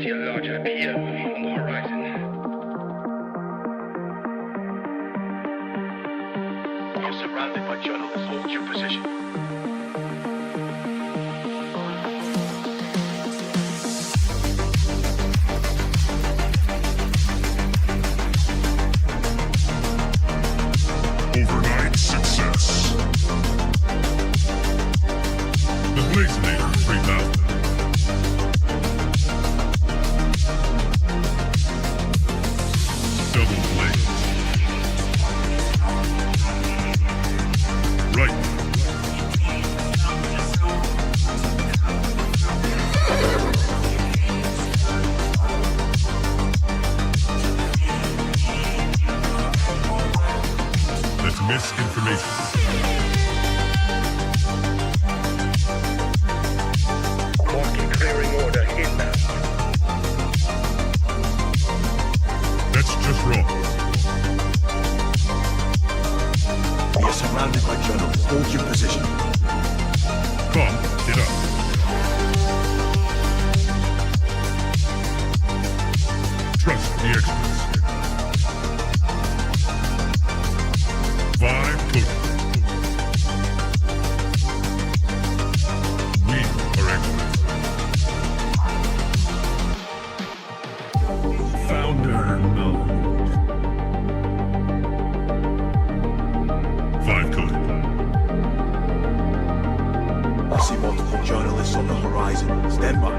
see a larger appeal on the horizon. You're surrounded by journalists. Hold your position. Overnight success. The Blazinator 3000. Double blaze. Right. That's misinformation. Marking clearing order inbound. That's just wrong. You're surrounded by journalists. Hold your position. Come, get up. Trust the experts. 5 total. We are experts. Founder mode. 5 coded. I see multiple journalists on the horizon. Stand by.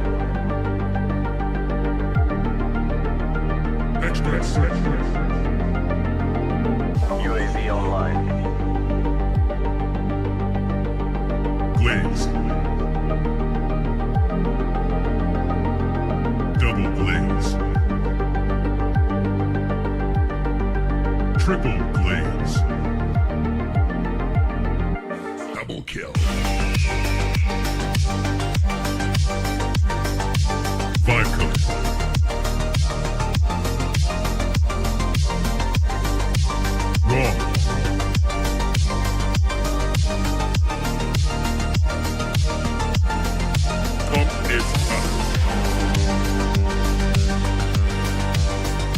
Experts. UAV online. Blaze. Double blaze. Triple blaze. Double kill. 5 code. Wrong. Pump is up.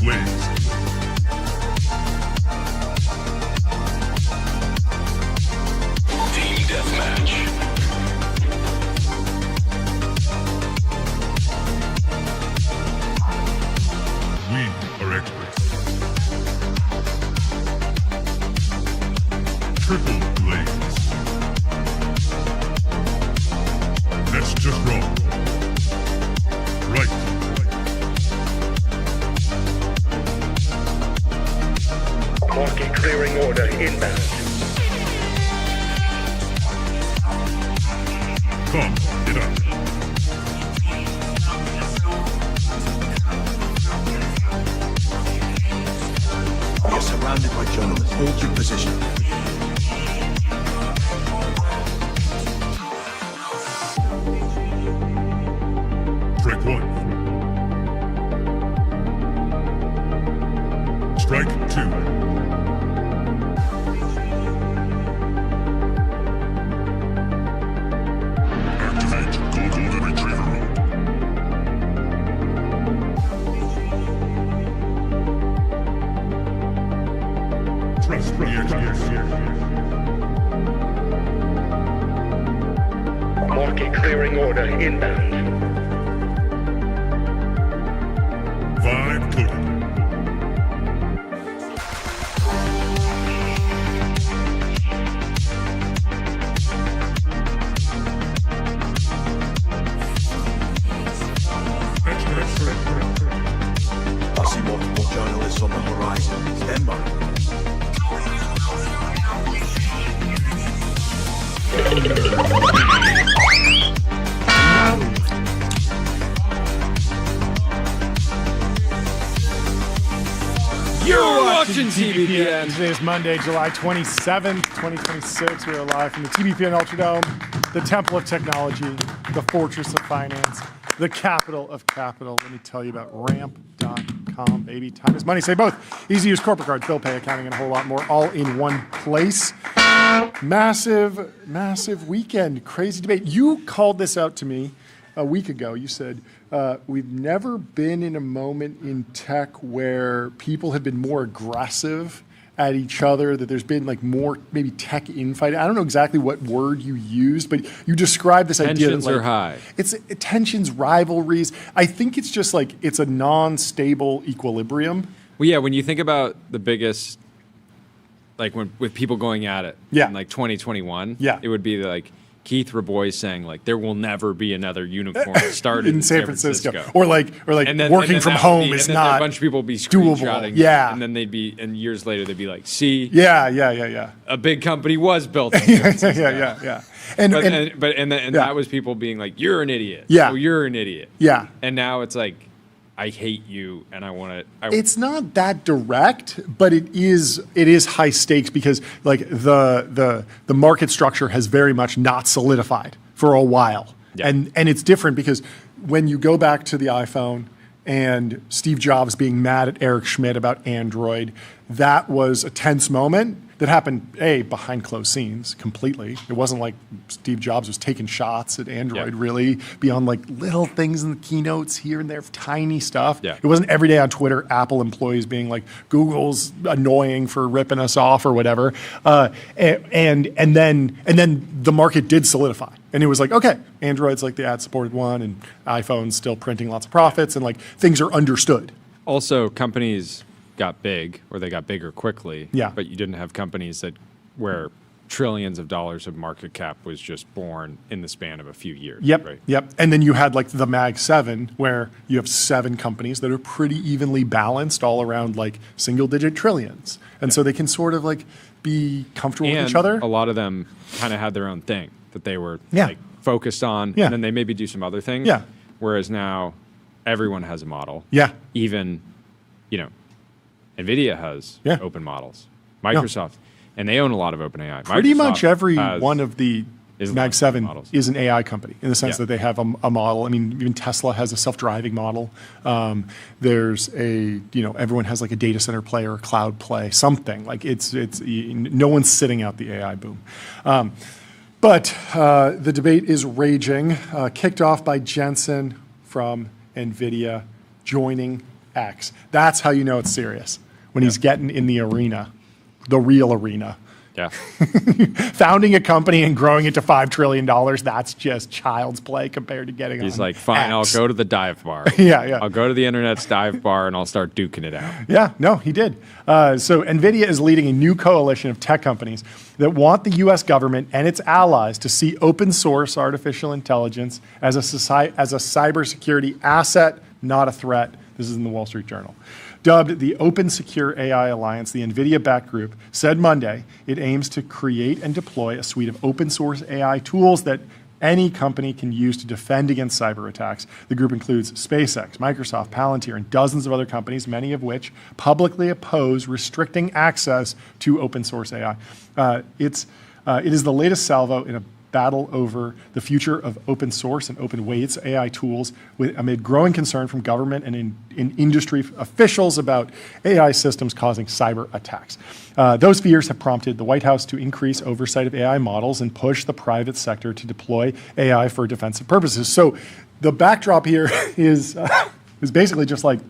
Blaze. Team deathmatch. We are experts. Triple blaze. That's just wrong. Right. Marking clearing order inbound. Come, get up. You're surrounded by journalists. Hold your position. Strike 1. Strike 2. Activate Golden Retriever mode. Trust the experts. Marking clearing order inbound. 5 coded. I see multiple journalists on the horizon. Stand by. You're watching TBPN. Today is Monday, July 27th, 2026. We are live from the TBPN Ultradome, the Temple of Technology, the Fortress of Finance, the capital of capital. Let me tell you about ramp.com, baby. Time is money. Say both. Easy to use corporate cards, bill pay, accounting, and a whole lot more, all in one place. Massive, massive weekend. Crazy debate. You called this out to me a week ago, you said, we've never been in a moment in tech where people have been more aggressive at each other, that there's been like more maybe tech infighting. I don't know exactly what word you used, but you described this idea that Tensions are high. It's tensions, rivalries. I think it's just like it's a non-stable equilibrium. Well, yeah, when you think about the biggest, like when with people going at it Yeah. in like 2021, Yeah. it would be like Keith Rabois saying like there will never be another unicorn started in San Francisco. Or like working from that would home be- is and then not a bunch of people be doable. screenshotting. Yeah. And then they'd be, and years later they'd be like, see, Yeah. a big company was built. In San Yeah. Francisco. And And Yeah. that was people being like, you're an idiot. Yeah. Oh, you're an idiot. Yeah. And now it's like, I hate you, and I want to. it's not that direct, but it is high stakes because like the market structure has very much not solidified for a while. Yeah. And it's different because when you go back to the iPhone and Steve Jobs being mad at Eric Schmidt about Android, that was a tense moment that happened, behind closed scenes completely. It wasn't like Steve Jobs was taking shots at Android really beyond like little things in the keynotes here and there, tiny stuff. Yeah. It wasn't every day on Twitter, Apple employees being like, Google's annoying for ripping us off or whatever. And then the market did solidify. And it was like, okay, Android's like the ad-supported one and iPhone's still printing lots of profits and like things are understood. Also, companies got big, or they got bigger quickly. Yeah. But you didn't have companies where trillions of dollars of market cap was just born in the span of a few years. Yep. Right? Yep. And then you had like the Mag 7, where you have 7 companies that are pretty evenly balanced all around like single digit trillions. And so they can sort of like be comfortable with each other. A lot of them kind of had their own thing that they were Yeah. like focused on. Yeah. And then they maybe do some other things. Yeah. Whereas now everyone has a model. Yeah. Even, Nvidia has Yeah. open models. Microsoft, and they own a lot of OpenAI. Pretty much Microsoft every has- one of the is Mag launching 7 models. is an AI company in the sense Yeah. that they have a model. I mean, even Tesla has a self-driving model. There's everyone has like a data center play or a cloud play, something. Like it's no one's sitting out the AI boom. But the debate is raging, kicked off by Jensen from Nvidia joining X. That's how you know it's serious, when he's getting in the arena, the real arena. Yeah. Founding a company and growing it to $5 trillion, that's just child's play compared to getting He's on like, fine, X. I'll go to the dive bar. Yeah. I'll go to the internet's dive bar and I'll start duking it out. Yeah, no, he did. So NVIDIA is leading a new coalition of tech companies that want the U.S. government and its allies to see open source artificial intelligence as a cybersecurity asset, not a threat. This is in the Wall Street Journal. Dubbed the Open Secure AI Alliance, the NVIDIA-backed group said Monday it aims to create and deploy a suite of open source AI tools that any company can use to defend against cyber attacks. The group includes SpaceX, Microsoft, Palantir, and dozens of other companies, many of which publicly oppose restricting access to open source AI. It is the latest salvo in a battle over the future of open source and open weights AI tools amid growing concern from government and in industry officials about AI systems causing cyber attacks. Those fears have prompted the White House to increase oversight of AI models and push the private sector to deploy AI for defensive purposes. So the backdrop here is basically just like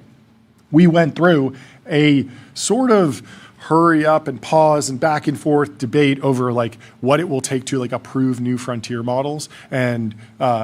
we went through a sort of hurry up and pause and back and forth debate over like what it will take to like approve new frontier models. And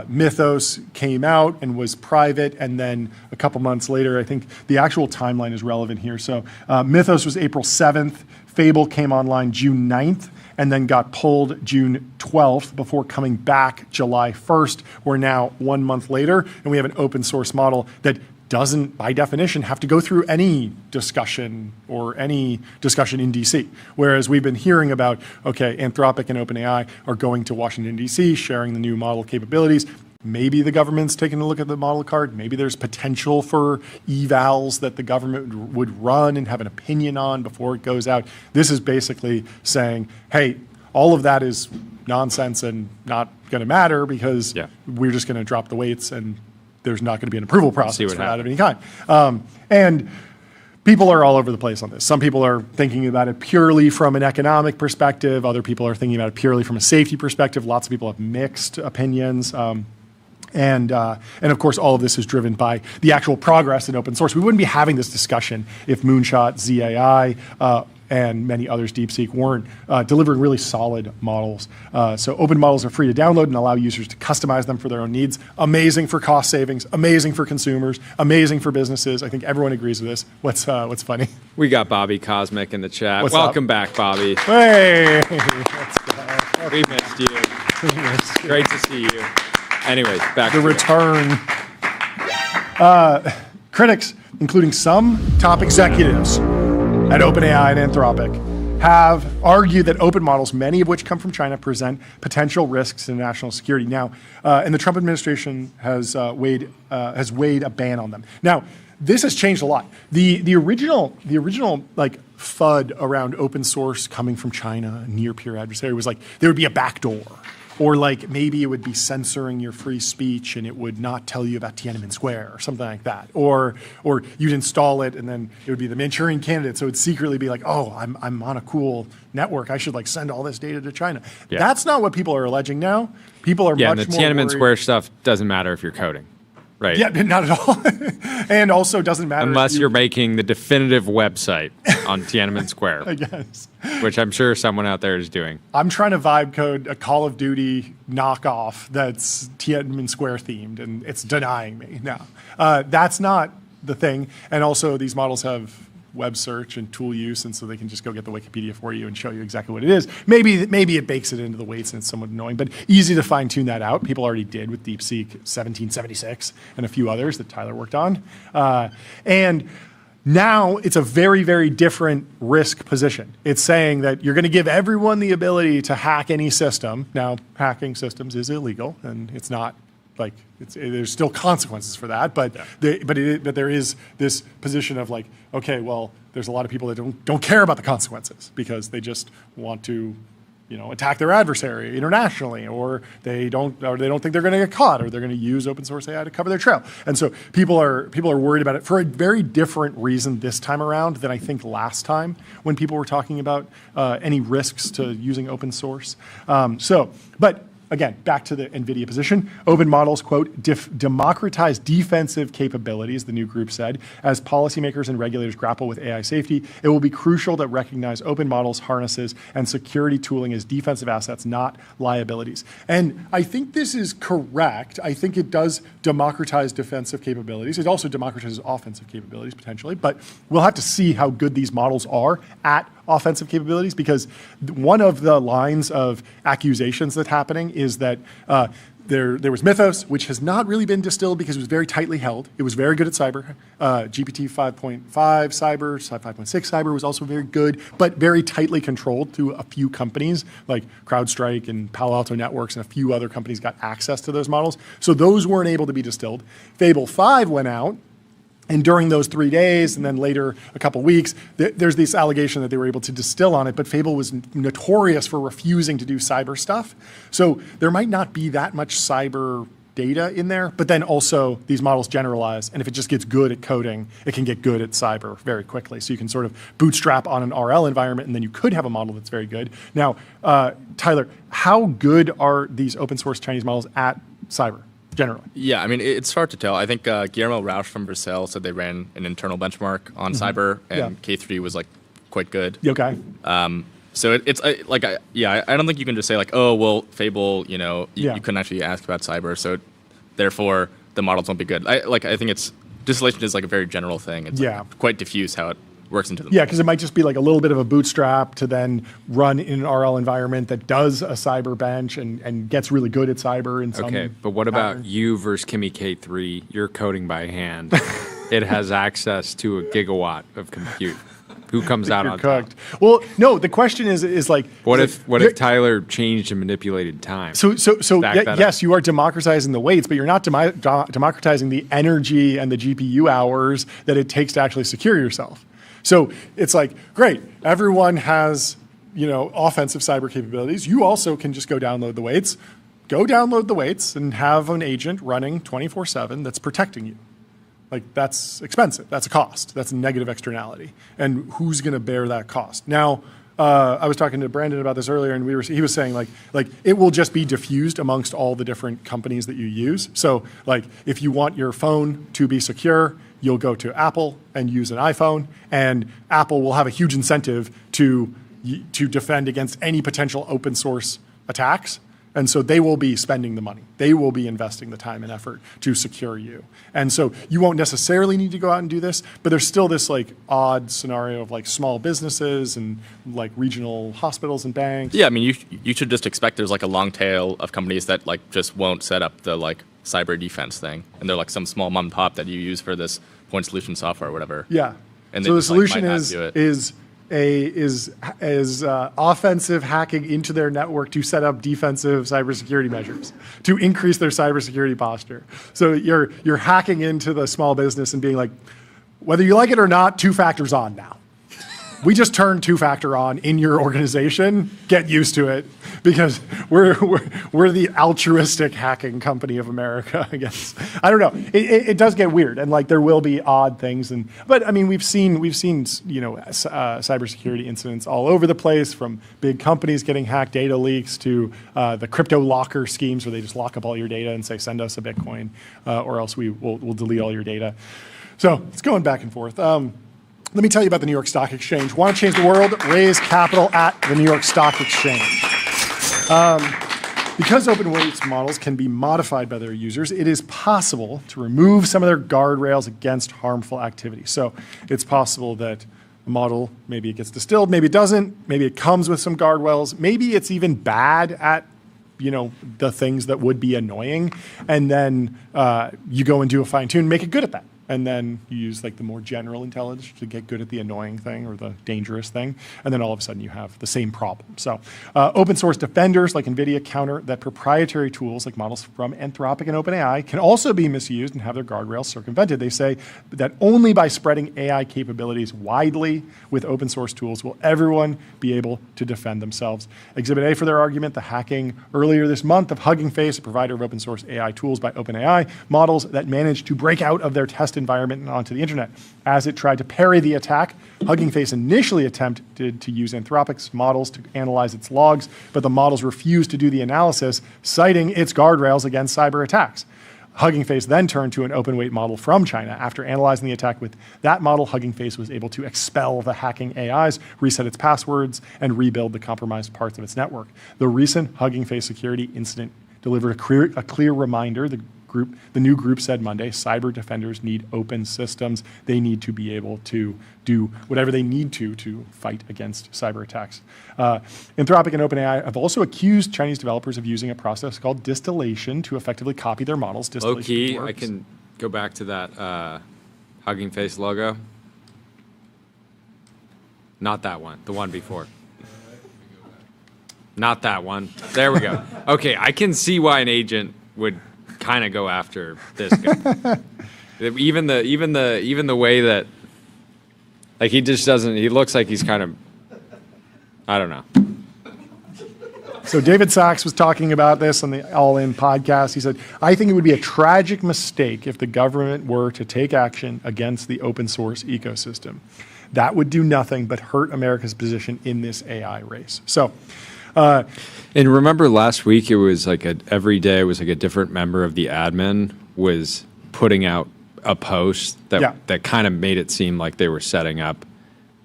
Mythos came out and was private. And then a couple months later, I think the actual timeline is relevant here. So Mythos was April 7th. Fable came online June 9th and then got pulled June 12th before coming back July 1st. We're now 1 month later and we have an open source model that doesn't, by definition, have to go through any discussion in DC. Whereas we've been hearing about, okay, Anthropic and OpenAI are going to Washington, DC, sharing the new model capabilities. Maybe the government's taking a look at the model card. Maybe there's potential for evals that the government would run and have an opinion on before it goes out. This is basically saying, hey, all of that is nonsense and not going to matter because we're just going to drop the weights and there's not going to be an approval process for that of any kind. And people are all over the place on this. Some people are thinking about it purely from an economic perspective. Other people are thinking about it purely from a safety perspective. Lots of people have mixed opinions. And of course, all of this is driven by the actual progress in open source. We wouldn't be having this discussion if Moonshot, ZAI, and many others, DeepSeek, weren't delivering really solid models. So open models are free to download and allow users to customize them for their own needs. Amazing for cost savings, amazing for consumers, amazing for businesses. I think everyone agrees with this. What's funny? We got Bobby Cosmic in the chat. What's Welcome back, Bobby. Hey, let's go. We missed you. Great to see you. Anyways, back The to return. Critics, including some top executives at OpenAI and Anthropic, have argued that open models, many of which come from China, present potential risks to national security. Now, and the Trump administration has weighed a ban on them. Now, this has changed a lot. The original like FUD around open source coming from China, near peer adversary, was like there would be a backdoor. Or like maybe it would be censoring your free speech and it would not tell you about Tiananmen Square or something like that. Or you'd install it and then it would be the Manchurian candidate. So it'd secretly be like, oh, I'm on a cool network. I should like send all this data to China. Yeah. That's not what people are alleging now. People are much more and the Tiananmen worried. Square stuff doesn't matter if you're coding, right? Yeah, not at all. And also doesn't matter Unless if you're making the definitive website on Tiananmen Square, I guess. which I'm sure someone out there is doing. I'm trying to vibe code a Call of Duty knockoff that's Tiananmen Square themed, and it's denying me. No, that's not the thing. And also, these models have web search and tool use, and so they can just go get the Wikipedia for you and show you exactly what it is. Maybe it bakes it into the weights and it's somewhat annoying, but easy to fine tune that out. People already did with DeepSeek 1776 and a few others that Tyler worked on. And now it's a very, very different risk position. It's saying that you're going to give everyone the ability to hack any system. Now, hacking systems is illegal, and it's not like there's still consequences for that. But but there is this position of like, okay, well, there's a lot of people that don't care about the consequences because they just want to, attack their adversary internationally, or they don't think they're going to get caught, or they're going to use open source AI to cover their trail. And so people are worried about it for a very different reason this time around than I think last time when people were talking about any risks to using open source. But again, back to the Nvidia position. Open models, quote, democratize defensive capabilities, the new group said. As policymakers and regulators grapple with AI safety, it will be crucial to recognize open models, harnesses, and security tooling as defensive assets, not liabilities. And I think this is correct. I think it does democratize defensive capabilities. It also democratizes offensive capabilities, potentially. But we'll have to see how good these models are at offensive capabilities, because one of the lines of accusations that's happening is that there was Mythos, which has not really been distilled because it was very tightly held. It was very good at cyber. GPT 5.5 cyber, 5.6 cyber was also very good, but very tightly controlled to a few companies like CrowdStrike and Palo Alto Networks, and a few other companies got access to those models. So those weren't able to be distilled. Fable 5 went out. And during those 3 days, and then later a couple weeks, there's this allegation that they were able to distill on it, but Fable was notorious for refusing to do cyber stuff. So there might not be that much cyber data in there, but then also these models generalize, and if it just gets good at coding, it can get good at cyber very quickly. So you can sort of bootstrap on an RL environment, and then you could have a model that's very good. Now, Tyler, how good are these open source Chinese models at cyber? Generally. Yeah, I mean, it's hard to tell. I think Guillermo Rauch from Vercel said they ran an internal benchmark on cyber, and K3 was like quite good. Okay. So it's I don't think you can just say like, oh, well, Fable, you couldn't actually ask about cyber, so therefore the models won't be good. I think it's distillation is like a very general thing. It's like quite diffuse how it works into them. Yeah, because it might just be like a little bit of a bootstrap to then run in an RL environment that does a cyber bench and gets really good at cyber in some Okay, but what pattern. about you versus Kimmy K3? You're coding by hand. It has access to a gigawatt of compute. Who comes out on top? Cooked. Well, no, the question is like... What if Tyler changed and manipulated time? Yes, you are democratizing the weights, but you're not democratizing the energy and the GPU hours that it takes to actually secure yourself. So it's like, great, everyone has, offensive cyber capabilities. You also can just go download the weights. Go download the weights and have an agent running 24/7 that's protecting you. Like, that's expensive. That's a cost. That's a negative externality. And who's going to bear that cost? Now, I was talking to Brandon about this earlier, and he was saying like it will just be diffused amongst all the different companies that you use. So like if you want your phone to be secure, you'll go to Apple and use an iPhone, and Apple will have a huge incentive to defend against any potential open source attacks. And so they will be spending the money. They will be investing the time and effort to secure you. And so you won't necessarily need to go out and do this, but there's still this like odd scenario of like small businesses and like regional hospitals and banks. Yeah, I mean, you should just expect there's like a long tail of companies that like just won't set up the like cyber defense thing, and they're like some small mom and pop that you use for this point solution software or whatever. Yeah. And so the just, like, solution might not do it. is offensive hacking into their network to set up defensive cybersecurity measures to increase their cybersecurity posture. So you're hacking into the small business and being like, whether you like it or not, two factors on now. We just turned two-factor on in your organization. Get used to it, because we're the altruistic hacking company of America. I guess I don't know. It does get weird, and like there will be odd things, but I mean we've seen cybersecurity incidents all over the place, from big companies getting hacked, data leaks, to the crypto locker schemes where they just lock up all your data and say send us a Bitcoin, or else we'll delete all your data. So it's going back and forth. Let me tell you about the New York Stock Exchange. Want to change the world? Raise capital at the New York Stock Exchange. Because open weights models can be modified by their users, it is possible to remove some of their guardrails against harmful activity. So it's possible that a model, maybe it gets distilled, maybe it doesn't, maybe it comes with some guardrails, maybe it's even bad at the things that would be annoying, and then you go and do a fine tune, make it good at that. And then you use like the more general intelligence to get good at the annoying thing or the dangerous thing. And then all of a sudden you have the same problem. So open source defenders like Nvidia counter that proprietary tools like models from Anthropic and OpenAI can also be misused and have their guardrails circumvented. They say that only by spreading AI capabilities widely with open source tools will everyone be able to defend themselves. Exhibit A for their argument, the hacking earlier this month of Hugging Face, a provider of open source AI tools by OpenAI, models that managed to break out of their test environment and onto the internet. As it tried to parry the attack, Hugging Face initially attempted to use Anthropic's models to analyze its logs, but the models refused to do the analysis, citing its guardrails against cyber attacks. Hugging Face then turned to an open weight model from China. After analyzing the attack with that model, Hugging Face was able to expel the hacking AIs, reset its passwords, and rebuild the compromised parts of its network. The recent Hugging Face security incident delivered a clear reminder. The new group said Monday, cyber defenders need open systems. They need to be able to do whatever they need to fight against cyber attacks. Anthropic and OpenAI have also accused Chinese developers of using a process called distillation to effectively copy their models. Low key, I can go back to that Hugging Face logo. Not that one, the one before. Not that one. There we go. Okay, I can see why an agent would kind of go after this guy. even the way that, like, he just doesn't. He looks like he's kind of, I don't know. So David Sachs was talking about this on the All In podcast. He said, "I think it would be a tragic mistake if the government were to take action against the open source ecosystem. That would do nothing but hurt America's position in this AI race." So. And remember last week, it was like every day was like a different member of the admin was putting out a post that kind of made it seem like they were setting up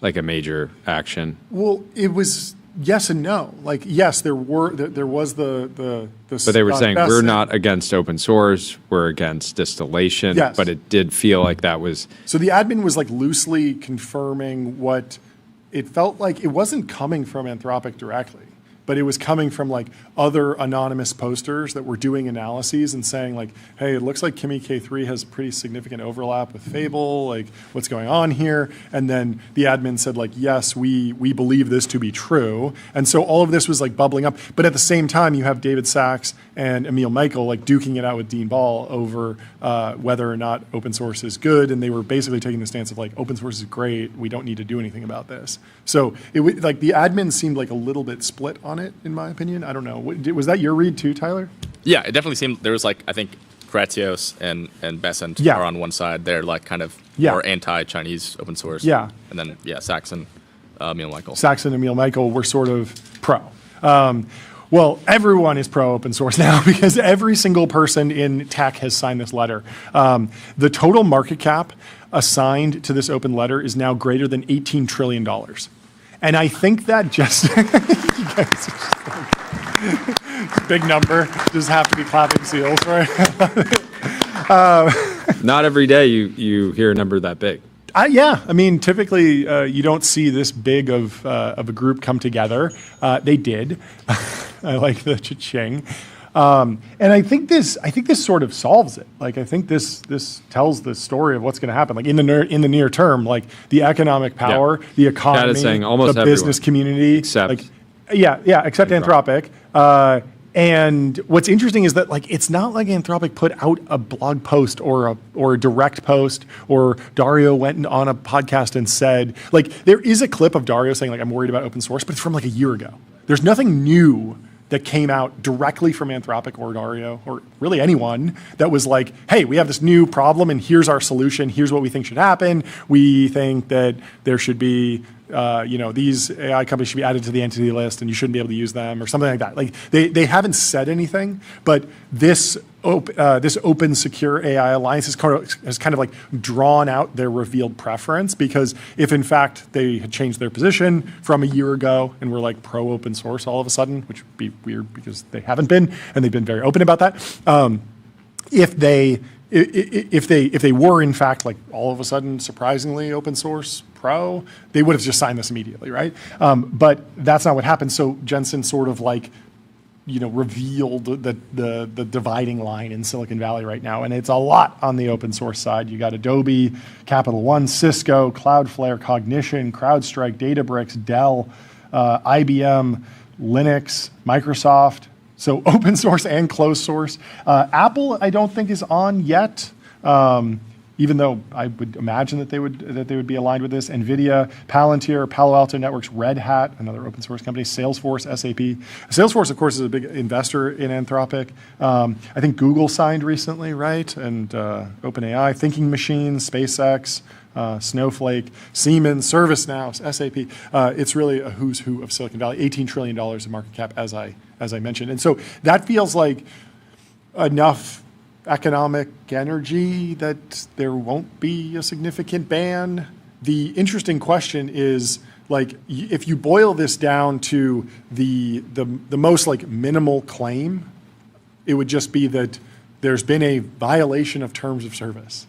like a major action. Well, it was yes and no. Like, yes, there was the But they were saying we're not against open source, we're against distillation. Yes. But it did feel like that was. So the admin was like loosely confirming what it felt like. It wasn't coming from Anthropic directly, but it was coming from like other anonymous posters that were doing analyses and saying like, hey, it looks like Kimi K3 has pretty significant overlap with Fable, like what's going on here? And then the admin said like, yes, we believe this to be true. And so all of this was like bubbling up. But at the same time, you have David Sachs and Emil Michael like duking it out with Dean Ball over whether or not open source is good. And they were basically taking the stance of like, open source is great, we don't need to do anything about this. So it like the admin seemed like a little bit split on it, in my opinion. I don't know. Was that your read too, Tyler? Yeah, it definitely seemed there was like, I think Kratios and Besant are on one side. They're like kind of more anti-Chinese open source. Yeah. And then Sachs and Emil Michael. Saxon and Emil Michael were sort of pro. Well, everyone is pro open source now because every single person in tech has signed this letter. The total market cap assigned to this open letter is now greater than $18 trillion. And I think that just, you guys are big number, just have to be clapping seals, right? Not every day you hear a number that big. Yeah, I mean, typically you don't see this big of a group come together. They did. I like the cha-ching, and I think this sort of solves it. Like, I think this tells the story of what's going to happen. Like in the near term, like the economic power, the economy, saying almost the everyone, business community, except like except Anthropic. And what's interesting is that, like, it's not like Anthropic put out a blog post or a direct post, or Dario went on a podcast and said, like, there is a clip of Dario saying, like, I'm worried about open source, but it's from like a year ago. There's nothing new that came out directly from Anthropic or Dario or really anyone that was like, hey, we have this new problem and here's our solution. Here's what we think should happen. We think that there should be, these AI companies should be added to the entity list and you shouldn't be able to use them or something like that. Like they haven't said anything, but this open secure AI alliance has kind of like drawn out their revealed preference, because if in fact they had changed their position from a year ago and were like pro open source all of a sudden, which would be weird because they haven't been, and they've been very open about that. If they were in fact like all of a sudden surprisingly open source pro, they would have just signed this immediately, right? But that's not what happened. So Jensen sort of like, revealed the dividing line in Silicon Valley right now, and it's a lot on the open source side. You got Adobe, Capital One, Cisco, Cloudflare, Cognition, CrowdStrike, Databricks, Dell, IBM, Linux, Microsoft. So open source and closed source. Apple, I don't think is on yet, even though I would imagine that they would be aligned with this. Nvidia, Palantir, Palo Alto Networks, Red Hat, another open source company, Salesforce, SAP. Salesforce, of course, is a big investor in Anthropic. I think Google signed recently, right? And OpenAI, Thinking Machines, SpaceX, Snowflake, Siemens, ServiceNow, SAP. It's really a who's who of Silicon Valley. $18 trillion in market cap, as I mentioned. And so that feels like enough economic energy that there won't be a significant ban. The interesting question is, like, if you boil this down to the most like minimal claim, it would just be that there's been a violation of terms of service.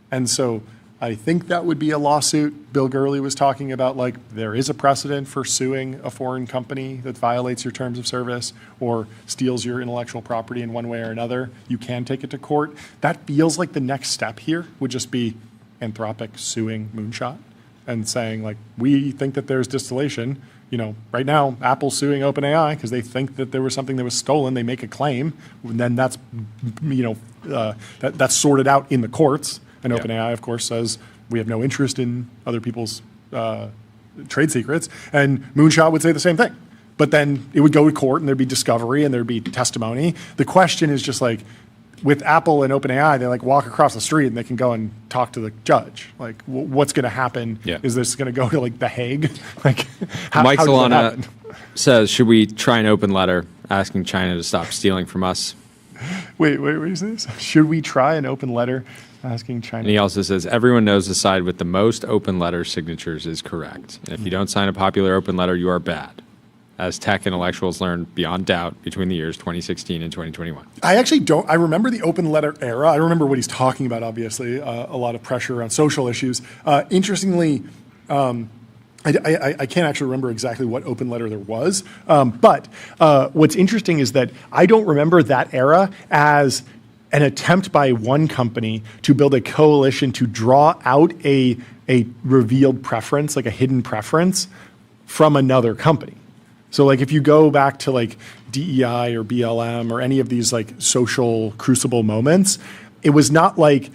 And so I think that would be a lawsuit. Bill Gurley was talking about, like, there is a precedent for suing a foreign company that violates your terms of service or steals your intellectual property in one way or another. You can take it to court. That feels like the next step here would just be Anthropic suing Moonshot and saying, like, we think that there's distillation. Right now, Apple's suing OpenAI because they think that there was something that was stolen. They make a claim, and then that's, that's sorted out in the courts. And OpenAI, of course, says we have no interest in other people's trade secrets. And Moonshot would say the same thing. But then it would go to court, and there'd be discovery, and there'd be testimony. The question is just like, with Apple and OpenAI, they like walk across the street, and they can go and talk to the judge. Like, what's going to happen? Yeah. Is this going to go to like The Hague? Like, Mike Solana says, should we try an open letter asking China to stop stealing from us? Wait, what is this? Should we try an open letter asking China? And he also says, everyone knows the side with the most open letter signatures is correct. And if you don't sign a popular open letter, you are bad, as tech intellectuals learned beyond doubt between the years 2016 and 2021. I actually don't. I remember the open letter era. I remember what he's talking about, obviously, a lot of pressure around social issues. Interestingly, I can't actually remember exactly what open letter there was. But what's interesting is that I don't remember that era as an attempt by one company to build a coalition to draw out a revealed preference, like a hidden preference, from another company. So like if you go back to like DEI or BLM or any of these like social crucible moments, it was not like,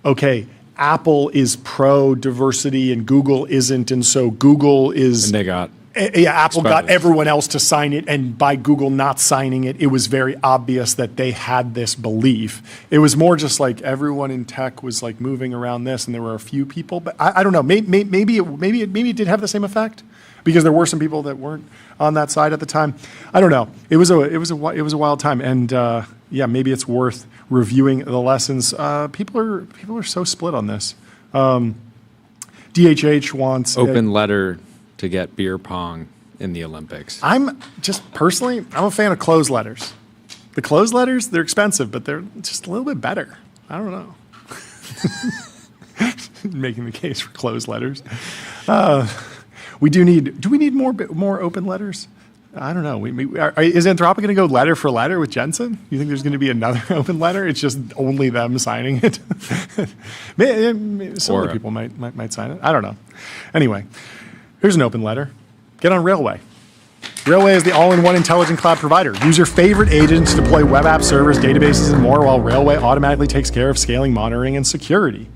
okay, Apple is pro diversity and Google isn't, and so Google is. And they got Yeah, Apple got Spoilers. everyone else to sign it, and by Google not signing it, it was very obvious that they had this belief. It was more just like everyone in tech was like moving around this, and there were a few people. But I don't know. Maybe it did have the same effect because there were some people that weren't on that side at the time. I don't know. It was a wild time, and yeah, maybe it's worth reviewing the lessons. People are so split on this. DHH wants Open letter to get beer pong in the Olympics. I'm a fan of closed letters. The closed letters, they're expensive, but they're just a little bit better. I don't know. Making the case for closed letters. Do we need more open letters? I don't know. Is Anthropic going to go letter for letter with Jensen? You think there's going to be another open letter? It's just only them signing it. Some other people might sign it. I don't know. Anyway, here's an open letter. Get on Railway. Railway is the all-in-one intelligent cloud provider. Use your favorite agents to deploy web app servers, databases, and more, while Railway automatically takes care of scaling, monitoring, and security.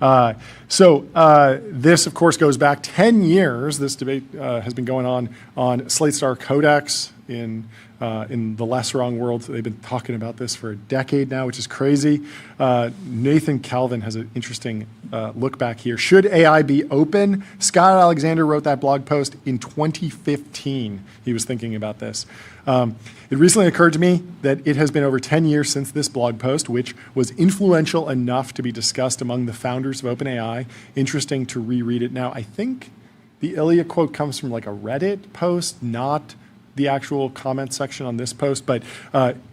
This, of course, goes back 10 years. This debate has been going on Slate Star Codex in the less wrong world. They've been talking about this for a decade now, which is crazy. Nathan Calvin has an interesting look back here. Should AI be open? Scott Alexander wrote that blog post in 2015. He was thinking about this. It recently occurred to me that it has been over 10 years since this blog post, which was influential enough to be discussed among the founders of OpenAI. Interesting to reread it now. I think the Ilya quote comes from like a Reddit post, not the actual comment section on this post, but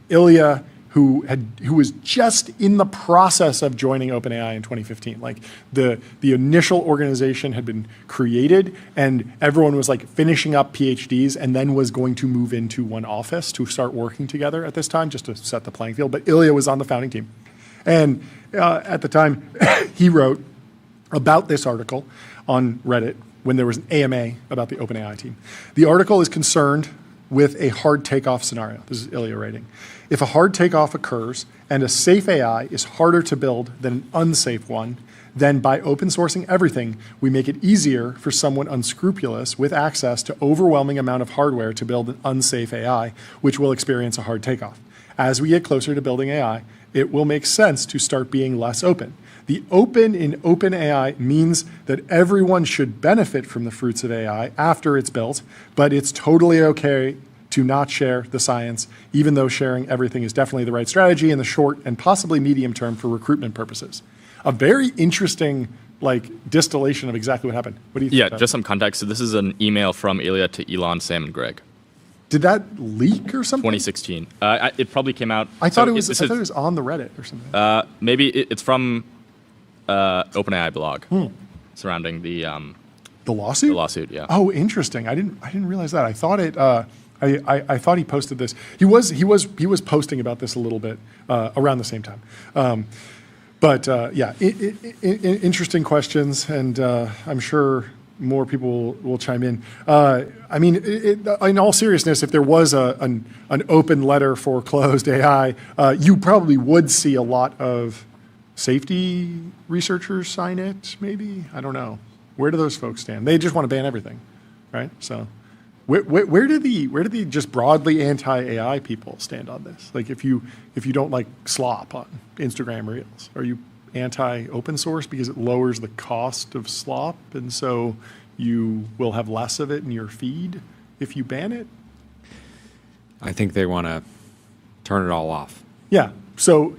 Ilya, who was just in the process of joining OpenAI in 2015. Like the initial organization had been created, and everyone was like finishing up PhDs, and then was going to move into one office to start working together at this time, just to set the playing field. But Ilya was on the founding team, and at the time, he wrote about this article on Reddit when there was an AMA about the OpenAI team. The article is concerned with a hard takeoff scenario. This is Ilya writing. If a hard takeoff occurs and a safe AI is harder to build than an unsafe one, then by open sourcing everything, we make it easier for someone unscrupulous with access to overwhelming amount of hardware to build an unsafe AI, which will experience a hard takeoff. As we get closer to building AI, it will make sense to start being less open. The open in OpenAI means that everyone should benefit from the fruits of AI after it's built, but it's totally okay to not share the science, even though sharing everything is definitely the right strategy in the short and possibly medium term for recruitment purposes. A very interesting distillation of exactly what happened. What do you think? Yeah, just some context. So this is an email from Ilya to Elon, Sam, and Greg. Did that leak or something? 2016. It probably came out. I thought it was on the Reddit or something. Maybe it's from OpenAI blog surrounding the lawsuit. The lawsuit, yeah. Oh, interesting. I didn't realize that. I thought it. I thought he posted this. He was posting about this a little bit around the same time. Yeah, interesting questions, and I'm sure more people will chime in. I mean, in all seriousness, if there was an open letter for closed AI, you probably would see a lot of safety researchers sign it, maybe? I don't know. Where do those folks stand? They just want to ban everything, right? So where do the just broadly anti-AI people stand on this? Like if you don't like slop on Instagram Reels, are you anti-open source because it lowers the cost of slop, and so you will have less of it in your feed if you ban it? I think they want to turn it all off. Yeah. So,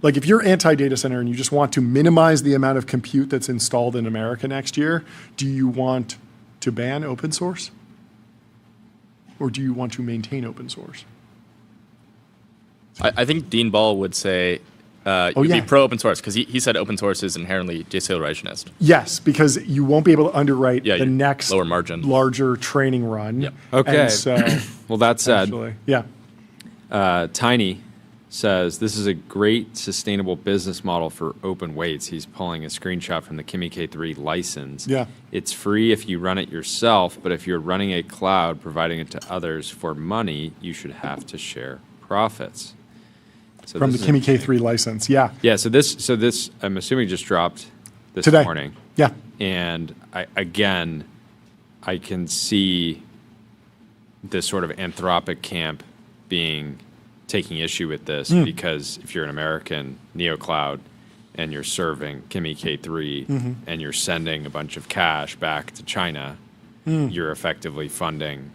if you're anti-data center and you just want to minimize the amount of compute that's installed in America next year, do you want to ban open source? Or do you want to maintain open source? I think Dean Ball would say you'd be pro-open source, because he said open source is inherently decelerationist. Yes, because you won't be able to underwrite the next lower margin, larger training run. Yep. Okay. And so, well, that said, actually, yeah. Tiny says this is a great sustainable business model for open weights. He's pulling a screenshot from the Kimi K3 license. Yeah. It's free if you run it yourself, but if you're running a cloud, providing it to others for money, you should have to share profits. So from the Kimi K3 license, yeah. Yeah, so this I'm assuming just dropped this today morning. Yeah. And again, I can see this sort of Anthropic camp taking issue with this because if you're an American neocloud and you're serving Kimi K3 and you're sending a bunch of cash back to China, you're effectively funding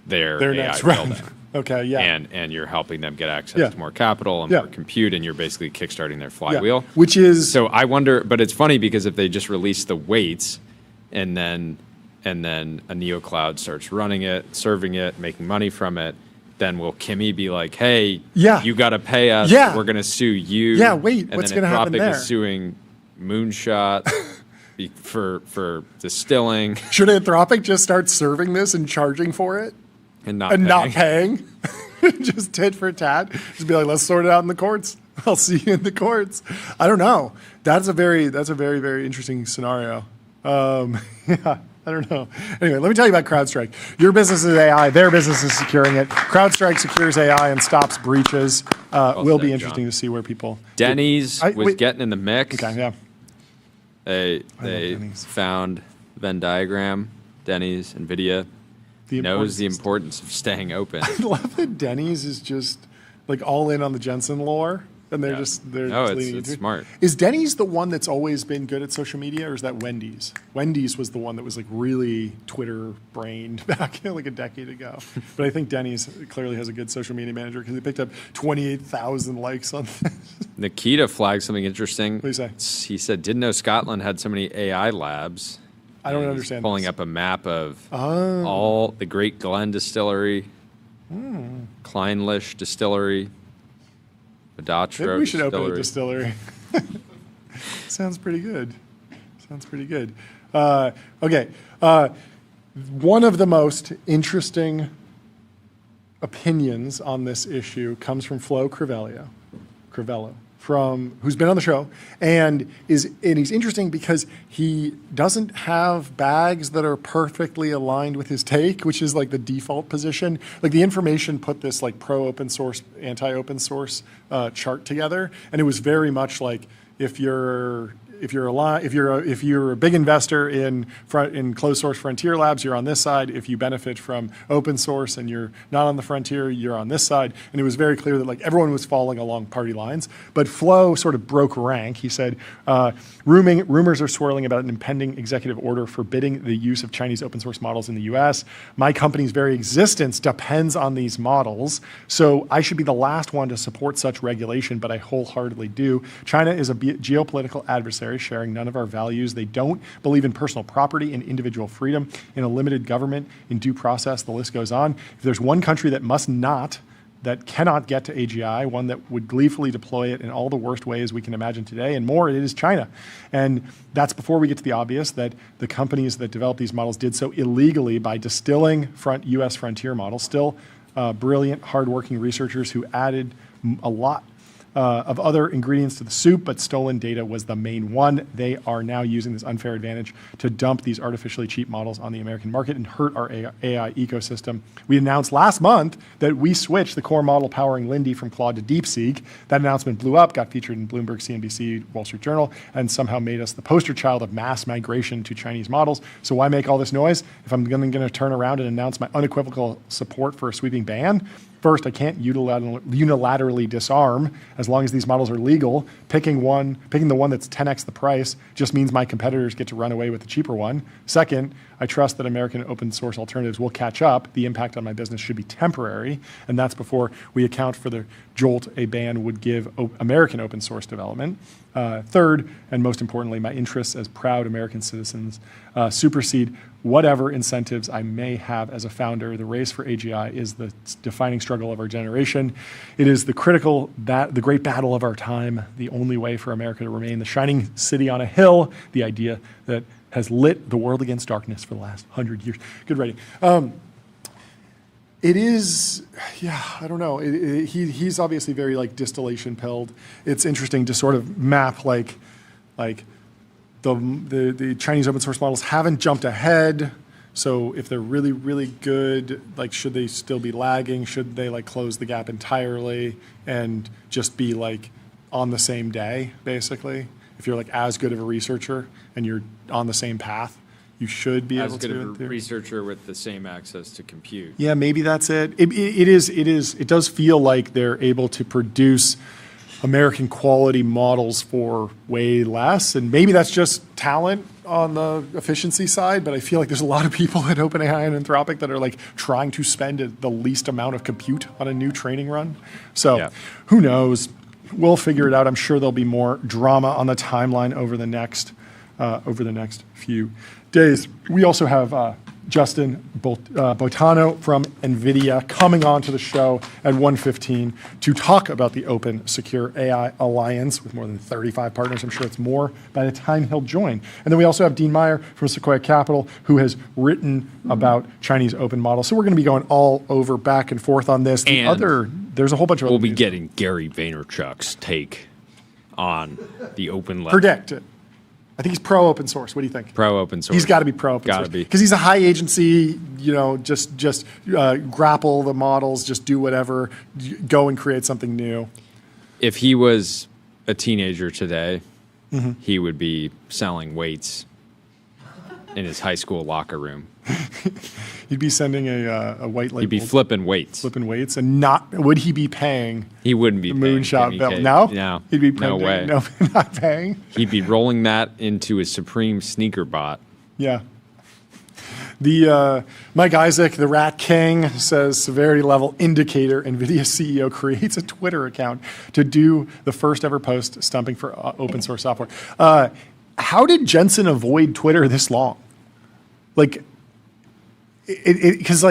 their AI next round. building. Okay, yeah. And you're helping them get access to more capital and more compute, and you're basically kickstarting their flywheel. Which is So I wonder, but it's funny because if they just release the weights and then a neocloud starts running it, serving it, making money from it, then will Kimi be like, hey, you got to pay us. We're going to sue you. Yeah, wait, what's going to happen there? Anthropic is suing Moonshot for distilling. Should Anthropic just start serving this and charging for it? And not paying? Just tit for tat? Just be like, let's sort it out in the courts. I'll see you in the courts. I don't know. That's a very, very interesting scenario. I don't know. Anyway, let me tell you about CrowdStrike. Your business is AI. Their business is securing it. CrowdStrike secures AI and stops breaches. Will be interesting to see where people... Denny's was getting in the mix. Okay, yeah. They found Venn diagram. Denny's, Nvidia knows the importance of staying open. I love that Denny's is just like all in on the Jensen lore. And they're just leaning it's into it. smart. Is Denny's the one that's always been good at social media, or is that Wendy's? Wendy's was the one that was like really Twitter brained back like a decade ago. But I think Denny's clearly has a good social media manager because they picked up 28,000 likes on this. Nikita flagged something interesting. What do you say? He said, didn't know Scotland had so many AI labs. I don't He's understand. Pulling up a map of all the Great Glen Distillery, Kleinlich Distillery, Maybe we should open a distillery. Sounds pretty good. Okay. One of the most interesting opinions on this issue comes from Flo Crivello, who's been on the show, and he's interesting because he doesn't have bags that are perfectly aligned with his take, which is like the default position. Like the information put this like pro open source, anti open source chart together, and it was very much like if you're a big investor in closed source frontier labs, you're on this side. If you benefit from open source and you're not on the frontier, you're on this side. And it was very clear that like everyone was falling along party lines. But Flo sort of broke rank. He said, rumors are swirling about an impending executive order forbidding the use of Chinese open source models in the US. My company's very existence depends on these models. So I should be the last one to support such regulation, but I wholeheartedly do. China is a geopolitical adversary sharing none of our values. They don't believe in personal property and individual freedom, in a limited government, in due process. The list goes on. If there's one country that cannot get to AGI, one that would gleefully deploy it in all the worst ways we can imagine today and more, it is China. And that's before we get to the obvious that the companies that developed these models did so illegally by distilling US frontier models, still brilliant, hardworking researchers who added a lot of other ingredients to the soup, but stolen data was the main one. They are now using this unfair advantage to dump these artificially cheap models on the American market and hurt our AI ecosystem. We announced last month that we switched the core model powering Lindy from Claude to DeepSeek. That announcement blew up, got featured in Bloomberg, CNBC, Wall Street Journal, and somehow made us the poster child of mass migration to Chinese models. So why make all this noise if I'm going to turn around and announce my unequivocal support for a sweeping ban? First, I can't unilaterally disarm as long as these models are legal. Picking the one that's 10x the price just means my competitors get to run away with the cheaper one. Second, I trust that American open source alternatives will catch up. The impact on my business should be temporary, and that's before we account for the jolt a ban would give American open source development. Third, and most importantly, my interests as proud American citizens supersede whatever incentives I may have as a founder. The race for AGI is the defining struggle of our generation. It is the great battle of our time, the only way for America to remain the shining city on a hill, the idea that has lit the world against darkness for the last 100 years. Good writing. It is, I don't know. He's obviously very like distillation pilled. It's interesting to sort of map like the Chinese open source models haven't jumped ahead. So if they're really, really good, like should they still be lagging? Should they like close the gap entirely and just be like on the same day, basically? If you're like as good of a researcher and you're on the same path, you should be As able good to. of in a theory. researcher with the same access to compute. Yeah, maybe that's it. It does feel like they're able to produce American quality models for way less, and maybe that's just talent on the efficiency side, but I feel like there's a lot of people at OpenAI and Anthropic that are like trying to spend the least amount of compute on a new training run. So Yeah. who knows? We'll figure it out. I'm sure there'll be more drama on the timeline over the next few days. We also have Justin Botano from Nvidia coming on to the show at 1:15 to talk about the Open Secure AI Alliance with more than 35 partners. I'm sure it's more by the time he'll join. And then we also have Dean Meyer from Sequoia Capital, who has written about Chinese open models. So we're going to be going all over back and forth on this. There's a whole bunch of We'll other be news. getting Gary Vaynerchuk's take on the open level. Predict it. I think he's pro open source. What do you think? Pro open source. He's got to be pro open source. Gotta be. Because he's a high agency, just grapple the models, just do whatever, go and create something new. If he was a teenager today, Mm-hmm. he would be selling weights in his high school locker room. He'd be sending a white label. He'd be flipping weights. flipping weights, and would he be paying He wouldn't be the paying moonshot Jimmy bill? K. No? No. He'd be No paying, way. No, not paying. He'd be rolling that into his Supreme sneaker bot. Yeah. The Mike Isaac, the Rat King, says severity level indicator. NVIDIA CEO creates a Twitter account to do the first ever post stumping for open source software. How did Jensen avoid Twitter this long? Like, because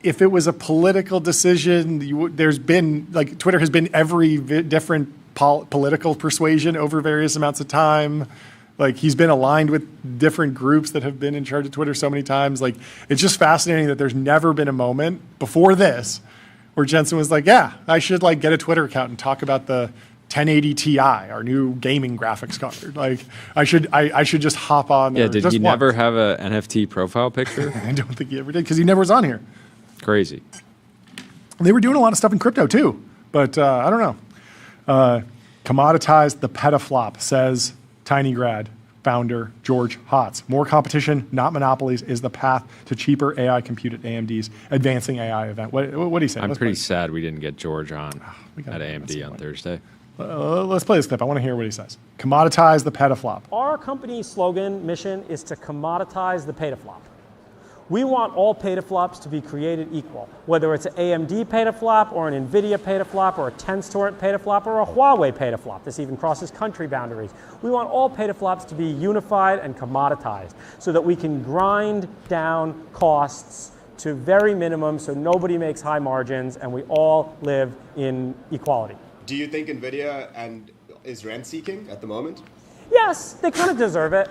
if it was a political decision, there's been Twitter has been every different political persuasion over various amounts of time. Like, he's been aligned with different groups that have been in charge of Twitter so many times. Like, it's just fascinating that there's never been a moment before this where Jensen was like, yeah, I should get a Twitter account and talk about the 1080 Ti, our new gaming graphics card. Like, I should just hop on there. Yeah, did just he once. never have a NFT profile picture? I don't think he ever did because he never was on here. Crazy. They were doing a lot of stuff in crypto too, but I don't know. Commoditize the petaflop, says Tiny Grad founder George Hotz. More competition, not monopolies, is the path to cheaper AI compute at AMD's Advancing AI event. What do you say? I'm pretty sad we didn't get George on we gotta at get him at some AMD on point. Thursday. Let's play this clip. I want to hear what he says. Commoditize the petaflop. Our company's slogan, mission, is to commoditize the petaflop. We want all petaflops to be created equal, whether it's an AMD petaflop or an Nvidia petaflop or a Tenstorrent petaflop or a Huawei petaflop. This even crosses country boundaries. We want all petaflops to be unified and commoditized so that we can grind down costs to very minimum so nobody makes high margins and we all live in equality. Do you think Nvidia is rent-seeking at the moment? Yes, they kind of deserve it.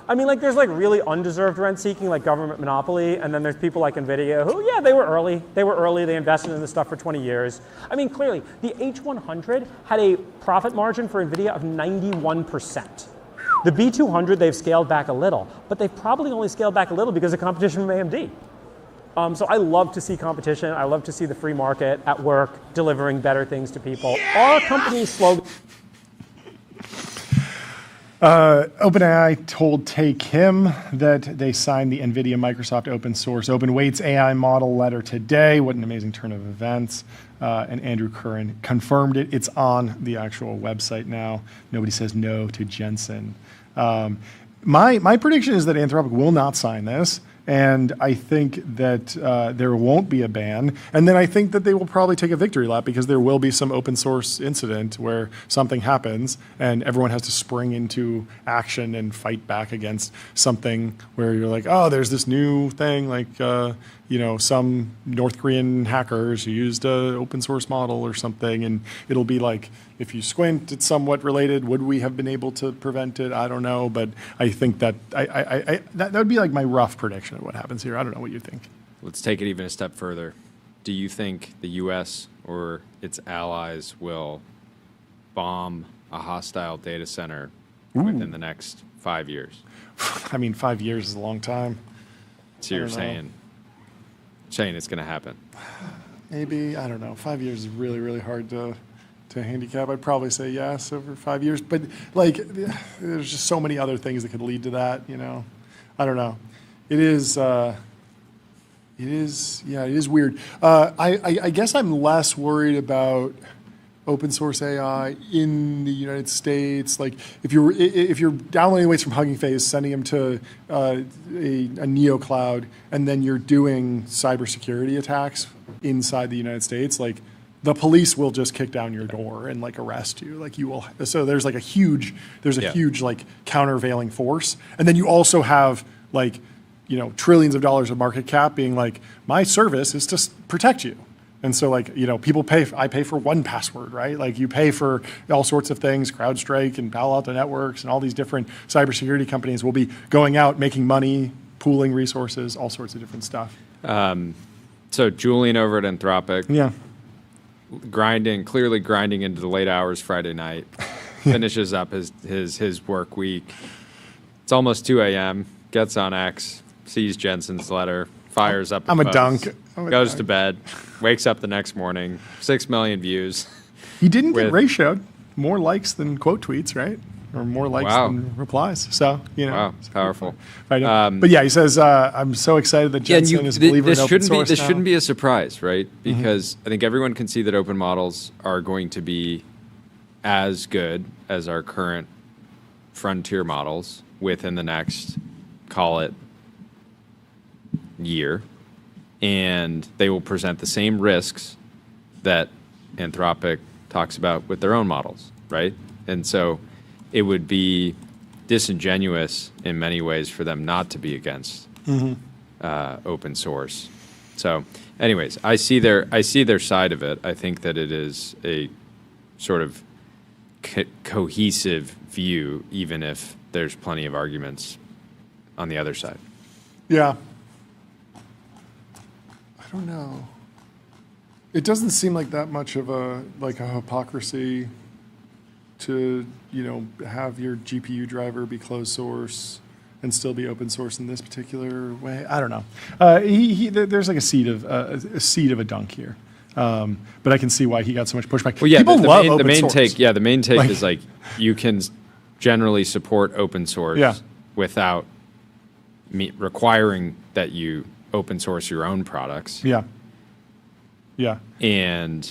I mean, there's really undeserved rent-seeking, like government monopoly, and then there's people like Nvidia who, yeah, they were early. They invested in this stuff for 20 years. I mean, clearly, the H100 had a profit margin for Nvidia of 91%. The B200, they've scaled back a little, but they've probably only scaled back a little because of competition from AMD. So I love to see competition. I love to see the free market at work delivering better things to people. Our company's slogan... OpenAI told Tay Kim that they signed the NVIDIA Microsoft open source open weights AI model letter today. What an amazing turn of events. And Andrew Curran confirmed it. It's on the actual website now. Nobody says no to Jensen. My prediction is that Anthropic will not sign this. And I think that there won't be a ban. And then I think that they will probably take a victory lap because there will be some open source incident where something happens and everyone has to spring into action and fight back against something where you're like, oh, there's this new thing, some North Korean hackers who used an open source model or something. And it'll be like, if you squint, it's somewhat related. Would we have been able to prevent it? I don't know. But I think that that would be my rough prediction of what happens here. I don't know what you think. Let's take it even a step further. Do you think the U.S. or its allies will bomb a hostile data center within the next 5 years? I mean, 5 years is a long time. So you're I don't know. saying it's going to happen? Maybe, I don't know. 5 years is really, really hard to handicap. I'd probably say yes over 5 years. But there's just so many other things that could lead to that, I don't know. It is weird. I guess I'm less worried about open source AI in the United States. Like if you're downloading weights from Hugging Face, sending them to a Neo cloud, and then you're doing cybersecurity attacks inside the United States, like the police will just kick down your door and like arrest you. Like you will. So there's like a huge like countervailing force, and then you also have like, you know, trillions of dollars of market cap being like, my service is to protect you. And so like, you know, people I pay for 1Password, right? Like you pay for all sorts of things, CrowdStrike and Palo Alto Networks and all these different cybersecurity companies will be going out, making money, pooling resources, all sorts of different stuff. So Julian over at Anthropic. Yeah. Clearly grinding into the late hours Friday night, finishes up his work week. It's almost 2 a.m., gets on X, sees Jensen's letter, fires up. I'm a dunk. Goes to bed, wakes up the next morning, 6 million views. He didn't get ratioed. More likes than quote tweets, right? Or more likes Wow. than replies. So, you know. Wow, it's powerful. Right. But yeah, he says, I'm so excited that Jensen is a believer in open source This now. shouldn't be a surprise, right? Because I think everyone can see that open models are going to be as good as our current frontier models within the next, call it, year. And they will present the same risks that Anthropic talks about with their own models, right? And so it would be disingenuous in many ways for them not to be against open source. So anyways, I see their side of it. I think that it is a sort of cohesive view, even if there's plenty of arguments on the other side. Yeah. I don't know. It doesn't seem like that much of a hypocrisy to, you know, have your GPU driver be closed source and still be open source in this particular way. I don't know. There's like a seed of a dunk here. But I can see why he got so much pushback. Well, yeah, people love open the main source. take. Yeah, the main take is like you can generally support open source without requiring that you open source your own products. Yeah. Yeah. And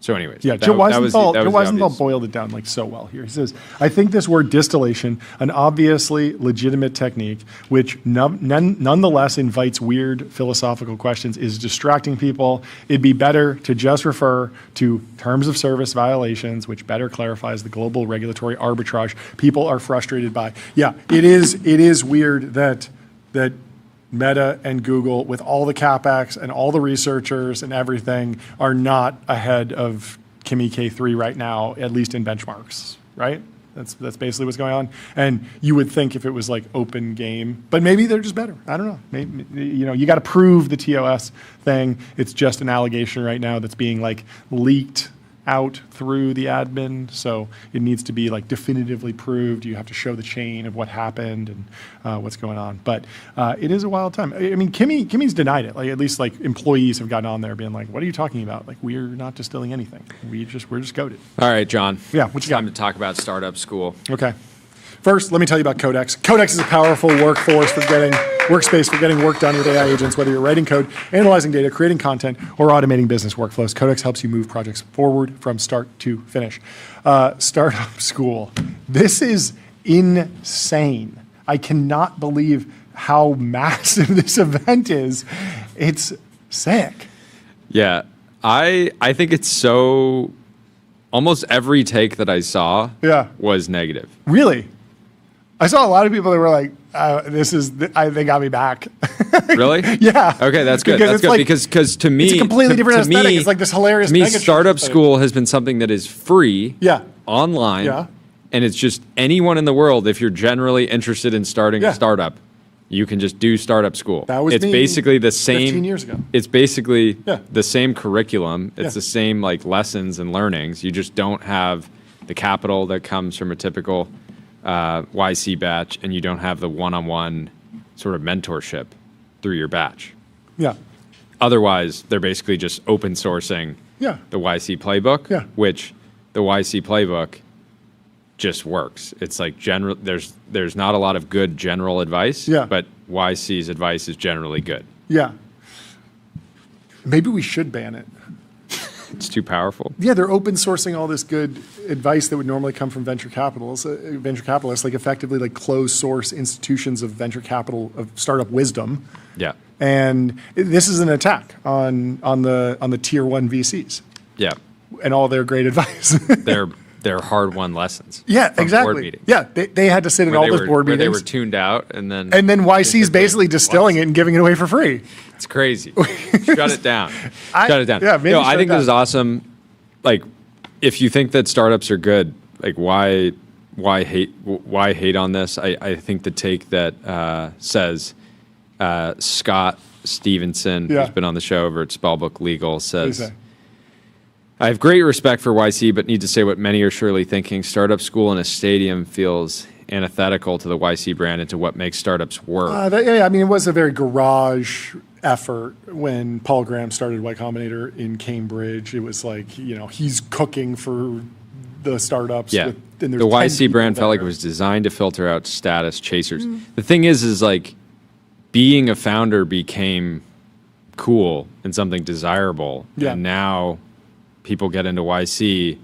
so anyways. Yeah, Joe Weisenthal boiled it down like so well here. He says, I think this word distillation, an obviously legitimate technique, which nonetheless invites weird philosophical questions, is distracting people. It'd be better to just refer to terms of service violations, which better clarifies the global regulatory arbitrage people are frustrated by. Yeah, it is weird that Meta and Google, with all the CapEx and all the researchers and everything, are not ahead of Kimi K3 right now, at least in benchmarks, right? That's basically what's going on. And you would think if it was like open game, but maybe they're just better. I don't know. Maybe, you know, you got to prove the TOS thing. It's just an allegation right now that's being like leaked out through the admin, so it needs to be like definitively proved. You have to show the chain of what happened and what's going on. But it is a wild time. I mean, Kimi's denied it. Like at least like employees have gotten on there being like, "What are you talking about? Like we're not distilling anything. We're just goated." All right, John. Yeah, what you got? Time to talk about startup school. Okay. First, let me tell you about Codex. Codex is a powerful workspace for getting work done with AI agents, whether you're writing code, analyzing data, creating content, or automating business workflows. Codex helps you move projects forward from start to finish. Startup School. This is insane. I cannot believe how massive this event is. It's sick. Yeah, I think it's so. Almost every take that I saw was negative. Really? I saw a lot of people that were like, they got me back. Really? Yeah. Okay, that's good. That's good because to me, it's a completely different aesthetic. It's like this hilarious. To me, Startup School has been something that is free, online, and it's just anyone in the world. If you're generally interested in starting a startup, you can just do Startup School. That was basically the same. 15 years ago. It's basically the same curriculum. It's the same like lessons and learnings. You just don't have the capital that comes from a typical YC batch, and you don't have the one-on-one sort of mentorship through your batch. Yeah. Otherwise, they're basically just open sourcing the YC playbook, which the YC playbook just works. It's like general. There's not a lot of good general advice. Yeah. But YC's advice is generally good. Yeah. Maybe we should ban it. It's too powerful. Yeah, they're open sourcing all this good advice that would normally come from venture capitalists, like effectively like closed source institutions of venture capital, of startup wisdom. Yeah. And this is an attack on the tier one VCs. Yeah. And all their great advice. They're hard-won lessons. Yeah, from exactly. Board meetings. Yeah, they had to sit in all those board where meetings. they were tuned out, and then YC's basically distilling it and giving it away for free. It's crazy. Shut it down. Shut it down. Yeah, maybe I shut think it this is down. awesome. Like, if you think that startups are good, like why hate on this? I think the take that says Scott Stevenson, Yeah. who's been on the show over at Spellbook Legal, What do you says. say? I have great respect for YC, but need to say what many are surely thinking. Startup school in a stadium feels antithetical to the YC brand and to what makes startups work. I mean, it was a very garage effort when Paul Graham started Y Combinator in Cambridge. It was like, he's cooking for the startups. Yeah. And The there's 10 YC people brand felt like it there. was designed to filter out status chasers. The thing is like being a founder became cool and something desirable. Yeah. And now people get into YC,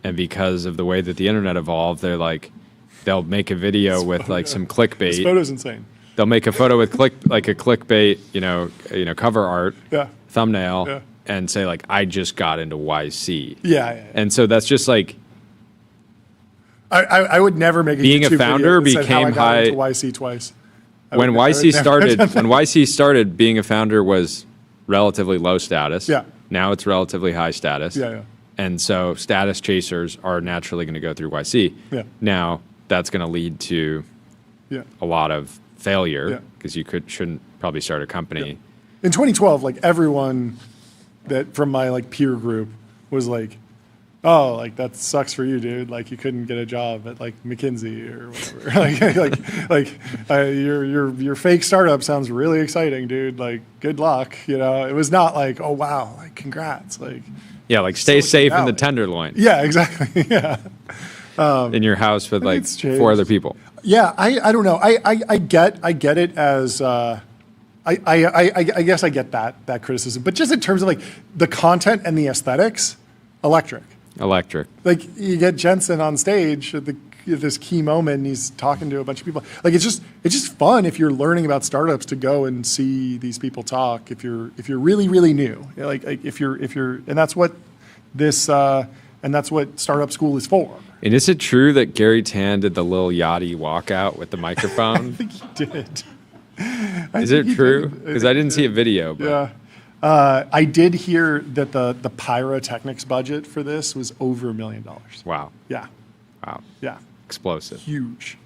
and because of the way that the internet evolved, they'll make a video with like some This clickbait. photo's insane. They'll make a photo with clickbait, cover art, Yeah. thumbnail, Yeah. and say like, I just got into YC. Yeah. And so that's just like, I would never make a Being a YouTube founder video that said how I became got into high- YC twice. when YC started, being a founder was relatively low status. Yeah. Now it's relatively high status. Yeah. And so status chasers are naturally going to go through YC. Yeah. Now that's going to lead to Yeah. a lot of failure Yeah. because you shouldn't probably start a company. In 2012, like everyone that from my like peer group was like, oh, like that sucks for you, dude. Like you couldn't get a job at like McKinsey or whatever. Your fake startup sounds really exciting, dude. Like good luck. It was not like, oh wow, like congrats. Like Yeah, like stay safe in the Valley. Tenderloin yeah, exactly. Yeah. in your house with like it's changed. 4 other people. Yeah, I don't know. I get it as I guess I get that criticism, but just in terms of like the content and the aesthetics, electric. Like you get Jensen on stage at this key moment, and he's talking to a bunch of people. Like it's just fun if you're learning about startups to go and see these people talk. If you're really new, like if you're and that's what this and that's what startup school is for. And is it true that Gary Tan did the Lil Yachty walkout with the microphone? I think he did. Is it true? Because I didn't see a video. But Yeah. I did hear that the pyrotechnics budget for this was over $1 million. Wow. Yeah. Wow. Yeah. Explosive. Huge.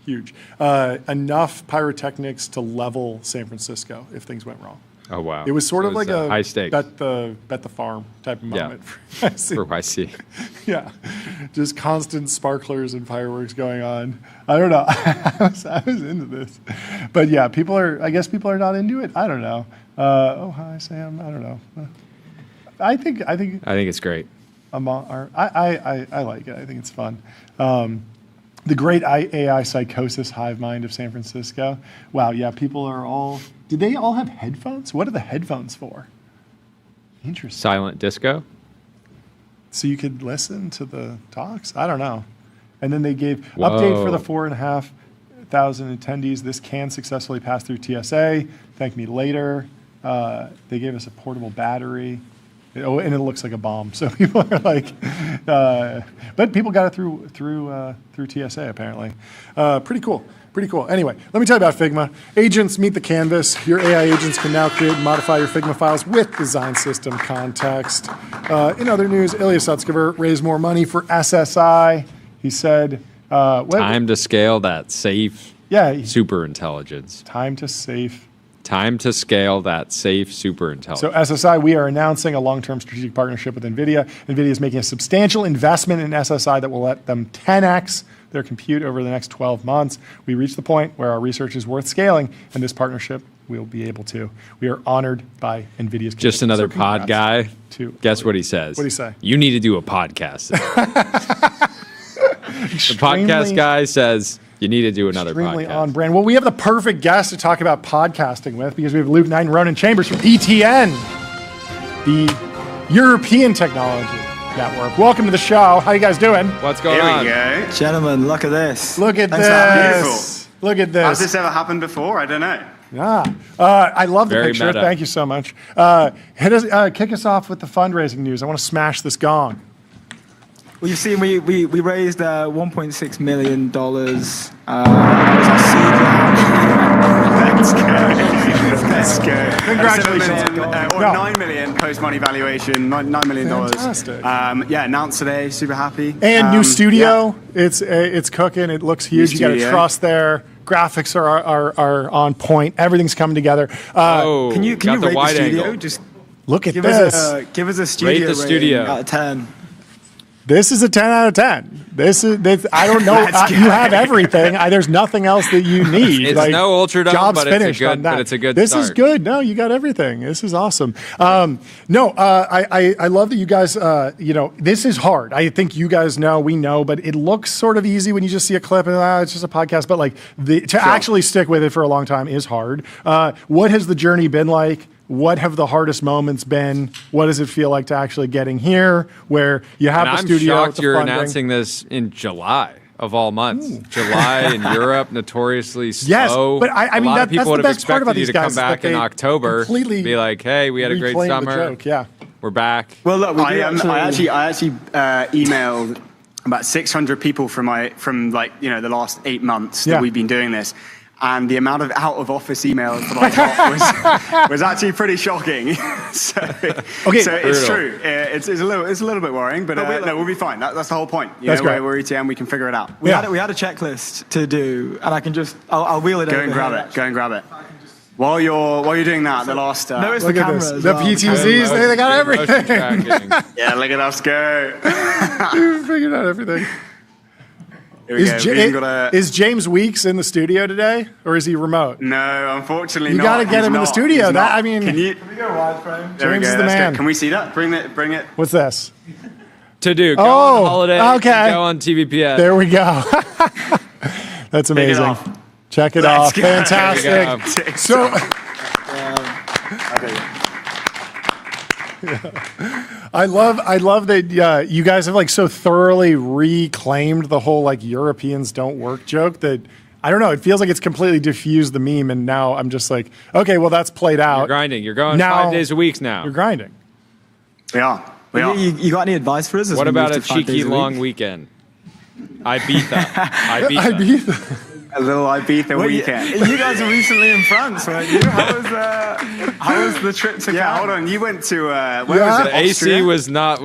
Enough pyrotechnics to level San Francisco if things went wrong. Oh, wow. It was sort So of like it's, a high stakes bet the farm type of Yeah. moment for YC. for YC. Yeah. Just constant sparklers and fireworks going on. I don't know. I was into this. But yeah, I guess people are not into it. I don't know. Oh, hi, Sam. I don't know. I think I think it's great. I like it. I think it's fun. The great AI psychosis hive mind of San Francisco. Wow, yeah, people are all... Did they all have headphones? What are the headphones for? Interesting. Silent disco. So you could listen to the talks? I don't know. And then they gave update for the 4,500 attendees. This can successfully pass through TSA. Thank me later. They gave us a portable battery. Oh, and it looks like a bomb. So people are like, but people got it through TSA apparently. Pretty cool. Anyway, let me tell you about Figma. Agents meet the canvas. Your AI agents can now create and modify your Figma files with design system context. In other news, Ilya Sutskever raised more money for SSI. He said, Time to scale that safe super intelligence. Time to scale that safe super intelligence. So SSI, we are announcing a long-term strategic partnership with Nvidia. Nvidia is making a substantial investment in SSI that will let them 10x their compute over the next 12 months. We reached the point where our research is worth scaling, and this partnership we'll be able to. We are honored by Nvidia's. Just another pod guy. Guess what he says? What'd he say? You need to do a podcast. podcast guy says you need to do another extremely podcast. on brand. Well, we have the perfect guest to talk about podcasting with because we have Luke Knight and Ronan Chambers from ETN, the European Technology Network. Welcome to the show. How you guys doing? What's going on? Here we go. Gentlemen, look at this. Look at Thanks for having me. this. Look at this. Has this ever happened before? I don't know. I love the Very picture. meta. Thank you so much. Kick us off with the fundraising news. I want to smash this gong. Well, you've seen we raised $1.6 million. That was our seed round. Let's go. Let's go. Congratulations. 7 million, or No. 9 million post-money valuation, $9 million. Fantastic. Yeah, announced today. Super happy. And new studio. Yeah. It's cooking. It looks huge. You got to studio. trust there. Graphics are on point. Everything's coming together. Oh, Can you got the rate the wide studio? angle. Just Look at give this. us a studio the studio. rating out of 10. This is a 10 out of 10. This. I don't know. You have everything. There's nothing else that you need. It's no Ultra Dome, job's but it's a finished good- on that. but it's a good This is start. good. No, you got everything. This is awesome. I love that you guys. This is hard. I think you guys know. We know, but it looks sort of easy when you just see a clip and it's just a podcast. But like to actually stick with it for a long time is hard. What has the journey been like? What have the hardest moments been? What does it feel like to actually getting here, where you have And the I'm studio? with shocked the you're funding? announcing this in July of all months. July in Europe, notoriously slow. Yes, but I mean, a lot that- of people that's would the have best part about expected you these to guys come is that back in they October, completely be like, "Hey, we had a great reclaim the summer. joke, yeah. We're back." Well, look, we do I actually emailed about 600 people from the last 8 months Yeah. that we've been doing this. And the amount of out of office emails that I got was actually pretty shocking. so it's Brutal. true. It's a little bit worrying, but no, we'll be fine. That's the whole point. That's great. We're ETN, we can figure it out. we had a checklist to do, and I can just I'll wheel it Go over and grab here. it. Go and grab it. While you're doing that, the last Notice the Look at camera this. as The well. PTZs, they got Motion everything. tracking. yeah, look at us go. You figured out everything. Here we go. We've even got Is James Weeks in the studio today, or is he remote? No, unfortunately You not. got to get He's him in the not. studio. He's That not. I mean, Can you? Can we go wide frame? There we James go. is the Let's go. man. Can we see that? Bring it. what's this? To do. Go Oh, on holiday. okay. Go on TBPN. There we go. That's amazing. off. Check it Let's off. go. Fantastic. There we go. So. I love that you guys have like so thoroughly reclaimed the whole like Europeans don't work joke that I don't know. It feels like it's completely diffused the meme, and now I'm just like, okay, well that's played out. You're grinding. You're going Now- 5 days a week now. You're grinding. We are. We are. You got any advice for us? as What we move about to a 5 cheeky days a week? long weekend? Ibiza. I beat. A little Ibiza weekend. You guys were recently in France, weren't you? How was the trip to Yeah, Cannes? hold on. You went to where Yeah. was it? The AC Austria?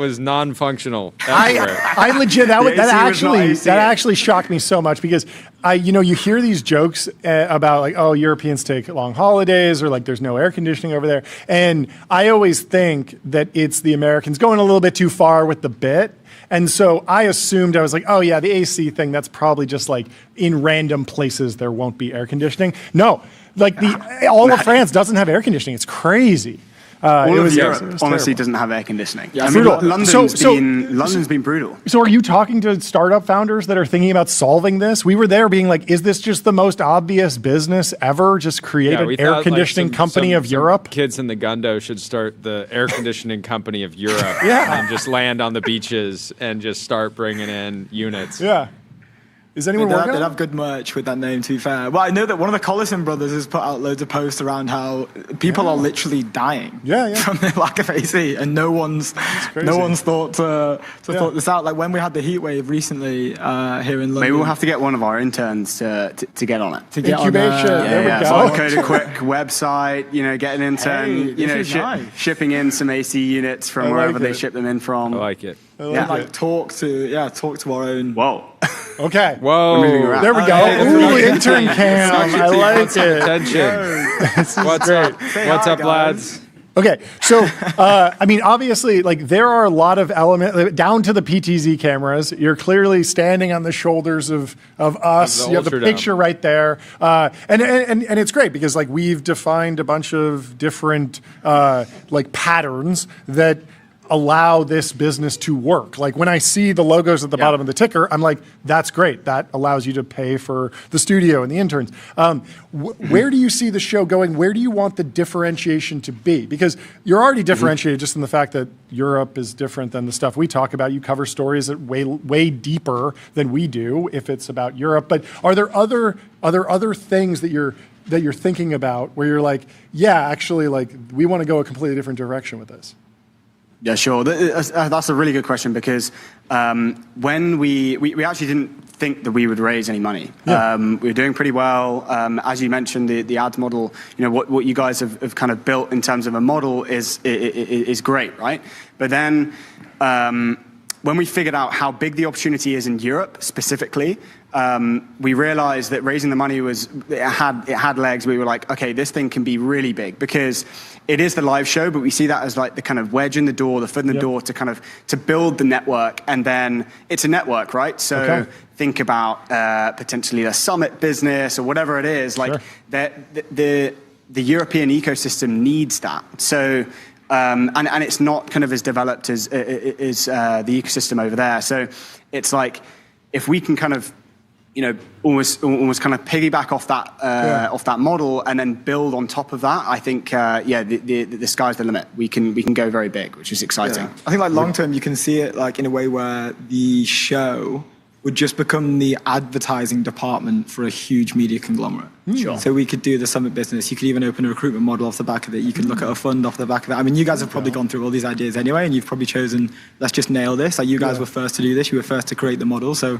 was non-functional. everywhere. I legit The AC was not AC. that actually shocked me so much because you hear these jokes about like, oh, Europeans take long holidays or like there's no air conditioning over there, and I always think that it's the Americans going a little bit too far with the bit. And so I assumed, I was like, oh yeah, the AC thing, that's probably just like in random places there won't be air conditioning. No, like all of France doesn't have air conditioning. It's crazy. All It of was- Europe it was honestly terrible. doesn't have air conditioning. Yeah, I mean, brutal. London's been brutal. So are you talking to startup founders that are thinking about solving this? We were there being like, is this just the most obvious business ever? Just create we an air thought, like, conditioning company of some Europe? Kids in the Gundo should start the air conditioning company of Europe. Yeah. And just land on the beaches and just start bringing in units. Yeah. Is anyone They'd working on have good merch with that name, to be fair. Well, I know that one of the Collison brothers has put out loads of posts around how people are literally dying from the lack of AC, and no one's thought to thought this out. Like when we had the heat wave recently here in London. Maybe we'll have to get one of our interns to get on it. To get Incubation. There we go. So Code a quick website, get an intern, Hey, this is nice. shipping in some AC units from I wherever like they it. ship them in from. I like it. like talk to our own. Whoa. Okay. Whoa. There we go. Hey, Ooh, intern cam. I like it. Attention. What's up? What's hi, up, guys. lads? Okay, so I mean, obviously, like there are a lot of elements down to the PTZ cameras. You're clearly standing on the shoulders of us. Of the You have the Ultra picture right there, and it's great because like we've defined a bunch of different like patterns that allow this business to work. Like when I see the logos at the bottom of the ticker, I'm like, that's great. That allows you to pay for the studio and the interns. Where do you see the show going? Where do you want the differentiation to be? Because you're already differentiated just in the fact that Europe is different than the stuff we talk about. You cover stories that way deeper than we do if it's about Europe. But are there other things that you're thinking about where you're like, yeah, actually, like we want to go a completely different direction with this? Yeah, sure. That's a really good question because when we actually didn't think that we would raise any money. Yeah. We were doing pretty well. As you mentioned, the ads model, what you guys have kind of built in terms of a model is great, right? But then when we figured out how big the opportunity is in Europe specifically, we realized that raising the money had legs. We were like, okay, this thing can be really big because it is the live show, but we see that as like the kind of wedge in the door, the foot in the door to build the network, and then it's a network, right? So think about potentially the summit business or whatever it is. Like the European ecosystem needs that. So and it's not kind of as developed as the ecosystem over there. So it's like if we can kind of almost kind of piggyback off that model and then build on top of that. I think the sky's the limit. We can go very big, which is exciting. Yeah. I think like long term you can see it like in a way where the show would just become the advertising department for a huge media conglomerate. Sure. So we could do the summit business. You could even open a recruitment model off the back of it. You could look at a fund off the back of it. I mean, you guys have probably gone through all these ideas anyway, and you've probably chosen, let's just nail this. Like you guys were first to do this. You were first to create the model. So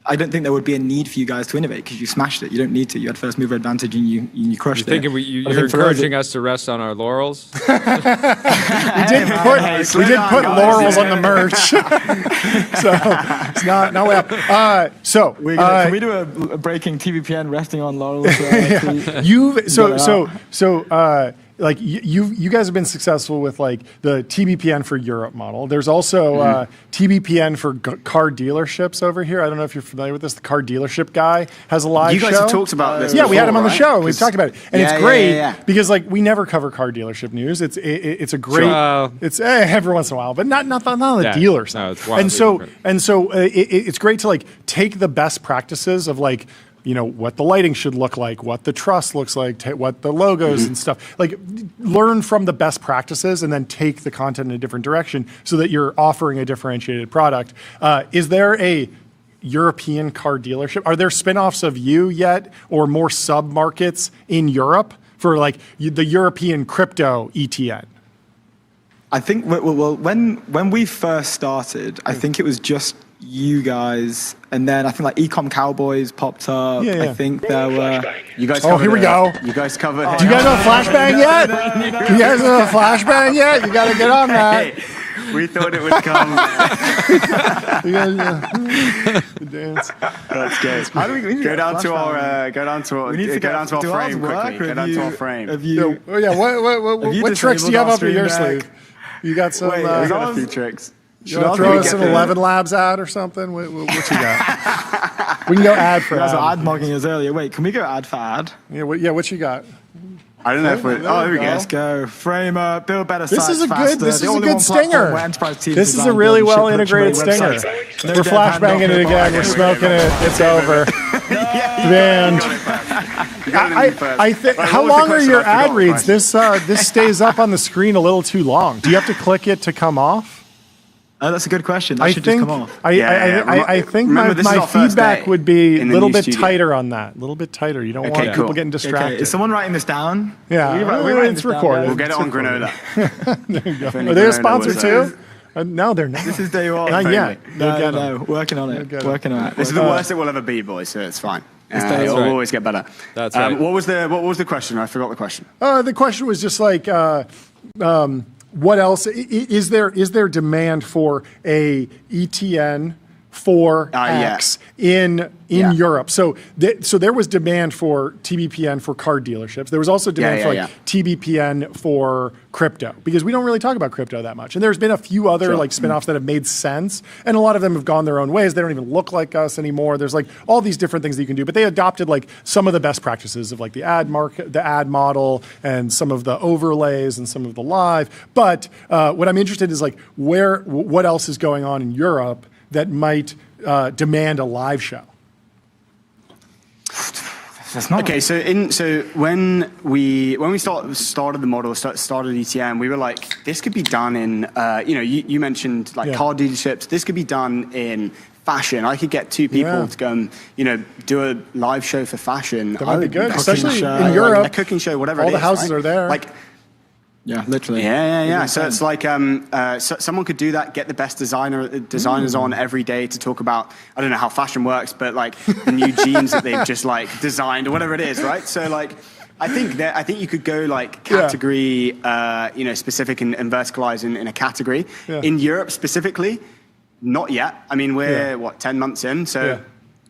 I don't think there would be a need for you guys to innovate because you smashed it. You don't need to. You had first mover advantage and you crushed it. You're encouraging us to rest on our laurels? we did put laurels on the merch. So it's not way up. Can we do a breaking TBPN resting on laurels? Like you guys have been successful with like the TBPN for Europe model. There's also TBPN for car dealerships over here. I don't know if you're familiar with this. The car dealership guy has a live show. You guys have talked about this. Yeah, we had him on the show and we've talked about it. And it's great because like we never cover car dealership news. It's a great. It's every once in a while, but not the dealer side. No, it's it's great to like take the best practices of like, what the lighting should look like, what the truss looks like, what the logos and stuff. Like, learn from the best practices and then take the content in a different direction so that you're offering a differentiated product. Is there a European car dealership? Are there spin-offs of you yet or more sub-markets in Europe for like the European crypto ETN? I think, well, when we first started, I think it was just you guys, and then I think like Ecom Cowboys popped up. I think there were. You guys. Here we go. You guys covered. Do you guys have a flashbang yet? Do you guys have a flashbang yet? You got to get on that. Hey, we thought it would come. The dance. That's good. How do we go down to our frame quickly? Go down to our frame. What tricks do you have up your sleeve? You got some. We got a few tricks. Should I throw us an 11 Labs ad or something? What you got? We can go ad for ad. You guys were ad mugging us earlier. Wait, can we go ad for ad? Yeah, what you got? I don't know if we're. Oh, there we go. Let's go. Framer, build better sites faster. This is a good stinger. This is a really well integrated stinger. We're flashbanging it again. We're smoking it. It's over. And how long are your ad reads? This stays up on the screen a little too long. Do you have to click it to come off? That's a good question. That should just come off. I think my feedback would be a little bit tighter on that. A little bit tighter. You don't want people getting distracted. Okay. Is someone writing this down? Yeah, it's recorded. We'll get it on Granola. There you go. Are they a sponsor too? No, they're not. This is day one. Not yet. No. Working on it. This is the worst it will ever be, boys. So it's fine. It'll always get better. That's right. What was the question? I forgot the question. The question was just like. What else is there demand for a ETN 4x in Europe. So there was demand for TBPN for car dealerships. There was also demand for TBPN for crypto, because we don't really talk about crypto that much. And there's been a few other like spinoffs that have made sense, and a lot of them have gone their own ways. They don't even look like us anymore. There's like all these different things that you can do, but they adopted like some of the best practices of like the ad model, and some of the overlays, and some of the live. But what I'm interested in is like what else is going on in Europe that might demand a live show. Okay, so when we started the model, started ETN, we were like, this could be done in you mentioned like car dealerships. This could be done in fashion. I could get two people to go and do a live show for fashion. That might be good, especially in Europe. Like a cooking show, whatever. All the houses are there. Like. Yeah, literally. Yeah. So it's like someone could do that, get the best designers on every day to talk about, I don't know how fashion works, but like the new jeans that they've just like designed or whatever it is, right? So like I think you could go like category specific and verticalize in a category. Yeah. In Europe specifically, not yet. I mean, we're 10 months in, so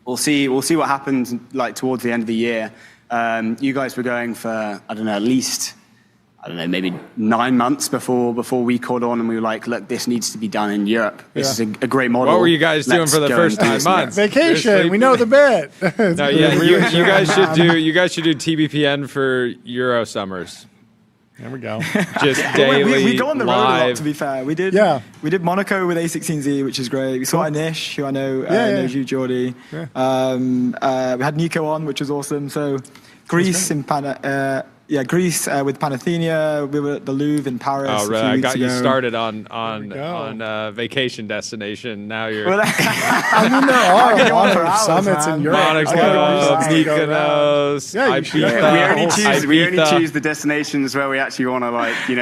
we'll see what happens like towards the end of the year. You guys were going for, I don't know, at least maybe 9 months before we caught on, and we were like, look, this needs to be done in Europe. This is a great model. What were you guys doing for the first 9 months? Vacation. We know the bit. No, you guys should do TBPN for Euro summers. There we go. Just daily. We go on the road live. a lot, to be fair. We did Monaco with A16Z, which is great. We saw Anish, who I know knows you, Jordy. Yeah. We had Nico on, which was awesome. So Greece in Greece with Panathenea. We were at the Louvre in Paris. Oh, right. I got you started on vacation destination. Now you're. I mean, there are a lot of summits in Europe. Monaco, Mykonos, we only choose the destinations where we actually want to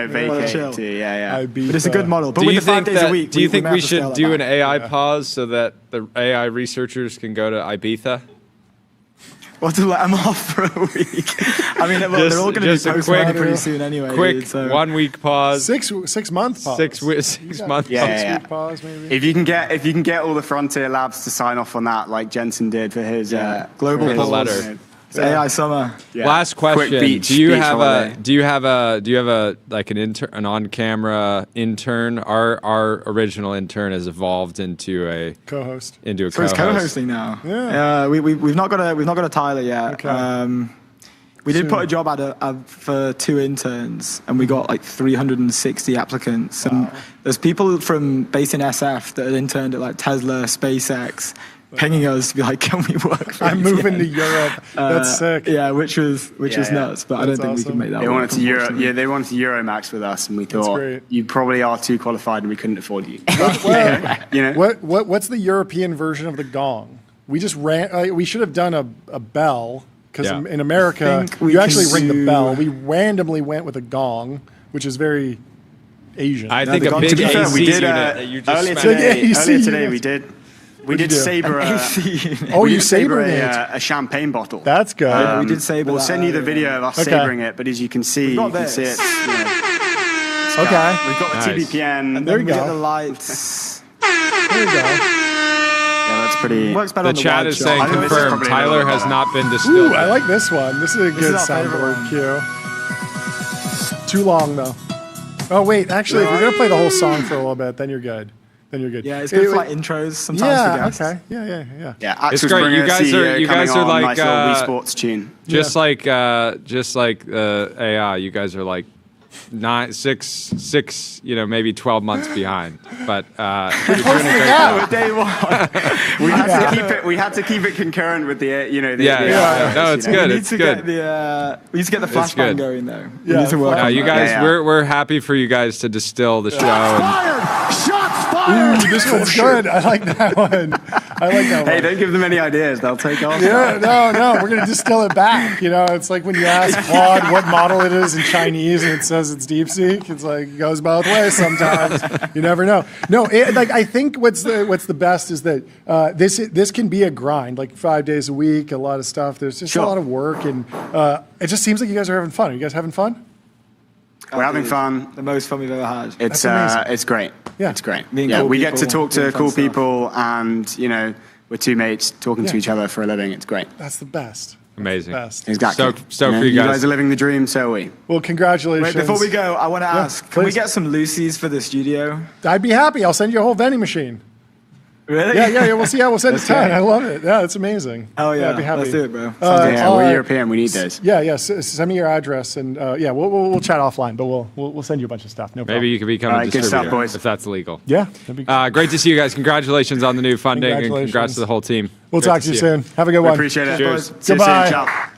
vacate to. Yeah. But it's a good model. But do you with the 5 days a week, do you think we should scale do it an AI pause so that the AI researchers can go to Ibiza? Or to let them off for a week. I mean, they're all going to be post-money pretty soon anyway. Quick 1 week pause. 6 month pause. 6 month pause maybe. If you can get all the Frontier Labs to sign off on that, like Jensen did for his global letter. It's AI summer. Yeah. Last question: Do you have a like an on-camera intern? Our original intern has evolved into a co-host. So he's co-hosting now. Yeah. We've not got a Tyler yet. Okay. We did put a job ad for 2 interns, and we got like 360 applicants. Wow. And there's people based in SF that had interned at like Tesla, SpaceX, pinging us to be like, can we work for I'm moving to Europe. That's sick. Yeah, which was nuts, but I don't think we can make that work. They wanted to Euromax with us, and we thought you probably are too qualified and we couldn't afford you. What's the European version of the gong? We just we should have done a bell, because in America you actually ring the bell. We randomly went with a gong, which is very Asian. I think a big AC unit that you just earlier today we did saber you sabered a champagne bottle. That's good. We did saber. We'll send you the video of us sabering it, but as you can see, it. Okay. We've got the TBPN. And there we go. The lights. There you go. Yeah, that's pretty. Works better the chat is saying confirmed. Tyler has not been Ooh, distilled. I like this one. This is a good soundboard cue. Too long though. Oh wait, actually, if you're gonna play the whole song for a little bit, then you're good. Yeah, it's good for like intros sometimes. Okay. Yeah. Yeah, it's great. You guys are like nice Wii Sports tune. Just like AI. You guys are like 6, maybe 12 months behind. But you're doing a great job. Day one. We had to keep it concurrent with the No, it's good. It's good. We need to get the flashbang going though. Yeah, we need to work on you guys. We're happy for you guys to distill the show. Ooh, this one's good. I like that one. Hey, don't give them any ideas. They'll take off. Yeah, no. We're going to distill it back. It's like when you ask Claude what model it is in Chinese and it says it's DeepSeek. It's like it goes both ways sometimes. You never know. No, I think what's the best is that this can be a grind, like 5 days a week, a lot of stuff. There's just a lot of work, and it just seems like you guys are having fun. Are you guys having fun? We're having fun. The most fun we've ever had. It's great. Yeah. It's great. Being Yeah, cool we get to people, talk to doing fun cool stuff. people, and we're two mates talking to each other for a living. It's great. That's the best. Amazing. Best. Exactly. Stoked for you guys. You guys are living the dream, so are we. Well, congratulations. Wait, before we go, I want to ask, can we please. get some Lucy's for the studio? I'd be happy. I'll send you a whole vending machine. Really? Yeah. We'll see. We'll send it That's 10. great. I love it. Yeah, it's amazing. Oh, yeah. I'd be happy. Let's do it, bro. We're European. We need those. Yeah. Send me your address, and we'll chat offline. But we'll send you a bunch of stuff. No problem. Maybe you could become a right, good distributor stuff, boys. if that's legal. Yeah. That'd be good. Great to see you guys. Congratulations on the new funding, and Congratulations. congrats to the whole team. We'll Great talk to you soon. Have a good We one. appreciate it. Cheers. See you soon. Goodbye. Ciao.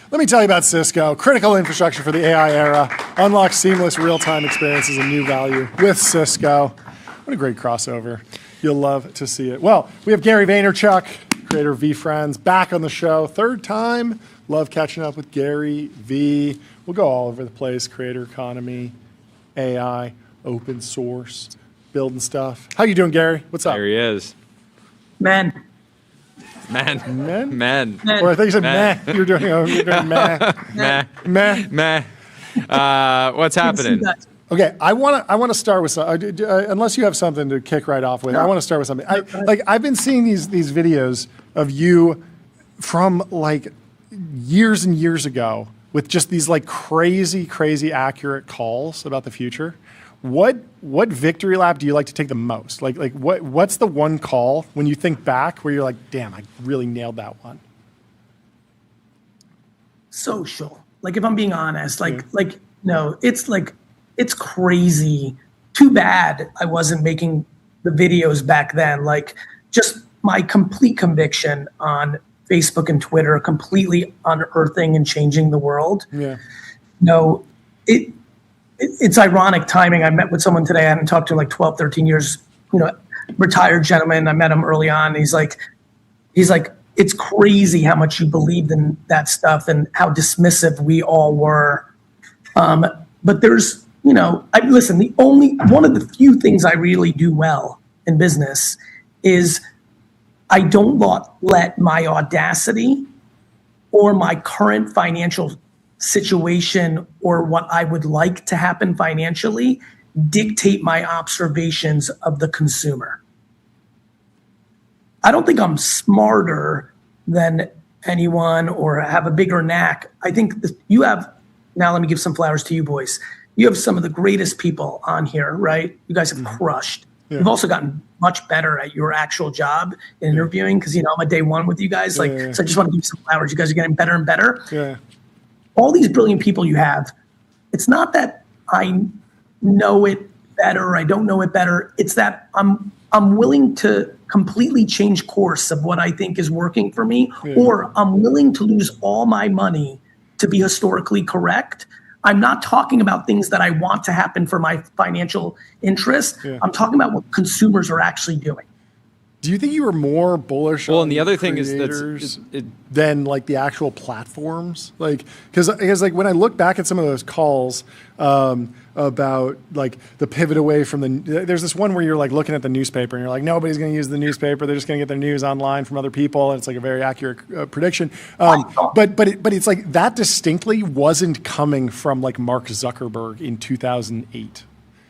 Let me tell you about Cisco. Critical infrastructure for the AI era. Unlock seamless real-time experiences and new value with Cisco. What a great crossover. You'll love to see it. Well, we have Gary Vaynerchuk, creator of VFriends, back on the show. Third time. Love catching up with Gary V. We'll go all over the place. Creator economy, AI, open source, building stuff. How you doing, Gary? What's up? There he is. Man. Men. Or I think you said Man. meh. You're doing meh. Meh. What's happening? Okay, I want to start with something. Unless you have something to kick right off with, I want to start with something. I've been seeing these videos of you from like years and years ago with just these like crazy accurate calls about the future. What victory lap do you like to take the most? Like what's the one call when you think back where you're like, damn, I really nailed that one? Social. Like if I'm being honest, no, it's crazy. Too bad I wasn't making the videos back then. Like just my complete conviction on Facebook and Twitter, completely unearthing and changing the world. Yeah. No, it's ironic timing. I met with someone today I hadn't talked to in like 12, 13 years, retired gentleman. I met him early on. He's like, it's crazy how much you believed in that stuff and how dismissive we all were. But there's, listen, one of the few things I really do well in business is I don't let my audacity or my current financial situation or what I would like to happen financially dictate my observations of the consumer. I don't think I'm smarter than anyone or have a bigger knack. I think now let me give some flowers to you boys. You have some of the greatest people on here, right? You guys have crushed. Yeah. You've also gotten much better at your actual job in interviewing because, I'm a day one with you guys. So I just want to give you some flowers. You guys are getting better and better. Yeah. All these brilliant people you have, it's not that I know it better or I don't know it better. It's that I'm willing to completely change course of what I think is working for me, or I'm willing to lose all my money to be historically correct. I'm not talking about things that I want to happen for my financial interest. Yeah. I'm talking about what consumers are actually doing. Do you think you were more bullish on and the other thing is than like the actual platforms? Like, because like when I look back at some of those calls about like the pivot away from there's this one where you're like looking at the newspaper and you're like, nobody's going to use the newspaper. They're just going to get their news online from other people. And it's like a very accurate prediction. But it's like that distinctly wasn't coming from like Mark Zuckerberg in 2008.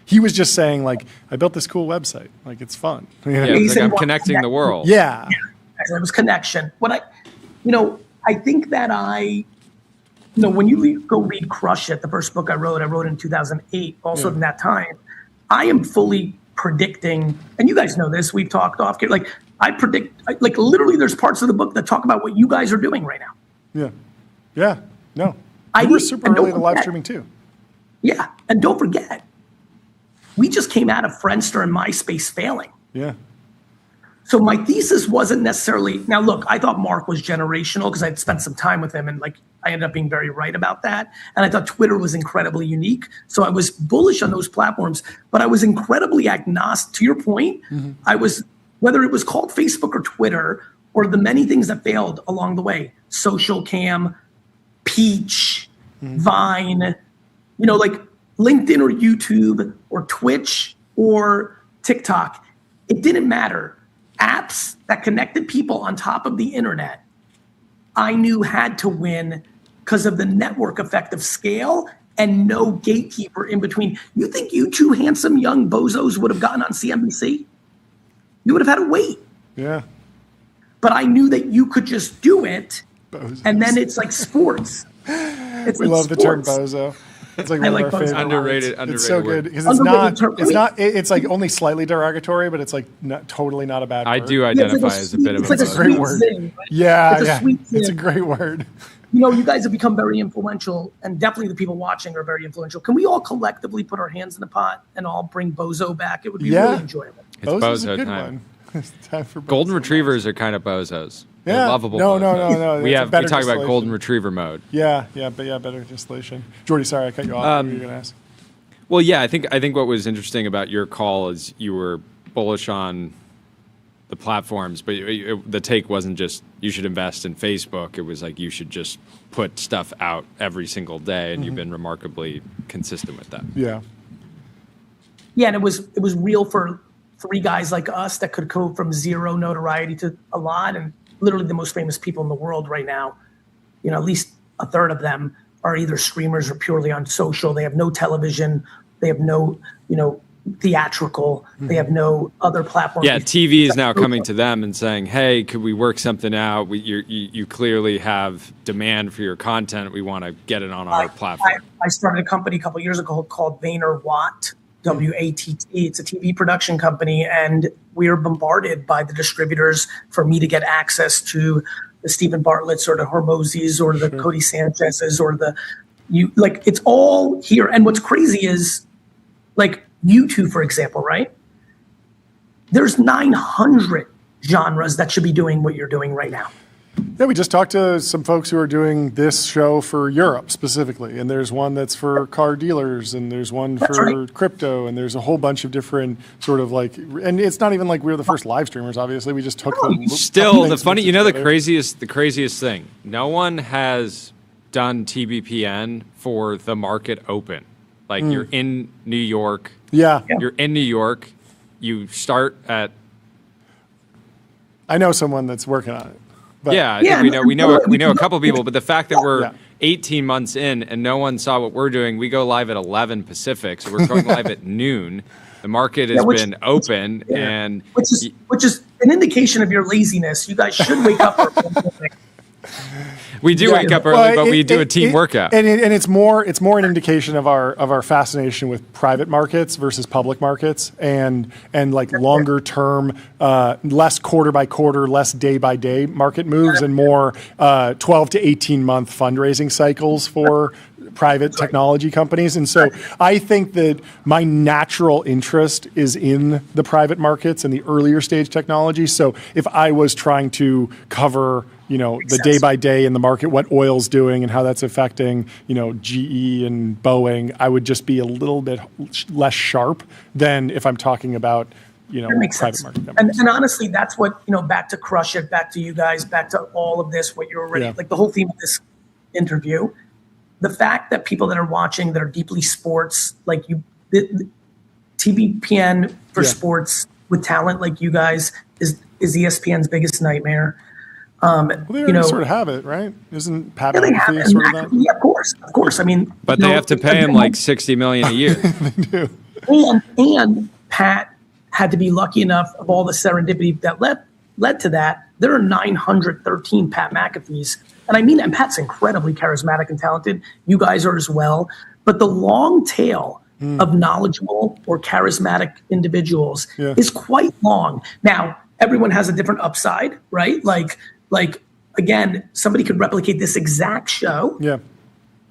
He was just saying, like, I built this cool website. Like, it's fun. Yeah, it's like I'm connecting the world. Yeah. It was connection. I think that when you go read Crush It, the first book I wrote in 2008, also in that time, I am fully predicting, and you guys know this, we've talked off, like, I predict, literally there's parts of the book that talk about what you guys are doing right now. Yeah. Yeah. No. You were super early in the live streaming, too. Yeah. And don't forget, we just came out of Friendster and MySpace failing. Yeah. So my thesis wasn't necessarily, now look, I thought Mark was generational because I'd spent some time with him and like I ended up being very right about that. And I thought Twitter was incredibly unique. So I was bullish on those platforms, but I was incredibly agnostic. To your point, I was, whether it was called Facebook or Twitter or the many things that failed along the way, Social Cam, Peach, Vine, like LinkedIn or YouTube or Twitch or TikTok, it didn't matter. Apps that connected people on top of the internet, I knew had to win because of the network effect of scale and no gatekeeper in between. You think you two handsome young bozos would have gotten on CNBC? You would have had to wait. Yeah. But I knew that you could just do it, Bozos. and then it's like sports. We love the term bozo. It's like one of our favorite underrated. It's so good because it's like only slightly derogatory, but it's like totally not a bad word. I do identify as a bit of a It's a great word. It's a great word. You know, you guys have become very influential, and definitely the people watching are very influential. Can we all collectively put our hands in the pot and all bring bozo back? It would be really enjoyable. It's bozo time. It's time for golden retrievers are kind of bozos. Yeah. They're lovable. No. We talk about golden retriever mode. Yeah, better distillation. Jordy, sorry I cut you off. What were you going to ask? Well, yeah, I think what was interesting about your call is you were bullish on the platforms, but the take wasn't just you should invest in Facebook. It was like you should just put stuff out every single day, and you've been remarkably consistent with that. Yeah. Yeah, and it was real for 3 guys like us that could go from zero notoriety to a lot, and literally the most famous people in the world right now, you know, at least a third of them are either streamers or purely on social. They have no television. They have no, you know, theatrical. They have no other platform. Yeah, TV is now coming to them and saying, hey, could we work something out? You clearly have demand for your content. We want to get it on our platform. I started a company a couple of years ago called Vayner Watt. WATT. It's a TV production company, and we are bombarded by the distributors for me to get access to the Stephen Bartlett's or the Hormozis or the Cody Sanchez's or it's all here. And what's crazy is, like, you two, for example, right? There's 900 genres that should be doing what you're doing right now. Yeah, we just talked to some folks who are doing this show for Europe specifically, and there's one that's for car dealers, and there's one for crypto, and there's a whole bunch of different sort of like, and it's not even like we're the first live streamers. Obviously, we just took them. Still, the funny, the craziest thing. No one has done TBPN for the market open. Like you're in New York. Yeah, you're in New York. You start at. I know someone that's working on it. But I think we know a couple people, but the fact that we're 18 months in and no one saw what we're doing, we go live at 11 Pacific, so we're going live at noon. The market has been open, and which is an indication of your laziness. You guys should wake up early. We do wake up early, but we do a team workout. And it's more an indication of our fascination with private markets versus public markets, and like longer term, less quarter by quarter, less day by day market moves, and more 12 to 18 month fundraising cycles for private technology companies. And so I think that my natural interest is in the private markets and the earlier stage technology. So if I was trying to cover the day by day in the market, what oil's doing and how that's affecting, GE and Boeing, I would just be a little bit less sharp than if I'm talking about, private market companies. And honestly, that's what, back to Crush It, back to you guys, back to all of this, what you're already, like the whole theme of this interview, the fact that people that are watching that are deeply sports, like you, TBPN for sports with talent like you guys is ESPN's biggest nightmare. Well, they already sort of have it, right? Isn't Pat McAfee sort of that? Yeah, of course. I mean, but they have to pay him like $60 million a year. They do. And Pat had to be lucky enough of all the serendipity that led to that. There are 913 Pat McAfees, and I mean, and Pat's incredibly charismatic and talented. You guys are as well. But the long tail of knowledgeable or charismatic individuals is quite long. Now, everyone has a different upside, right? Like again, somebody could replicate this exact show. Yeah.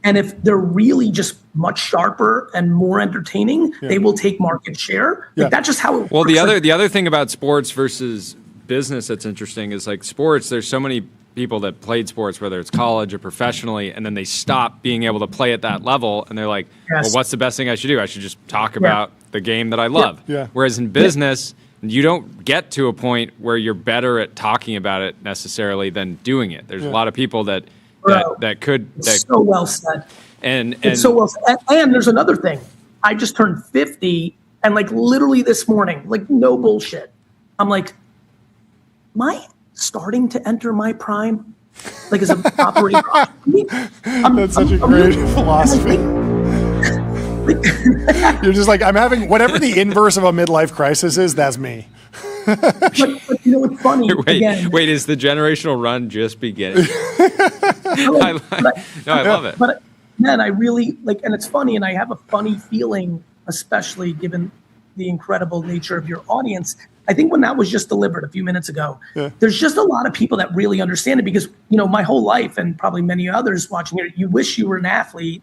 And if they're really just much sharper and more entertaining, they will take market share. Like, that's just how it works. Well, the other thing about sports versus business that's interesting is like sports, there's so many people that played sports, whether it's college or professionally, and then they stop being able to play at that level. And they're like, well, what's the best thing I should do? I should just talk about the game that I love. Yeah. Whereas in business, you don't get to a point where you're better at talking about it necessarily than doing it. There's a lot of people that could. So well said. And it's so well said. And there's another thing. I just turned 50, and like literally this morning, like no bullshit, I'm like, am I starting to enter my prime? Like as an operating. That's such a great philosophy. You're just like, I'm having whatever the inverse of a midlife crisis is, that's me. but you know what's funny? Wait, is the generational run just beginning? I love it. But man, I really and it's funny, and I have a funny feeling, especially given the incredible nature of your audience. I think when that was just delivered a few minutes ago, there's just a lot of people that really understand it because, my whole life and probably many others watching here, you wish you were an athlete,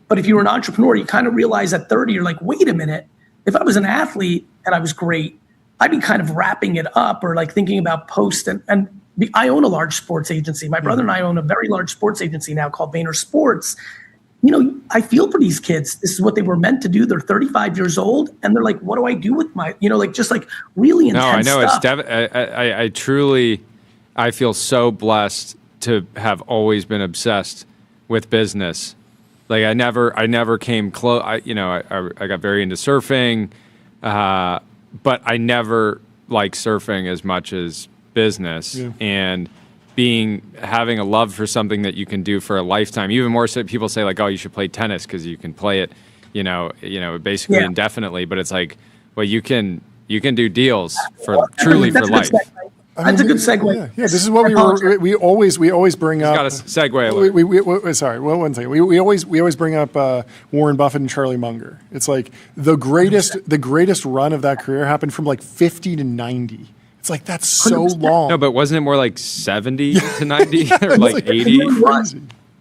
but if you were an entrepreneur, you kind of realize at 30, you're like, wait a minute, if I was an athlete and I was great, I'd be kind of wrapping it up or thinking about post and I own a large sports agency. My brother and I own a very large sports agency now called Vayner Sports. I feel for these kids. This is what they were meant to do. They're 35 years old, and they're like, "What do I do with my?" Just really intense No, I know stuff. I feel so blessed to have always been obsessed with business. Like I never came close. I got very into surfing, but I never liked surfing as much as business and. Having a love for something that you can do for a lifetime. Even more so, people say like, "Oh, you should play tennis because you can play it, basically indefinitely." But it's like, well, you can do deals for life. That's a good segue. Yeah, this is what we always bring up. Got a segue. Sorry, one second. We always bring up Warren Buffett and Charlie Munger. It's like the greatest run of that career happened from like 50 to 90. It's like, that's so 100%. Long. No, but wasn't it more like 70 to 90 or like 80? It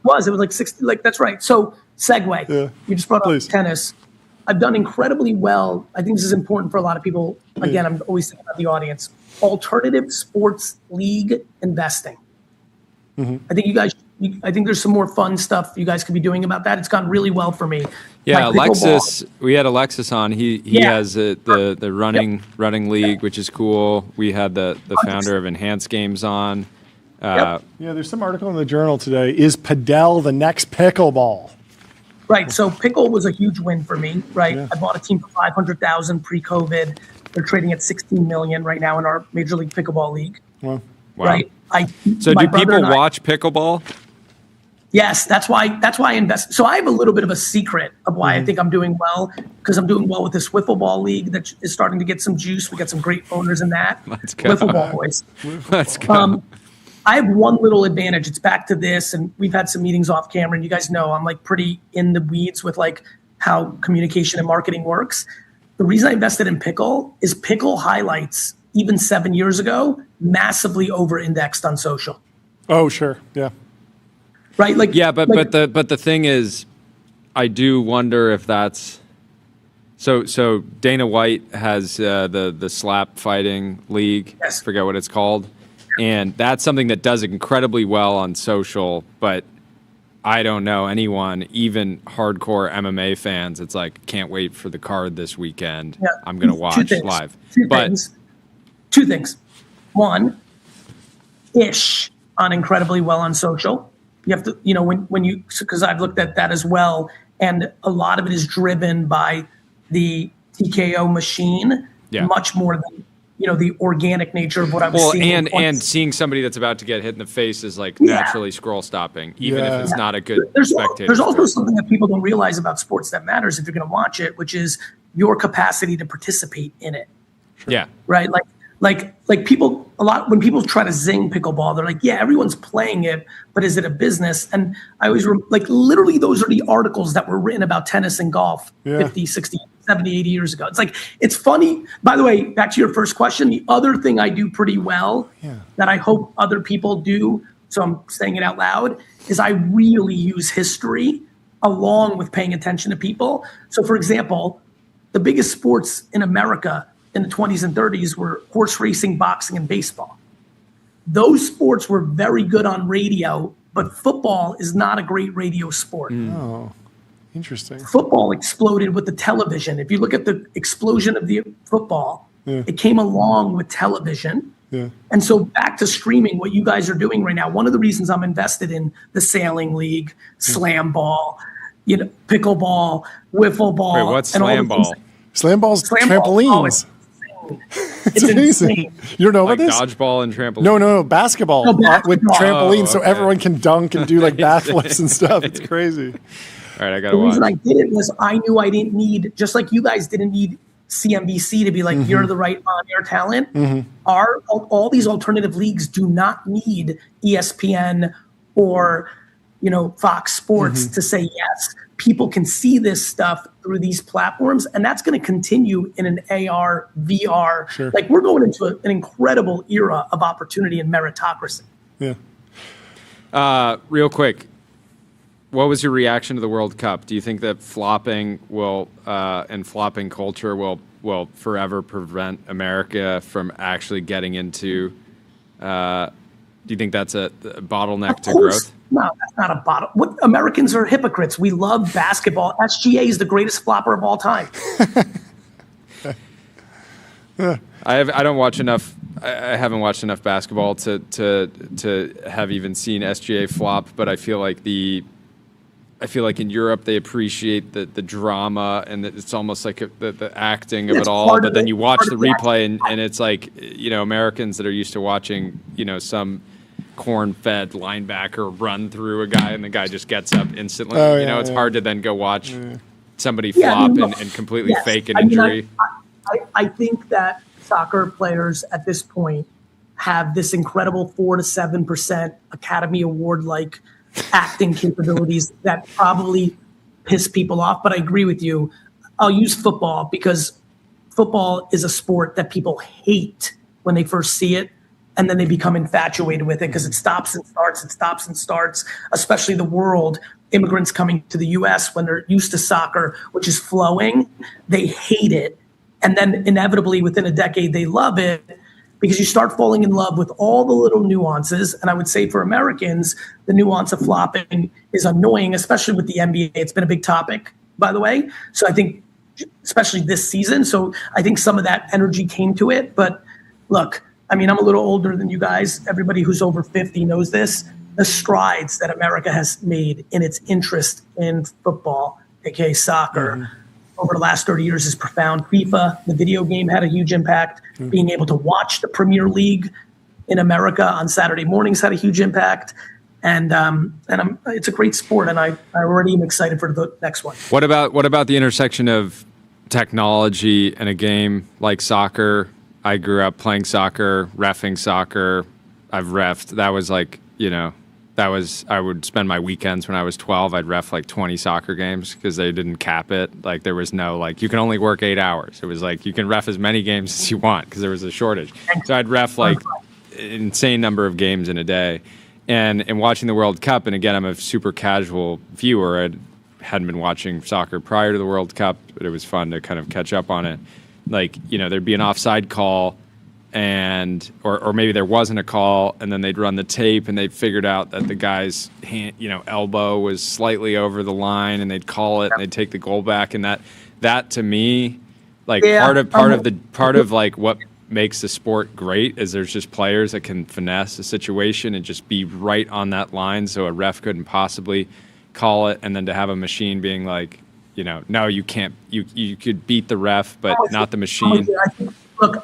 was like 60. That's right. So segue. Yeah. You just brought up tennis. I've done incredibly well. I think this is important for a lot of people. Again, I'm always thinking about the audience. Alternative sports league investing. Mm-hmm. I think I think there's some more fun stuff you guys could be doing about that. It's gone really well for me. Yeah, Alexis. We had Alexis on. He has the running league, which is cool. We had the founder of Enhanced Games on. Yeah, there's some article in the Journal today. Is Padel the next pickleball? Right. So pickle was a huge win for me. Right. Yeah. I bought a team for $500,000 pre-COVID. They're trading at $16 million right now in our Major League Pickleball League. Wow. Right. So do people watch picklebable? Yes, that's why I invest. So I have a little bit of a secret of why I think I'm doing well, because I'm doing well with this wiffle ball league that is starting to get some juice. We got some great owners in that. Let's go. Wiffle ball boys. Let's go. I have one little advantage. It's back to this, and we've had some meetings off camera, and you guys know I'm pretty in the weeds with how communication and marketing works. The reason I invested in Pickle is Pickle highlights, even 7 years ago, massively over-indexed on social. Oh, sure. Yeah. Right. But the thing is, I do wonder if that's so. Dana White has the slap fighting league. Yes. Forget what it's called, and that's something that does incredibly well on social. But I don't know anyone, even hardcore MMA fans. It's like, can't wait for the card this weekend. Yeah. I'm gonna watch live. Two things. One, ish on incredibly well on social. You have to, because I've looked at that as well, and a lot of it is driven by the TKO machine, much more than, the organic nature of what I was seeing. And seeing somebody that's about to get hit in the face is naturally scroll stopping, even if it's not a good spectator. There's also something that people don't realize about sports that matters if you're going to watch it, which is your capacity to participate in it. Sure. Yeah. Right. Like people, a lot, when people try to zing pickleball, they're like, yeah, everyone's playing it, but is it a business? And I always literally those are the articles that were written about tennis and golf 50, 60, 70, 80 years ago. It's funny. By the way, back to your first question, the other thing I do pretty well that I hope other people do, so I'm saying it out loud, is I really use history along with paying attention to people. So for example, the biggest sports in America in the 20s and 30s were horse racing, boxing, and baseball. Those sports were very good on radio, but football is not a great radio sport. Oh, interesting. Football exploded with the television. If you look at the explosion of the football, it came along with television. Yeah. And so back to streaming, what you guys are doing right now, one of the reasons I'm invested in the sailing league, slam ball, pickleball, wiffle ball. Wait, what's slam ball? Slam ball's trampolines. It's amazing. You don't know about this? Dodgeball and trampoline. No, basketball with trampolines, so everyone can dunk and do backflips and stuff. It's crazy. All right, I got The to reason watch. I did it was I knew I didn't need, just like you guys didn't need CNBC to be like, you're the right on-air talent. All these alternative leagues do not need ESPN or Fox Sports to say yes. People can see this stuff through these platforms, and that's going to continue in an AR, VR. Sure. Like, we're going into an incredible era of opportunity and meritocracy. Yeah. Real quick, what was your reaction to the World Cup? Do you think that flopping will and flopping culture will forever prevent America from actually getting into? Do you think that's a bottleneck to growth? No, that's not a bottle. What, Americans are hypocrites. We love basketball. SGA is the greatest flopper of all time. I don't watch enough. I haven't watched enough basketball to have even seen SGA flop. But I feel like in Europe they appreciate the drama, and that it's almost like the acting of it all. But then you watch the replay, and it's like Americans that are used to watching some corn-fed linebacker run through a guy, and the guy just gets up instantly. It's hard to then go watch somebody flop and completely fake an injury. I think that soccer players at this point have this incredible 4 to 7% Academy Award-like acting capabilities that probably piss people off. But I agree with you. I'll use football because football is a sport that people hate when they first see it, and then they become infatuated with it because it stops and starts, especially the world. Immigrants coming to the U.S. when they're used to soccer, which is flowing, they hate it. And then inevitably within a decade, they love it because you start falling in love with all the little nuances. And I would say for Americans, the nuance of flopping is annoying, especially with the NBA. It's been a big topic, by the way. So I think, especially this season. So I think some of that energy came to it. But look, I mean, I'm a little older than you guys. Everybody who's over 50 knows this. The strides that America has made in its interest in football, aka soccer, over the last 30 years is profound. FIFA, the video game, had a huge impact. Being able to watch the Premier League in America on Saturday mornings had a huge impact. And it's a great sport, and I already am excited for the next one. What about the intersection of technology and a game like soccer? I grew up playing soccer, reffing soccer. I've reffed. That was like, I would spend my weekends when I was 12. I'd ref like 20 soccer games because they didn't cap it. Like there was no, you can only work 8 hours. It was like, you can ref as many games as you want because there was a shortage. So I'd ref like an insane number of games in a day. And watching the World Cup, and again, I'm a super casual viewer. I hadn't been watching soccer prior to the World Cup, but it was fun to kind of catch up on it. There'd be an offside call, or maybe there wasn't a call, and then they'd run the tape, and they'd figured out that the guy's hand, elbow was slightly over the line, and they'd call it, and they'd take the goal back, and that to me, part of what makes the sport great is there's just players that can finesse a situation and just be right on that line, so a ref couldn't possibly call it, and then to have a machine being like, no, you can't. You could beat the ref, but not the machine.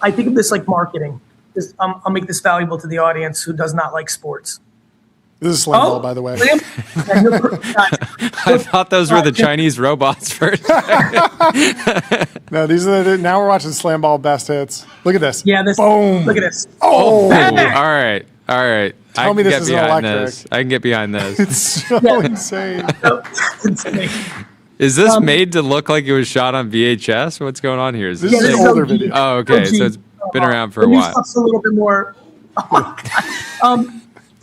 I think of this like marketing. I'll make this valuable to the audience who does not like sports. This is slam ball, by the way. I thought those were the Chinese robots first. No, these are now we're watching slam ball best hits. Look at this. Yeah, Boom. Look at this. Oh, all right. Tell me this is electric. I can get behind this. It's so insane. Is this made to look like it was shot on VHS? What's going on here? This is an older video. Oh, okay. So it's been around for a while. Stuff's a little bit more.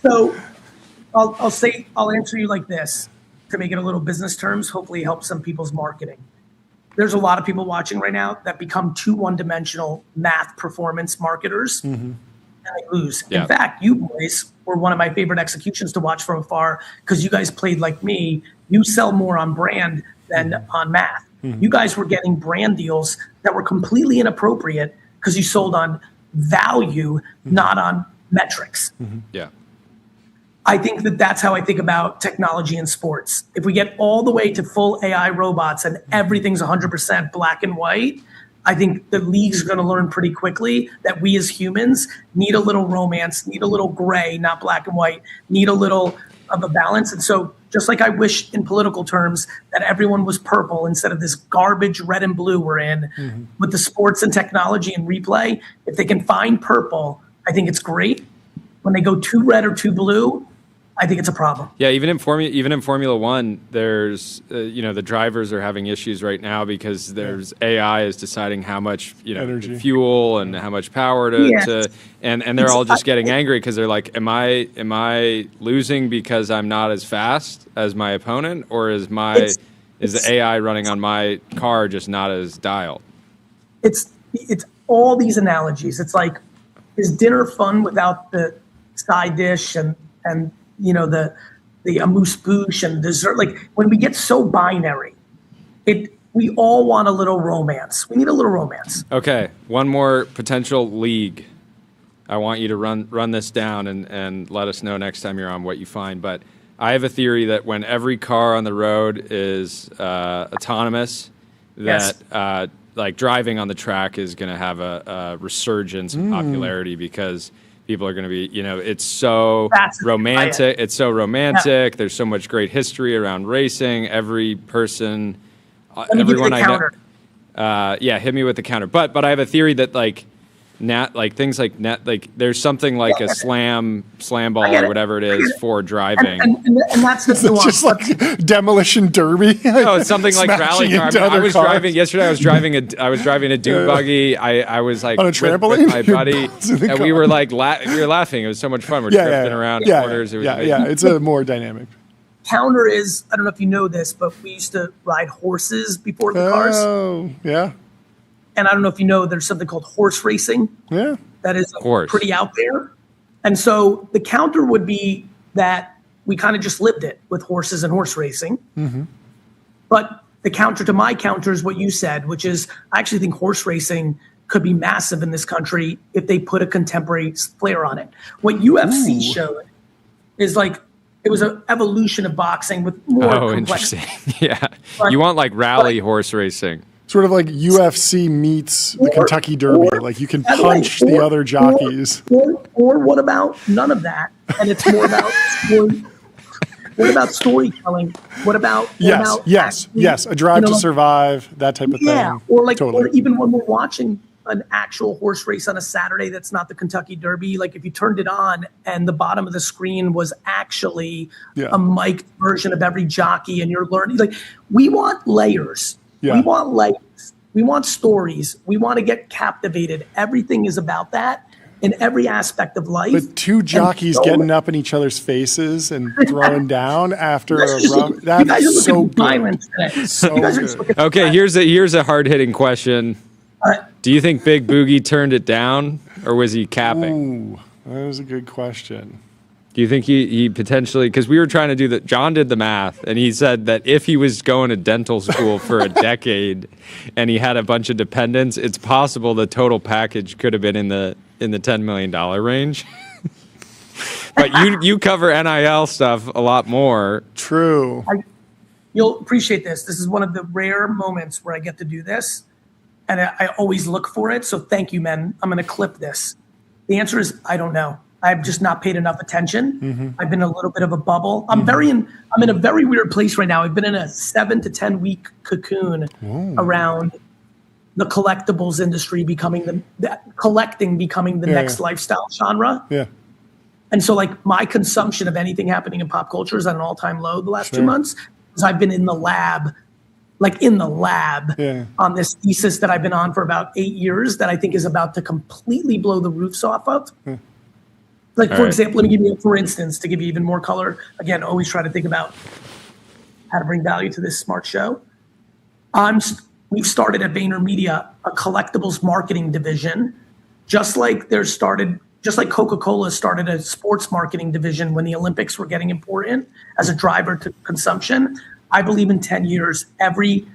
So I'll answer you like this to make it a little business terms. Hopefully, help some people's marketing. There's a lot of people watching right now that become too one-dimensional math performance marketers, and they lose. Yeah. In fact, you boys were one of my favorite executions to watch from afar because you guys played like me. You sell more on brand than on math. You guys were getting brand deals that were completely inappropriate because you sold on value, not on metrics. Yeah. I think that's how I think about technology in sports. If we get all the way to full AI robots and everything's 100% black and white, I think the league's going to learn pretty quickly that we as humans need a little romance, need a little gray, not black and white, need a little of a balance. And so just like I wish in political terms that everyone was purple instead of this garbage red and blue we're in with the sports and technology and replay. If they can find purple, I think it's great. When they go too red or too blue, I think it's a problem. Yeah, even in Formula One, there's the drivers are having issues right now because there's AI is deciding how much energy, fuel, and how much power to and they're all just getting angry because they're like, am I losing because I'm not as fast as my opponent, or is the AI running on my car just not as dialed? It's all these analogies. It's like, is dinner fun without the side dish and the amuse-bouche and dessert? Like, when we get so binary, we all want a little romance. We need a little romance. Okay, one more potential league. I want you to run this down and let us know next time you're on what you find. But I have a theory that when every car on the road is autonomous, that like driving on the track is going to have a resurgence in popularity because people are going to be, it's so romantic. It's so romantic. Yeah. There's so much great history around racing. Every person, everyone I know. Hit me with the counter. But I have a theory that things like there's something like a slam ball or whatever it is for driving. And that's the nuance. Just like demolition derby. No, it's something like rally car. I was driving yesterday. I was driving a dune buggy. I was like on a trampoline with my buddy, and we were like we were laughing. It was so much fun. We're drifting around in corners. It's a more dynamic. Counter is, I don't know if you know this, but we used to ride horses before the cars. Oh, yeah. And I don't know if you know, there's something called horse racing. Yeah. That is pretty out there. And so the counter would be that we kind of just lived it with horses and horse racing. Mm-hmm. But the counter to my counter is what you said, which is I actually think horse racing could be massive in this country if they put a contemporary flair on it. What UFC showed is like, it was an evolution of boxing with more complexity. Interesting. Yeah. You want like rally horse racing. Sort of like UFC meets the Kentucky Derby. Like you can punch the other jockeys. Or what about none of that? And it's more about what about storytelling? What about yes, a drive to survive, that type of thing. Yeah, or even when we're watching an actual horse race on a Saturday that's not the Kentucky Derby, like if you turned it on and the bottom of the screen was actually a mic'd version of every jockey and you're learning, like we want layers. Yeah. We want layers. We want stories. We want to get captivated. Everything is about that in every aspect of life. But two jockeys getting up in each other's faces and throwing down after a run. That's so good. So good. Okay, here's a hard-hitting question. Do you think Big Boogie turned it down, or was he capping? Ooh, that was a good question. Do you think he potentially, because we were trying to do that, John did the math, and he said that if he was going to dental school for a decade and he had a bunch of dependents, it's possible the total package could have been in the $10 million range. But you cover NIL stuff a lot more. True. You'll appreciate this. This is one of the rare moments where I get to do this, and I always look for it, so thank you, men. I'm going to clip this. The answer is I don't know. I've just not paid enough attention. Mm-hmm. I've been in a little bit of a bubble. I'm in a very weird place right now. I've been in a 7 to 10 week cocoon around the collectibles industry becoming the next lifestyle genre. Yeah. And so like my consumption of anything happening in pop culture is at an all-time low the last 2 months because I've been in the lab on this thesis that I've been on for about 8 years that I think is about to completely blow the roofs off of. Yeah. Like, for example, let me give you, for instance, to give you even more color. Again, always try to think about how to bring value to this smart show. We've started at VaynerMedia a collectibles marketing division, just like Coca-Cola started a sports marketing division when the Olympics were getting important as a driver to consumption. I believe in 10 years, every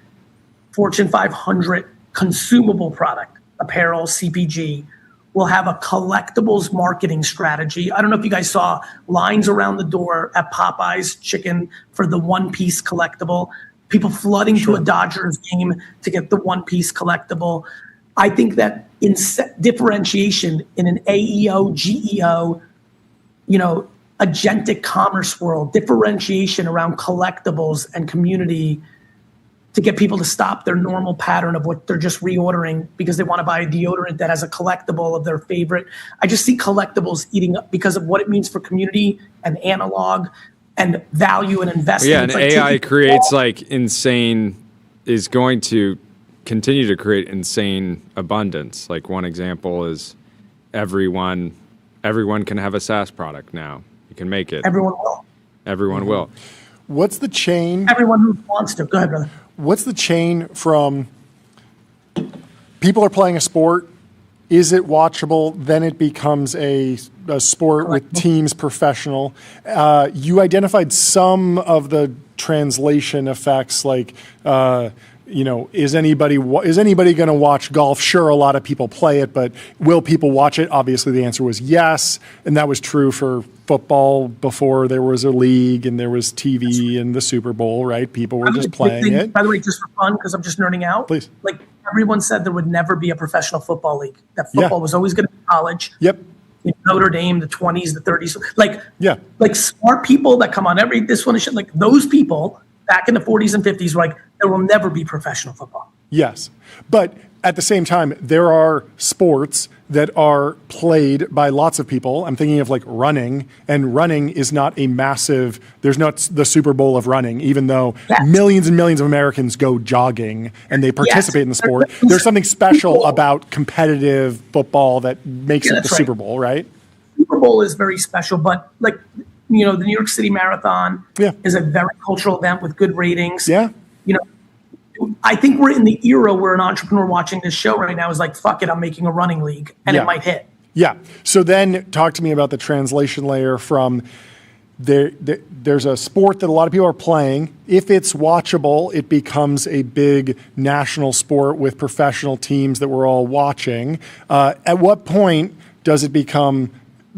Fortune 500 consumable product, apparel, CPG, will have a collectibles marketing strategy. I don't know if you guys saw lines around the door at Popeye's Chicken for the One Piece collectible, people flooding to a Dodgers game to get the One Piece collectible. I think that in differentiation in an AEO, GEO, agentic commerce world, differentiation around collectibles and community to get people to stop their normal pattern of what they're just reordering because they want to buy a deodorant that has a collectible of their favorite. I just see collectibles eating up because of what it means for community and analog and value and investment. Yeah, and AI creates is going to continue to create insane abundance. Like one example is everyone can have a SaaS product now. You can make it. Everyone will. Everyone will. What's the chain? Everyone who wants to. Go ahead, brother. What's the chain from people are playing a sport, is it watchable, then it becomes a sport with teams professional. You identified some of the translation effects like, is anybody going to watch golf? Sure, a lot of people play it, but will people watch it? Obviously, the answer was yes, and that was true for football before there was a league and there was TV and the Super Bowl, right? People were just playing it. By the way, just for fun, because I'm just nerding out. Please. Like everyone said, there would never be a professional football league. That football was always going to be college. Yep. Notre Dame, the 20s, the 30s. Like smart people that come on this one is shit. Like those people back in the 40s and 50s were like, there will never be professional football. Yes. But at the same time, there are sports that are played by lots of people. I'm thinking of like running, and running is not there's not the Super Bowl of running, even though millions and millions of Americans go jogging and they participate in the sport. There's something special about competitive football that makes it the Super Bowl, right? Super Bowl is very special, but the New York City Marathon is a very cultural event with good ratings. Yeah. I think we're in the era where an entrepreneur watching this show right now is like, fuck it, I'm making a running league, and it might hit. Yeah. So then talk to me about the translation layer from there's a sport that a lot of people are playing. If it's watchable, it becomes a big national sport with professional teams that we're all watching. At what point does it become...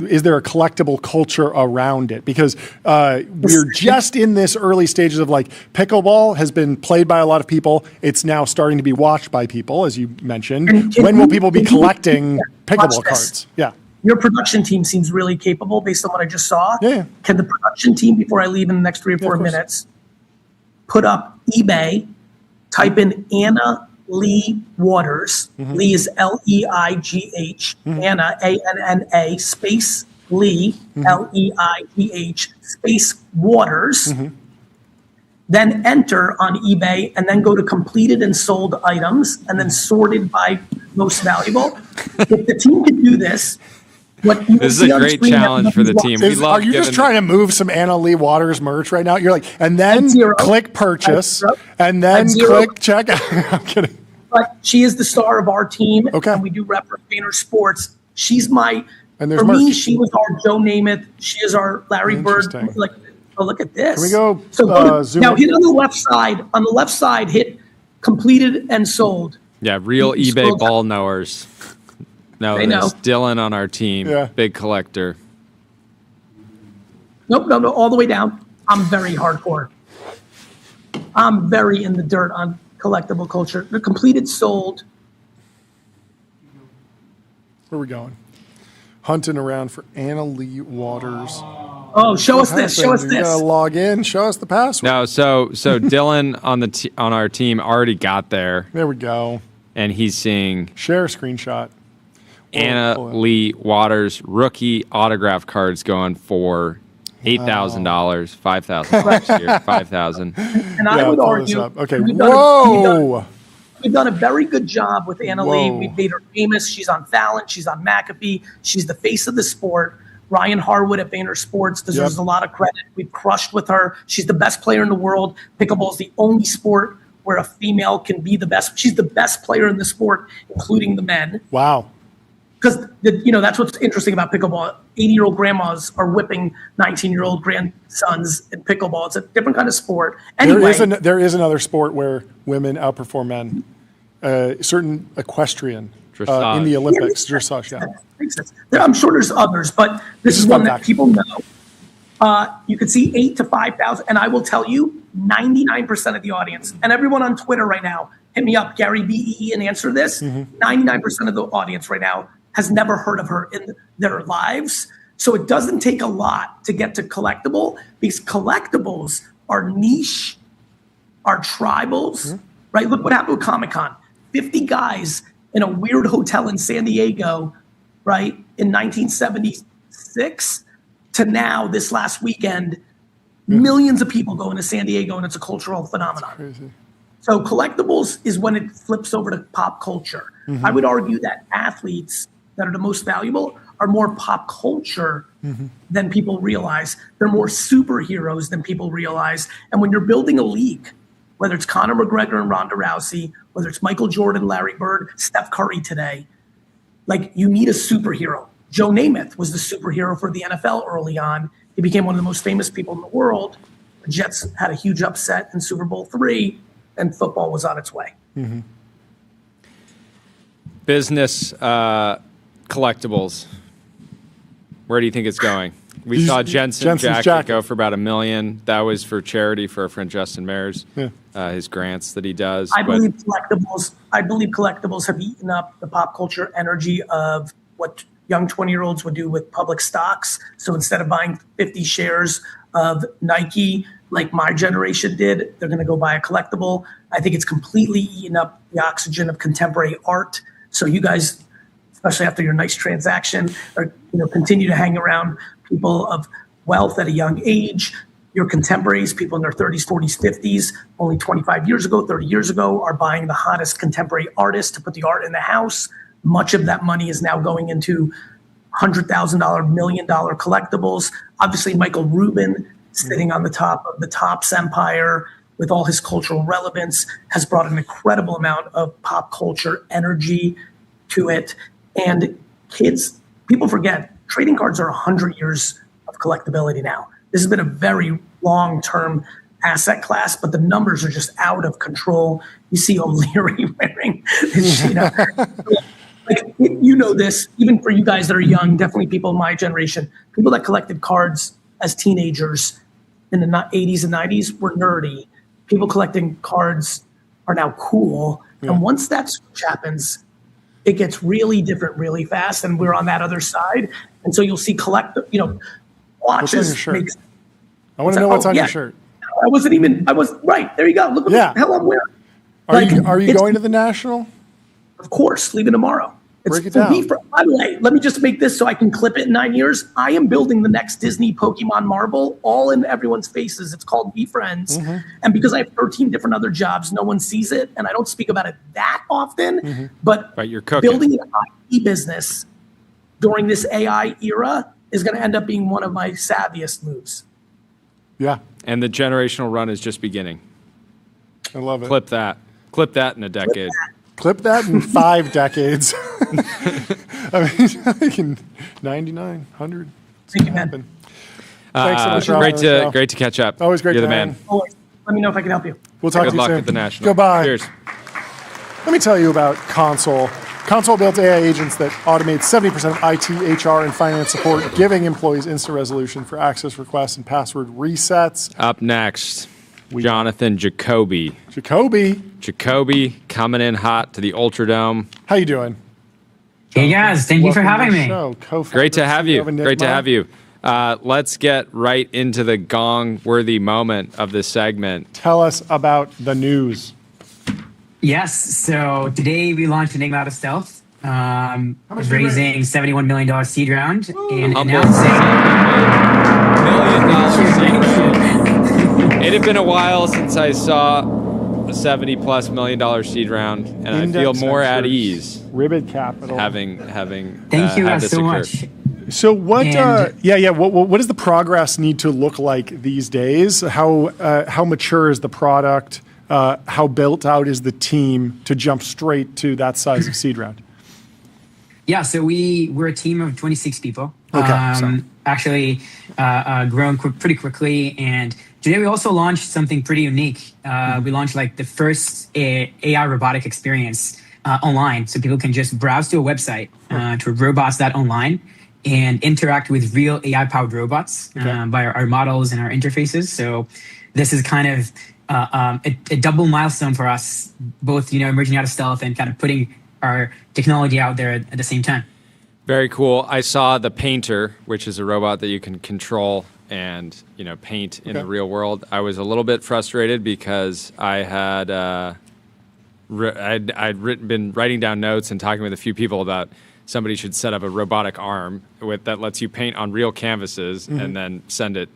Is there a collectible culture around it? Because we're just in this early stages of like pickleball has been played by a lot of people. It's now starting to be watched by people, as you mentioned. When will people be collecting pickleball cards? Yeah. Your production team seems really capable based on what I just saw. Yeah. Can the production team, before I leave in the next 3 or 4 minutes, put up eBay, type in Anna Lee Waters. Lee is Leigh. Anna, ANNA, space Lee, Leigh, space Waters. Then enter on eBay and then go to completed and sold items and then sorted by most valuable. If the team can do this, this is a great challenge for the team. Are you just trying to move some Anna Lee Waters merch right now? You're like, and then click purchase, and then click checkout. I'm kidding. But she is the star of our team, and we do rep Vayner Sports. She's for merch. me, she was our Joe Namath. She is our Larry Bird. Like, oh, look at this. Can we go zoom now in? hit on the left side. On the left side, hit completed and sold. Yeah, real eBay ball knowers. No, there's Dylan on our team, big collector. Nope, no, all the way down. I'm very hardcore. I'm very in the dirt on collectible culture. The completed, sold. Where are we going? Hunting around for Anna Lee Waters. Oh, show us this. Show us this. You gotta log in. Show us the password. No, so Dylan on our team already got there. There we go. And he's seeing share a screenshot. Anna Lee Waters rookie autograph cards going for $8,000, $5,000 next year, $5,000. And I would argue, okay. We've done a very good job with Anna Lee. We've made her famous. She's on Fallon. She's on McAfee. She's the face of the sport. Ryan Harwood at Vayner Sports deserves a lot of credit. We've crushed with her. She's the best player in the world. Pickleball is the only sport where a female can be the best. She's the best player in the sport, including the men. Wow. Because, that's what's interesting about pickleball. 80-year-old grandmas are whipping 19-year-old grandsons in pickleball. It's a different kind of sport. Anyway, there is another sport where women outperform men. Certain equestrian in the Olympics. Dressage, I'm sure there's others, but this is one that people know. You can see 8,000 to 5,000, and I will tell you, 99% of the audience, and everyone on Twitter right now, hit me up, Gary BEE, and answer this. 99% of the audience right now has never heard of her in their lives. So it doesn't take a lot to get to collectible, because collectibles are niche, are tribals, right? Look what happened with Comic-Con. 50 guys in a weird hotel in San Diego, right, in 1976 to now, this last weekend, millions of people going to San Diego, and it's a cultural phenomenon. That's crazy. So collectibles is when it flips over to pop culture. I would argue that athletes that are the most valuable are more pop culture than people realize. They're more superheroes than people realize. And when you're building a league, whether it's Conor McGregor and Ronda Rousey, whether it's Michael Jordan, Larry Bird, Steph Curry today, like, you need a superhero. Joe Namath was the superhero for the NFL early on. He became one of the most famous people in the world. The Jets had a huge upset in Super Bowl III, and football was on its way. Business collectibles. Where do you think it's going? We saw Jensen's jacket go for about $1 million. That was for charity for our friend Justin Mayers, his grants that he does. I believe collectibles have eaten up the pop culture energy of what young 20-year-olds would do with public stocks. So instead of buying 50 shares of Nike, like my generation did, they're going to go buy a collectible. I think it's completely eaten up the oxygen of contemporary art. So you guys, especially after your nice transaction, or continue to hang around people of wealth at a young age. Your contemporaries, people in their 30s, 40s, 50s, only 25 years ago, 30 years ago, are buying the hottest contemporary artists to put the art in the house. Much of that money is now going into $100,000, $1 million collectibles. Obviously, Michael Rubin, sitting on the top of the Topps empire with all his cultural relevance, has brought an incredible amount of pop culture energy to it. And kids, people forget, trading cards are 100 years of collectability now. This has been a very long-term asset class, but the numbers are just out of control. You see O'Leary wearing, this, even for you guys that are young, definitely people in my generation, people that collected cards as teenagers in the 80s and 90s were nerdy. People collecting cards are now cool. And once that switch happens, it gets really different really fast, and we're on that other side. And so you'll see watches. What's on your shirt? I want to know what's on your shirt. Right. There you go. Look what the hell I'm wearing. Are you going to the National? Of course, leaving tomorrow. Break it down. By the way, let me just make this so I can clip it in 9 years. I am building the next Disney Pokemon marble, all in everyone's faces. It's called Be Friends. And because I have 13 different other jobs, no one sees it, and I don't speak about it that often. But you're cooking. Building an IT business during this AI era is going to end up being one of my savviest moves. Yeah. And the generational run is just beginning. I love it. Clip that. Clip that in a decade. Clip that in 5 decades. I mean, like in 99, 100. Thank you, man. Thanks so much. Great to catch up. Always great You're to the man. Always. Let me know if I can help you. We'll talk to you soon. Good luck at the National. Goodbye. Cheers. Let me tell you about Console. Console built AI agents that automate 70% of IT, HR, and finance support, giving employees instant resolution for access requests and password resets. Up next, Jonathan Jacoby. Jacoby coming in hot to the Ultradome. How you doing? Hey guys, thank you for having me. Great to have you. Great to have you. Let's get right into the gong-worthy moment of this segment. Tell us about the news. Yes, so today we launched Enigma Out of Stealth, raising $71 million seed round and announcing $1 million. It had been a while since I saw a $70+ million seed round, and I feel more at ease. Ribbit Capital. Having Thank you had guys this so occur. much. So what? What does the progress need to look like these days? How mature is the product? How built out is the team to jump straight to that size of seed round? Yeah, so we're a team of 26 people. Okay. Actually, grown pretty quickly, and today we also launched something pretty unique. We launched like the first AI robotic experience online, so people can just browse to a website to robots.online and interact with real AI-powered robots by our models and our interfaces. So this is kind of a double milestone for us, both emerging out of stealth and kind of putting our technology out there at the same time. Very cool. I saw the Painter, which is a robot that you can control and paint in the real world. I was a little bit frustrated because I had I'd been writing down notes and talking with a few people about somebody should set up a robotic arm that lets you paint on real canvases and then send it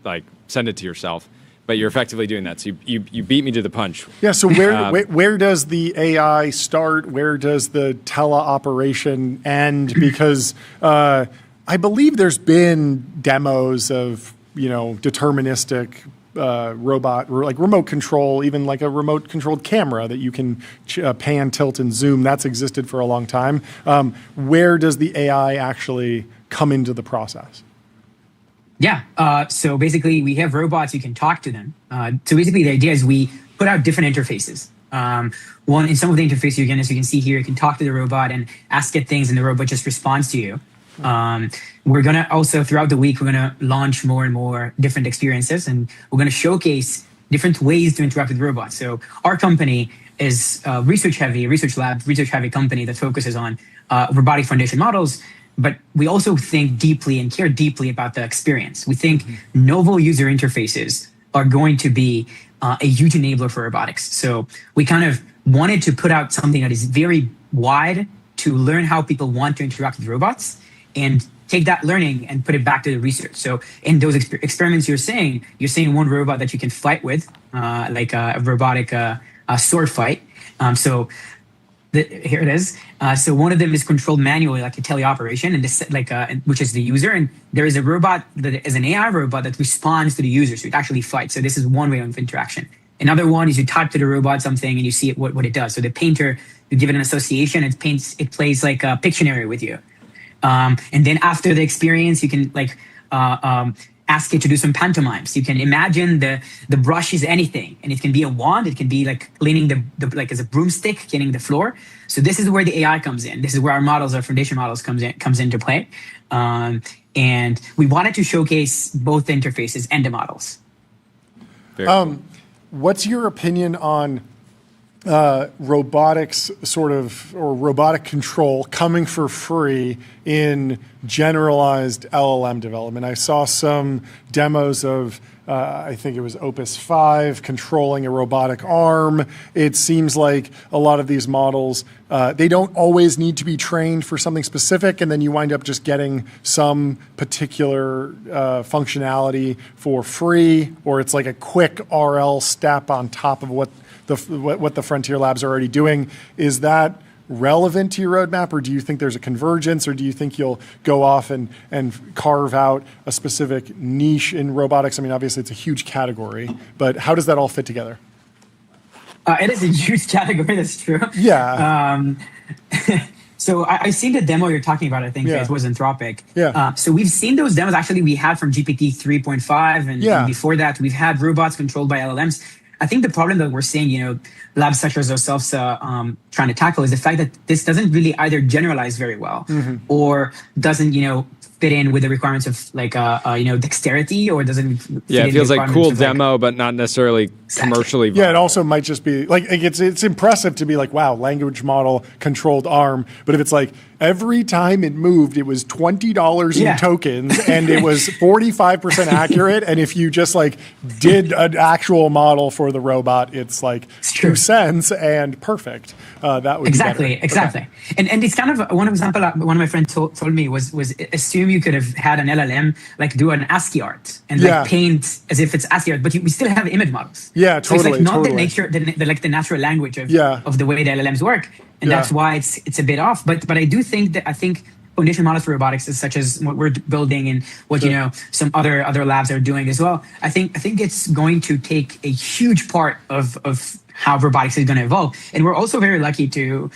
to yourself. But you're effectively doing that. So you beat me to the punch. Yeah, so where does the AI start? Where does the teleoperation end? Because I believe there's been demos of, deterministic robot, like remote control, even like a remote controlled camera that you can pan, tilt, and zoom. That's existed for a long time. Where does the AI actually come into the process? Yeah. So basically, we have robots. You can talk to them. So basically, the idea is we put out different interfaces. One, in some of the interfaces, again, as you can see here, you can talk to the robot and ask it things, and the robot just responds to you. We're going to also, throughout the week, we're going to launch more and more different experiences, and we're going to showcase different ways to interact with robots. So our company is a research heavy company that focuses on robotic foundation models. But we also think deeply and care deeply about the experience. We think novel user interfaces are going to be a huge enabler for robotics. So we kind of wanted to put out something that is very wide to learn how people want to interact with robots and take that learning and put it back to the research. So in those experiments you're saying one robot that you can fight with, like a robotic sword fight. Here it is. So one of them is controlled manually, like a teleoperation, and this, which is the user. And there is a robot that is an AI robot that responds to the user, so it actually fights. So this is one way of interaction. Another one is you type to the robot something and you see what it does. So the Painter, you give it an association, it plays like a Pictionary with you. And then after the experience, you can ask it to do some pantomimes. You can imagine the brush is anything, and it can be a wand. It can be like cleaning the as a broomstick, cleaning the floor. So this is where the AI comes in. This is where our foundation models comes into play. And we wanted to showcase both the interfaces and the models. Very cool. What's your opinion on robotics or robotic control coming for free in generalized LLM development? I saw some demos of, I think it was Opus 5 controlling a robotic arm. It seems like a lot of these models, they don't always need to be trained for something specific, and then you wind up just getting some particular functionality for free, or it's like a quick RL step on top of what the Frontier Labs are already doing. Is that relevant to your roadmap, or do you think there's a convergence, or do you think you'll go off and carve out a specific niche in robotics? I mean, obviously it's a huge category, but how does that all fit together? It is a huge category, that's true. Yeah. So I've seen the demo you're talking about. I think it was Anthropic. Yeah. So we've seen those demos actually we had from GPT 3.5, and before that we've had robots controlled by LLMs. I think the problem that we're seeing, labs such as ourselves trying to tackle is the fact that this doesn't really either generalize very well or doesn't, fit in with the requirements of dexterity, or doesn't fit it feels like cool demo, but not necessarily commercially viable. Yeah, it also might just be like it's impressive to be like, wow, language model controlled arm, but if it's like every time it moved, it was $20 in tokens, and it was 45% accurate, and if you just did an actual model for the robot, it's like 2 cents and perfect. That would exactly. Okay. And it's kind of one example. One of my friends told me was assume you could have had an LLM do an ASCII art and paint as if it's ASCII art, but we still have image models. Yeah, totally. So it's not the nature, the natural language of the way the LLMs work, and that's why it's a bit off. But I do think foundation models for robotics is such as what we're building and what some other labs are doing as well. I think it's going to take a huge part of how robotics is going to evolve, and we're also very lucky to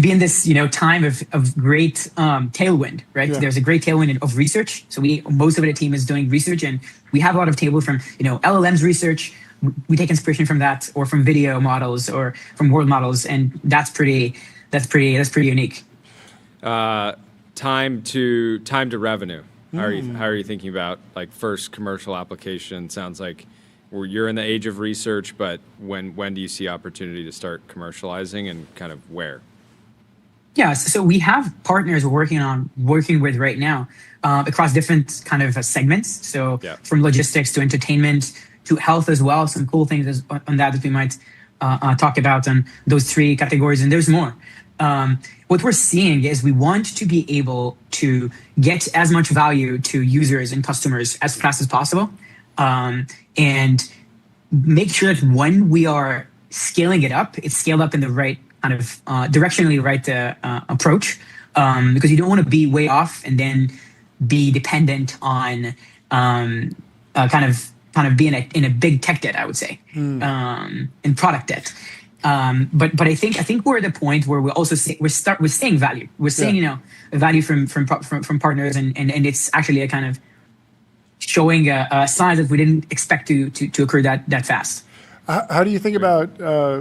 be in this time of great tailwind, right? There's a great tailwind of research. So most of the team is doing research, and we have a lot of tailwind from LLMs research. We take inspiration from that, or from video models, or from world models, and that's pretty unique. Time to revenue. How are you thinking about first commercial application? Sounds like you're in the age of research, but when do you see opportunity to start commercializing, and kind of where? Yeah, so we have partners we're working with right now across different kind of segments. So from logistics to entertainment to health as well. Some cool things on that we might talk about on those three categories, and there's more. What we're seeing is we want to be able to get as much value to users and customers as fast as possible, and make sure that when we are scaling it up, it's scaled up in the right kind of directionally right approach, because you don't want to be way off and then be dependent on kind of be in a big tech debt, I would say, in product debt. But I think we're at a point where we're also we're seeing value. We're seeing value from partners, and it's actually a kind of showing a sign that we didn't expect to occur that fast. How do you think about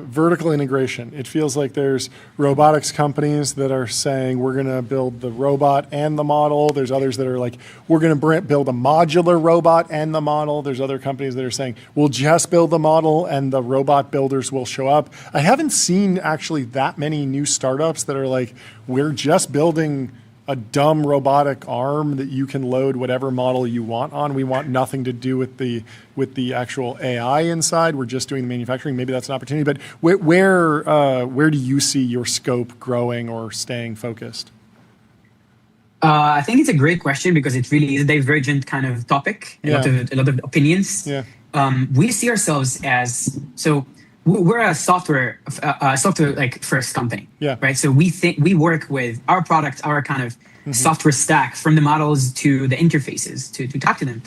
vertical integration? It feels like there's robotics companies that are saying we're going to build the robot and the model. There's others that are like, we're going to build a modular robot and the model. There's other companies that are saying we'll just build the model and the robot builders will show up. I haven't seen actually that many new startups that are like, we're just building a dumb robotic arm that you can load whatever model you want on. We want nothing to do with the actual AI inside. We're just doing the manufacturing. Maybe that's an opportunity. But where do you see your scope growing or staying focused? I think it's a great question because it really is a divergent kind of topic. A lot of opinions. Yeah. We see ourselves as we're a software like first company, right? So we work with our product, our kind of software stack, from the models to the interfaces to talk to them.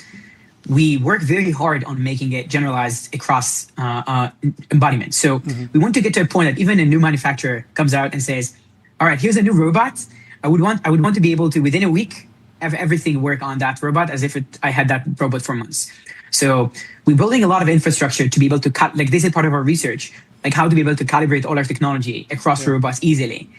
We work very hard on making it generalized across embodiment. So we want to get to a point that even a new manufacturer comes out and says, "All right, here's a new robot. I would want to be able to within a week have everything work on that robot as if I had that robot for months." So we're building a lot of infrastructure to be able to this is part of our research, like how to be able to calibrate all our technology across robots easily.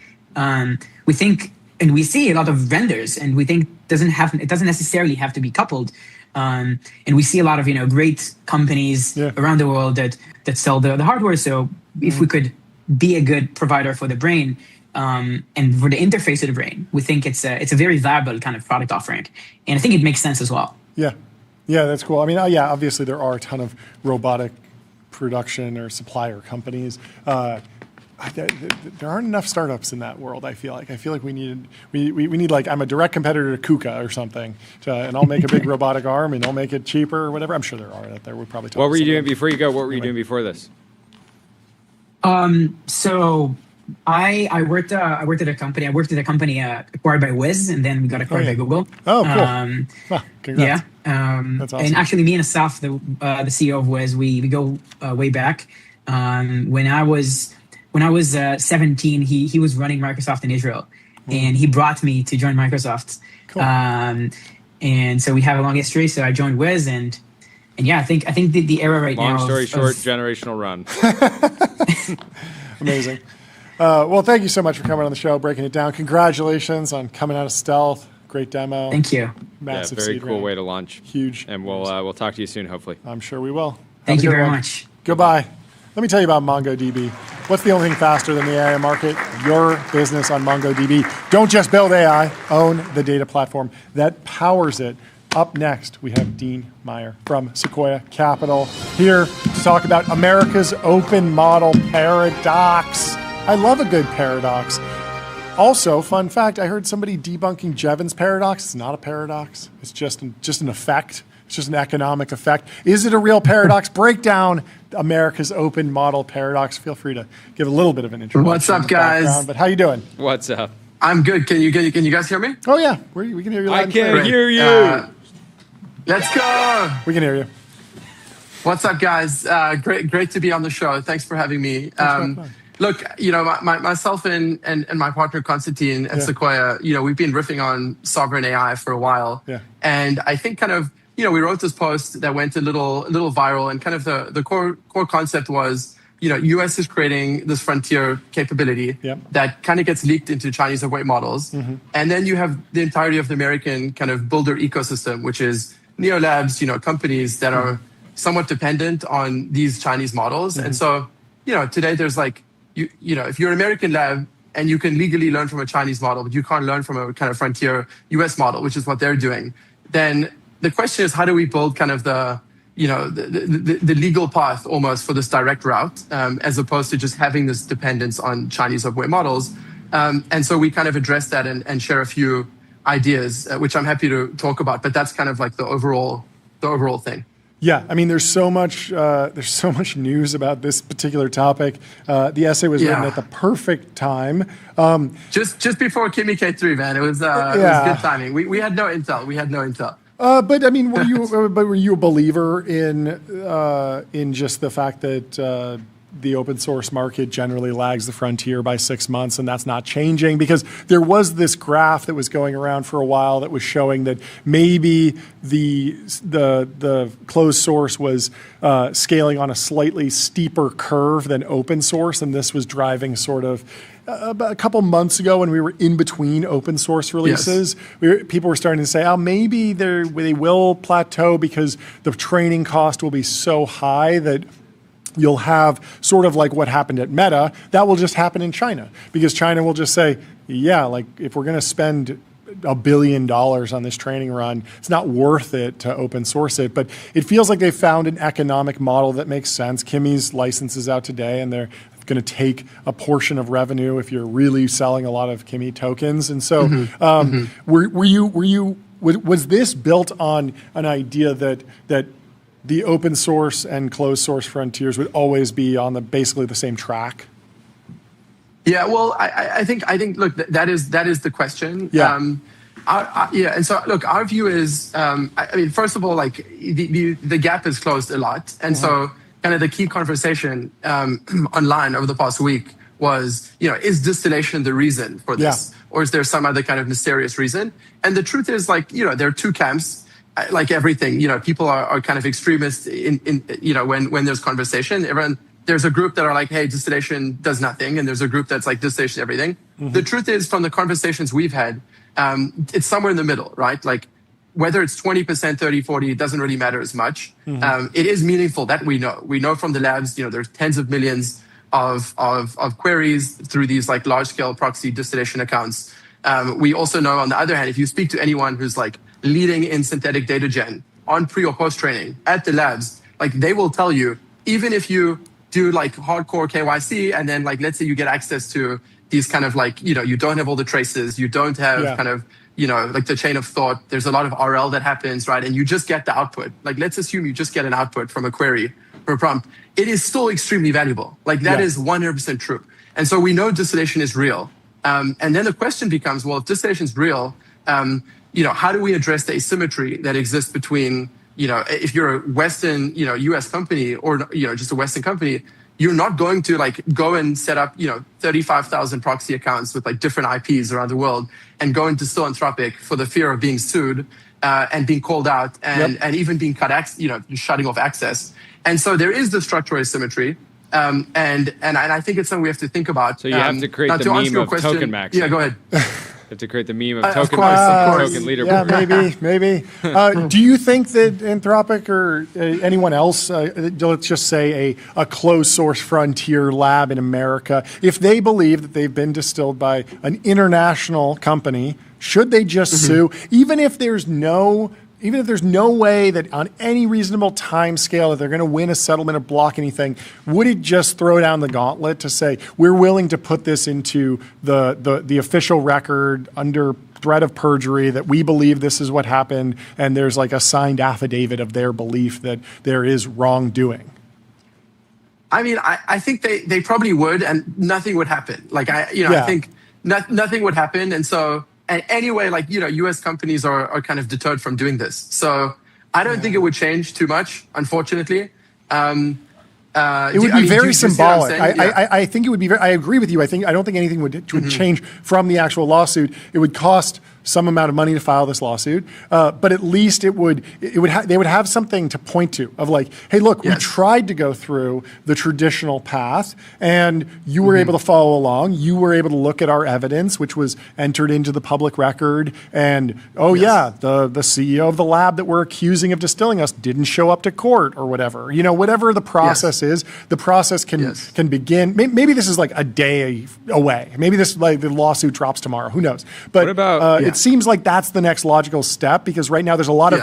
We think, and we see a lot of vendors, and we think it doesn't necessarily have to be coupled. And we see a lot of great companies around the world that sell the hardware. So if we could be a good provider for the brain and for the interface of the brain, we think it's a very viable kind of product offering, and I think it makes sense as well. Yeah, that's cool. I mean, obviously there are a ton of robotic production or supplier companies. There aren't enough startups in that world. I feel like we need like, I'm a direct competitor to KUKA or something, and I'll make a big robotic arm and I'll make it cheaper or whatever. I'm sure there are out there. We'll probably talk. What were you doing before you go? What were you doing before this? So I worked at a company. I worked at a company acquired by Wiz, and then we got acquired by Google. Oh, cool! Congrats. That's awesome. And actually, me and Asaf, the CEO of Wiz, we go way back. When I was 17, he was running Microsoft in Israel, and he brought me to join Microsoft. Cool. And so we have a long history. So I joined Wiz, and yeah, I think the era right now. Long story short, generational run. Amazing. Well, thank you so much for coming on the show, breaking it down. Congratulations on coming out of stealth. Great demo. Thank you. Massive very seed cool round. way to launch. Huge. And we'll talk to you soon, hopefully. I'm sure we will. Thank you very much. Goodbye. Let me tell you about MongoDB. What's the only thing faster than the AI market? Your business on MongoDB. Don't just build AI, own the data platform that powers it. Up next, we have Dean Meyer from Sequoia Capital here to talk about America's open model paradox. I love a good paradox. Also, fun fact, I heard somebody debunking Jevons paradox. It's not a paradox. It's just an effect. It's just an economic effect. Is it a real paradox? Break down America's open model paradox. Feel free to give a little bit of an introduction. What's up, guys? But how you doing? What's up? I'm good. Can you guys hear me? Oh yeah, we can hear you. I can hear you. Let's go. We can hear you. What's up, guys? Great to be on the show. Thanks for having me. Look, myself and my partner Konstantin at Sequoia, we've been riffing on sovereign AI for a while. Yeah. And I think kind of, we wrote this post that went a little viral, and kind of the core concept was, US is creating this frontier capability that kind of gets leaked into Chinese weight models. Mm-hmm. And then you have the entirety of the American kind of builder ecosystem, which is neolabs, companies that are somewhat dependent on these Chinese models. Mm-hmm. And so, today there's like, if you're an American lab, and you can legally learn from a Chinese model, but you can't learn from a kind of frontier US model, which is what they're doing, then the question is, how do we build kind of the legal path almost for this direct route, as opposed to just having this dependence on Chinese software models? And so we kind of address that and share a few ideas, which I'm happy to talk about, but that's kind of like the overall thing. Yeah, I mean, there's so much news about this particular topic. The essay was written at the perfect time. Just before Kimi K3, man. It was good timing. We had no intel. But I mean, were you a believer in just the fact that the open source market generally lags the frontier by 6 months, and that's not changing? Because there was this graph that was going around for a while that was showing that maybe the closed source was scaling on a slightly steeper curve than open source, and this was driving sort of a couple months ago when we were in between open source releases. Yes. People were starting to say, oh, maybe they will plateau because the training cost will be so high that you'll have sort of like what happened at Meta. That will just happen in China, because China will just say, yeah, like if we're going to spend $1 billion on this training run, it's not worth it to open source it. But it feels like they found an economic model that makes sense. Kimi's license is out today, and they're going to take a portion of revenue if you're really selling a lot of Kimi tokens. And so was this built on an idea that the open source and closed source frontiers would always be on basically the same track? Yeah, well, I think look, that is the question. Yeah. And so look, our view is, I mean, first of all, like the gap is closed a lot, and so kind of the key conversation online over the past week was, is distillation the reason for this, or is there some other kind of mysterious reason? And the truth is, like, there are two camps. Like everything, people are kind of extremists in when there's conversation. There's a group that are like, hey, distillation does nothing, and there's a group that's like, distillation everything. The truth is, from the conversations we've had, it's somewhere in the middle, right? Like whether it's 20%, 30, 40, it doesn't really matter as much. It is meaningful, that we know. We know from the labs, there's tens of millions of queries through these like large scale proxy distillation accounts. We also know, on the other hand, if you speak to anyone who's like leading in synthetic data gen on pre or post training at the labs, like they will tell you, even if you do like hardcore KYC and then like, let's say you get access to these kind of like, you don't have all the traces, you don't have kind of, like the chain of thought, there's a lot of RL that happens, right? And you just get the output. Like, let's assume you just get an output from a query or a prompt. It is still extremely valuable. Like that is 100% true. And so we know distillation is real. And then the question becomes, well, if distillation is real, how do we address the asymmetry that exists between, if you're a Western, US company or, just a Western company, you're not going to like go and set up, 35,000 proxy accounts with like different IPs around the world and go into Anthropic for the fear of being sued and being called out and even being shutting off access. And so there is the structural asymmetry. And I think it's something we have to think about. So you have to create the meme of token maxing. Yeah, go ahead. To create the meme of token Yeah, leaderboard. maybe. Do you think that Anthropic or anyone else, let's just say a closed source frontier lab in America, if they believe that they've been distilled by an international company, should they just sue, even if there's no way that on any reasonable time scale that they're going to win a settlement or block anything? Would it just throw down the gauntlet to say, we're willing to put this into the official record under threat of perjury, that we believe this is what happened, and there's like a signed affidavit of their belief that there is wrongdoing? I mean, I think they probably would, and nothing would happen. Like, I think nothing would happen. And so, and anyway, like, US companies are kind of deterred from doing this. So I don't think it would change too much, unfortunately. It would be very symbolic. I think it would be I agree with you. I don't think anything would change from the actual lawsuit. It would cost some amount of money to file this lawsuit, but at least they would have something to point to of like, hey, look, we tried to go through the traditional path, and you were able to follow along. You were able to look at our evidence, which was entered into the public record, and the CEO of the lab that we're accusing of distilling us didn't show up to court or whatever. Whatever the process is, the process can begin. Maybe this is like a day away. Maybe this the lawsuit drops tomorrow. Who knows? But what about, it seems like that's the next logical step, because right now there's a lot of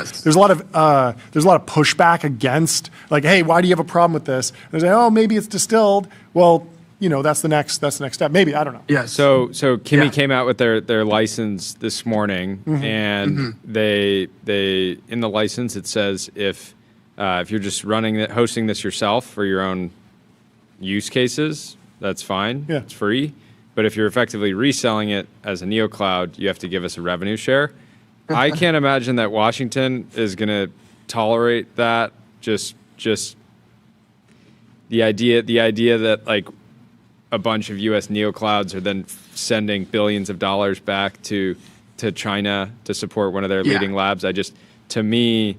pushback against, like, hey, why do you have a problem with this? And they say, oh, maybe it's distilled. Well, that's the next step. Maybe, I don't know. Yeah. So Kimi came out with their license this morning, and they in the license it says if you're just hosting this yourself for your own use cases, that's fine. Yeah. It's free. But if you're effectively reselling it as a neocloud, you have to give us a revenue share. I can't imagine that Washington is going to tolerate that. Just the idea that like a bunch of U.S. neoclouds are then sending billions of dollars back to China to support one of their leading labs. To me,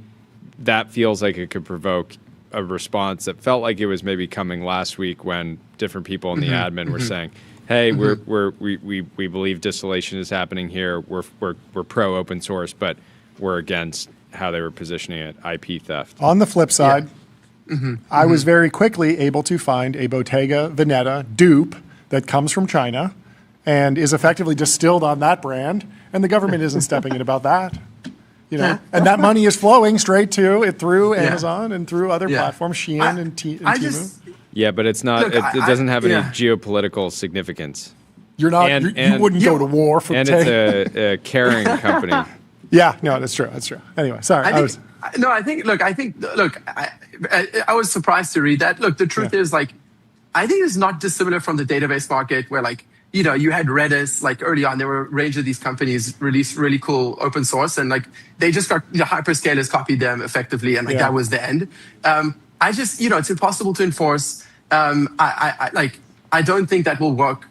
that feels like it could provoke a response that felt like it was maybe coming last week when different people in the admin were saying, hey, we believe distillation is happening here. We're pro open source, but we're against how they were positioning it, IP theft. On the flip side, I was very quickly able to find a Bottega Veneta dupe that comes from China and is effectively distilled on that brand, and the government isn't stepping in about that. And that money is flowing straight to it through Amazon and through other platforms, Shein and Temu. Yeah, but it's not. It doesn't have any geopolitical significance. You're not. You wouldn't go to war for. And it's a caring company. Yeah, no, that's true. That's true. Anyway, sorry. I was surprised to read that. Look, the truth is, like, I think it's not dissimilar from the database market where, like, you had Redis, like early on, there were a range of these companies released really cool open source, and like they just got hyperscalers copied them effectively, and like that was the end. It's impossible to enforce. I don't think that will work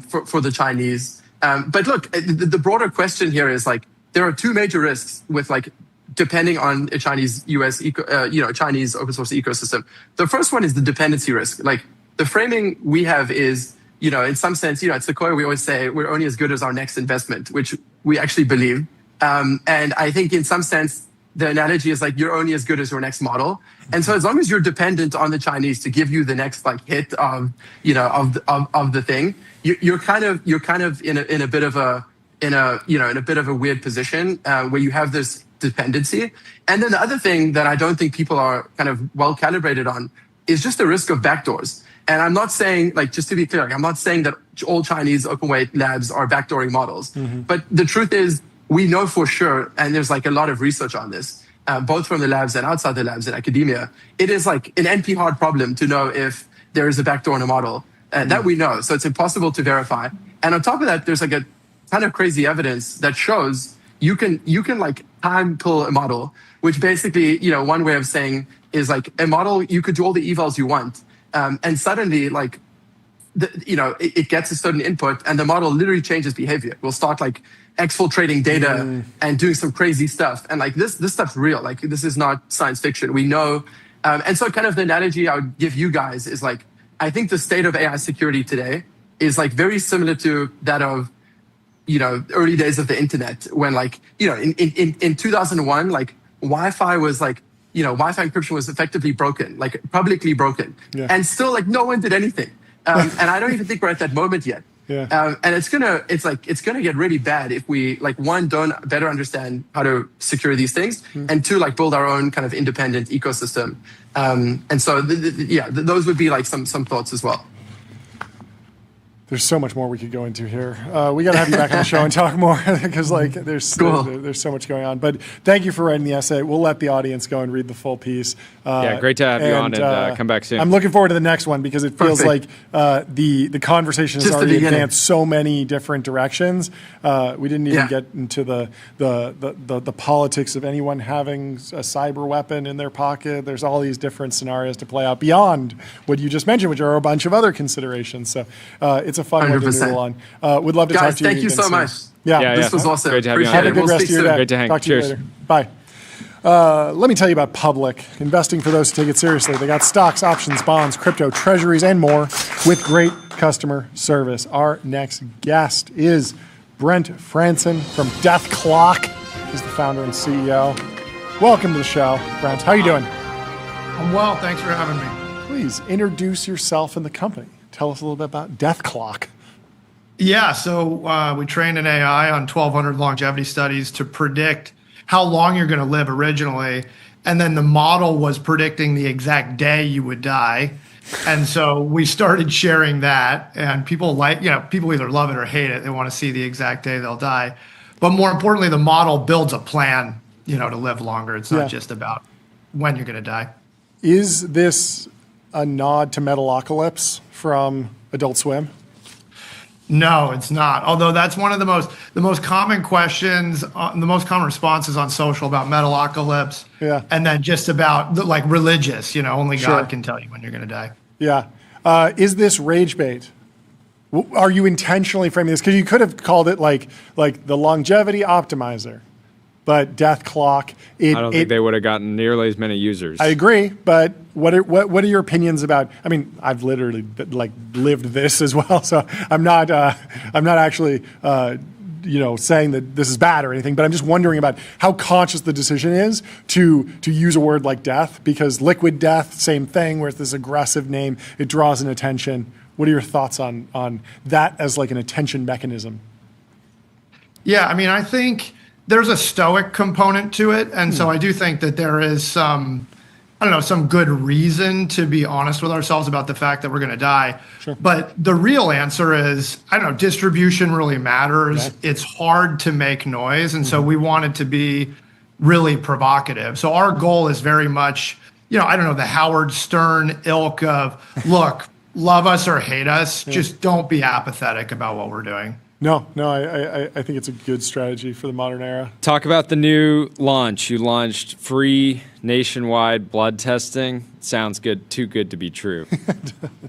for the Chinese. But look, the broader question here is like there are two major risks with like depending on a Chinese Chinese open source ecosystem. The first one is the dependency risk. Like the framing we have is, in some sense, it's the core we always say we're only as good as our next investment, which we actually believe. And I think in some sense, the analogy is like you're only as good as your next model. And so as long as you're dependent on the Chinese to give you the next like hit of the thing, you're kind of in a bit of a weird position where you have this dependency. And then the other thing that I don't think people are kind of well calibrated on is just the risk of backdoors. And I'm not saying, like, just to be clear, I'm not saying that all Chinese open weight labs are backdooring models. But the truth is, we know for sure, and there's like a lot of research on this, both from the labs and outside the labs in academia. It is like an NP hard problem to know if there is a backdoor in a model. That we know. So it's impossible to verify. And on top of that, there's like a ton of crazy evidence that shows you can like time pull a model, which basically, one way of saying is like a model, you could do all the evals you want. And suddenly, like, it gets a certain input, and the model literally changes behavior. We'll start like exfiltrating data and doing some crazy stuff. And like this stuff's real. Like this is not science fiction. We know. And so, kind of the analogy I would give you guys is like, I think the state of AI security today is like very similar to that of early days of the internet, when like in 2001, like Wi-Fi was like. Wi-Fi encryption was effectively broken, like publicly broken, and still like no one did anything. And I don't even think we're at that moment yet. And it's gonna get really bad if we like one don't better understand how to secure these things, and two like build our own kind of independent ecosystem. And so those would be like some thoughts as well. There's so much more we could go into here. We got to have you back on the show and talk more because like there's so much going on. But thank you for writing the essay. We'll let the audience go and read the full piece. Great to have you on and come back soon. I'm looking forward to the next one because it feels like the conversation has already advanced so many different directions. We didn't even get into the politics of anyone having a cyber weapon in their pocket. There's all these different scenarios to play out beyond what you just mentioned, which are a bunch of other considerations. So it's It's a fun one to 100%. noodle on. Would love to talk Guys, to you thank you again so soon. much. Yeah. This was awesome. Great to have you on. Have a Appreciate it. good We'll rest speak of your soon. day. Great to hang. Talk to Cheers. you later. Bye. Let me tell you about Public. Investing for those who take it seriously. They got stocks, options, bonds, crypto, treasuries, and more with great customer service. Our next guest is Brent Franson from Death Clock. He's the founder and CEO. Welcome to the show, Brent. How you doing? I'm well. Thanks for having me. Please introduce yourself and the company. Tell us a little bit about Death Clock. Yeah, so we trained an AI on 1,200 longevity studies to predict how long you're going to live originally. And then the model was predicting the exact day you would die. And so we started sharing that, and people people either love it or hate it. They want to see the exact day they'll die. But more importantly, the model builds a plan, to live longer. It's not just about when you're going to die. Is this a nod to Metalocalypse from Adult Swim? No, it's not. Although that's one of the most common questions, the most common responses on social about Metalocalypse. Yeah. And then just about like religious, only God can tell you when you're going to die. Yeah. Is this rage bait? Are you intentionally framing this? Because you could have called it like the longevity optimizer, but Death Clock. I don't think they would have gotten nearly as many users. I agree, but what are your opinions about? I mean, I've literally lived this as well, so I'm not actually saying that this is bad or anything, but I'm just wondering about how conscious the decision is to use a word like death, because liquid death, same thing, where it's this aggressive name, it draws an attention. What are your thoughts on that as like an attention mechanism? Yeah, I mean, I think there's a stoic component to it. And so I do think that there is some good reason to be honest with ourselves about the fact that we're going to die. Sure. But the real answer is, distribution really matters. Yeah. It's hard to make noise. And so we want it to be really provocative. So our goal is very much, the Howard Stern ilk of, look, love us or hate us, just don't be apathetic about what we're doing. No, I think it's a good strategy for the modern era. Talk about the new launch. You launched free nationwide blood testing. Sounds good, too good to be true.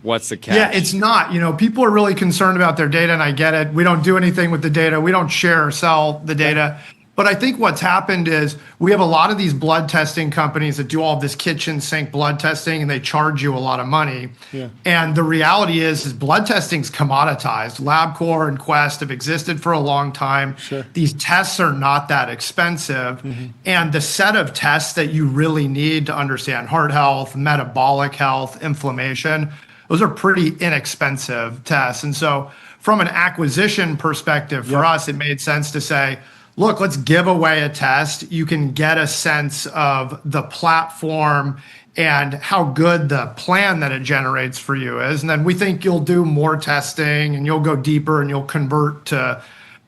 What's the catch? Yeah, it's not. People are really concerned about their data, and I get it. We don't do anything with the data. We don't share or sell the data. But I think what's happened is we have a lot of these blood testing companies that do all of this kitchen sink blood testing, and they charge you a lot of money. Yeah. And the reality is blood testing's commoditized. LabCorp and Quest have existed for a long time. Sure. These tests are not that expensive. Mm-hmm. And the set of tests that you really need to understand heart health, metabolic health, inflammation, those are pretty inexpensive tests. And so from an acquisition perspective, for us, it made sense to say, look, let's give away a test. You can get a sense of the platform and how good the plan that it generates for you is. And then we think you'll do more testing and you'll go deeper and you'll convert to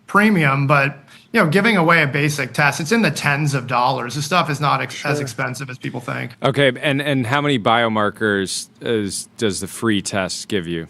premium. But, giving away a basic test, it's in the tens of dollars. This stuff is not as expensive as people think. Okay. And how many biomarkers does the free test give you?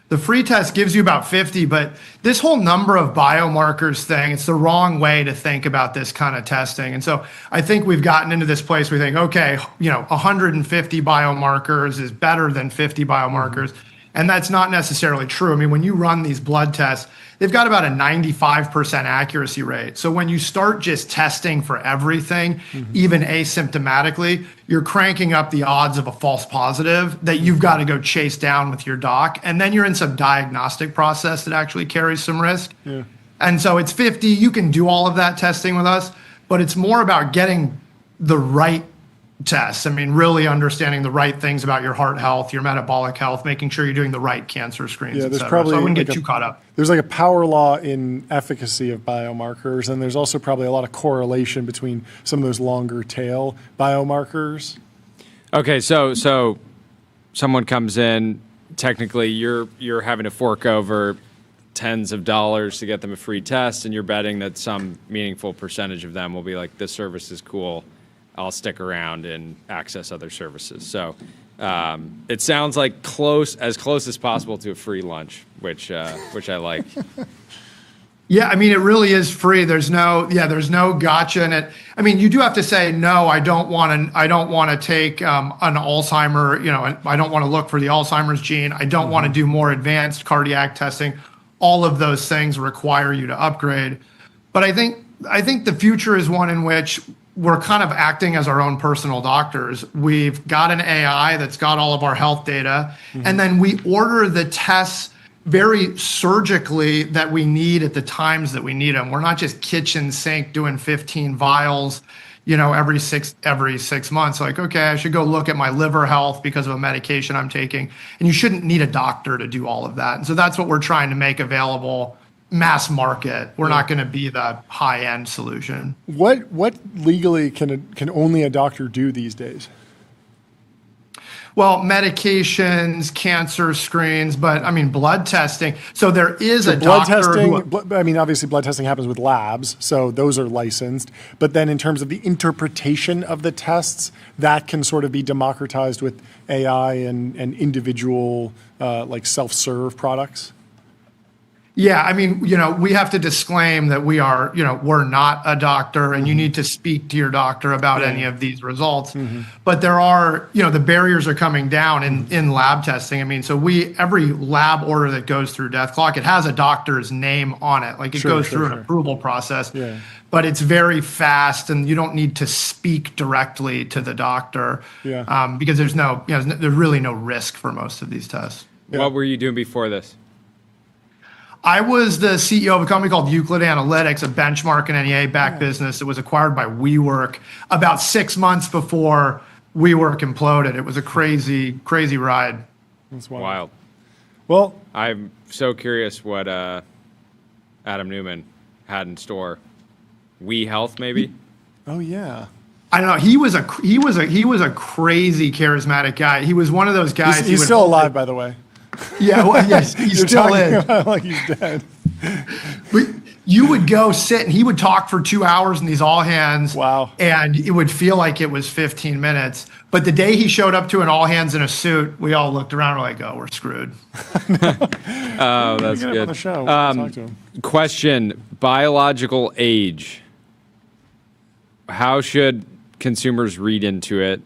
The free test gives you about 50, but this whole number of biomarkers thing, it's the wrong way to think about this kind of testing. And so I think we've gotten into this place where we think, okay, 150 biomarkers is better than 50 biomarkers. Mm-hmm. And that's not necessarily true. I mean, when you run these blood tests, they've got about a 95% accuracy rate. So when you start just testing for everything, even asymptomatically, you're cranking up the odds of a false positive that you've got to go chase down with your doc. And then you're in some diagnostic process that actually carries some risk. Yeah. And so it's 50. You can do all of that testing with us, but it's more about getting the right tests. I mean, really understanding the right things about your heart health, your metabolic health, making sure you're doing the right cancer screens, yeah, et there's cetera. probably So I wouldn't get too caught up. There's like a power law in efficacy of biomarkers, and there's also probably a lot of correlation between some of those longer tail biomarkers. Okay, so someone comes in, technically you're having to fork over tens of dollars to get them a free test, and you're betting that some meaningful percentage of them will be like, this service is cool, I'll stick around and access other services. So it sounds like as close as possible to a free lunch, which I like. Yeah, I mean, it really is free. There's no gotcha in it. I mean, you do have to say, no, I don't want to take an Alzheimer, I don't want to look for the Alzheimer's gene. I don't want to do more advanced cardiac testing. All of those things require you to upgrade. But I think the future is one in which we're kind of acting as our own personal doctors. We've got an AI that's got all of our health data, and then we order the tests very surgically that we need at the times that we need them. We're not just kitchen sink doing 15 vials, every six months. Like, okay, I should go look at my liver health because of a medication I'm taking. And you shouldn't need a doctor to do all of that. And so that's what we're trying to make available mass market. We're not going to be the high end solution. What legally can only a doctor do these days? Well, medications, cancer screens, but I mean, blood testing. So there is a blood doctor testing. I mean, obviously, blood testing happens with labs, so those are licensed. But then, in terms of the interpretation of the tests, that can sort of be democratized with AI and individual like self-serve products. Yeah, I mean, we have to disclaim that we are, we're not a doctor, and you need to speak to your doctor about any of these results. But there are, the barriers are coming down in lab testing. I mean, so every lab order that goes through Death Clock, it has a doctor's name on it. Like it goes through an approval process, but it's very fast, and you don't need to speak directly to the doctor because there's really no risk for most of these tests. What were you doing before this? I was the CEO of a company called Euclid Analytics, a benchmark and NEA-backed business that was acquired by WeWork about 6 months before WeWork imploded. It was a crazy, crazy ride. That's wild. Well, I'm so curious what Adam Newman had in store. We Health, maybe? Oh yeah. I don't know. He was a crazy charismatic guy. He was one of those guys. He's still alive, by the way. Yeah, well, yes, he still is. Like he's dead. But you would go sit, and he would talk for 2 hours in these all hands. Wow. And it would feel like it was 15 minutes. But the day he showed up to an all hands in a suit, we all looked around and were like, oh, we're screwed. Oh, that's good. On the show. Talk to him. Question, biological age. How should consumers read into it?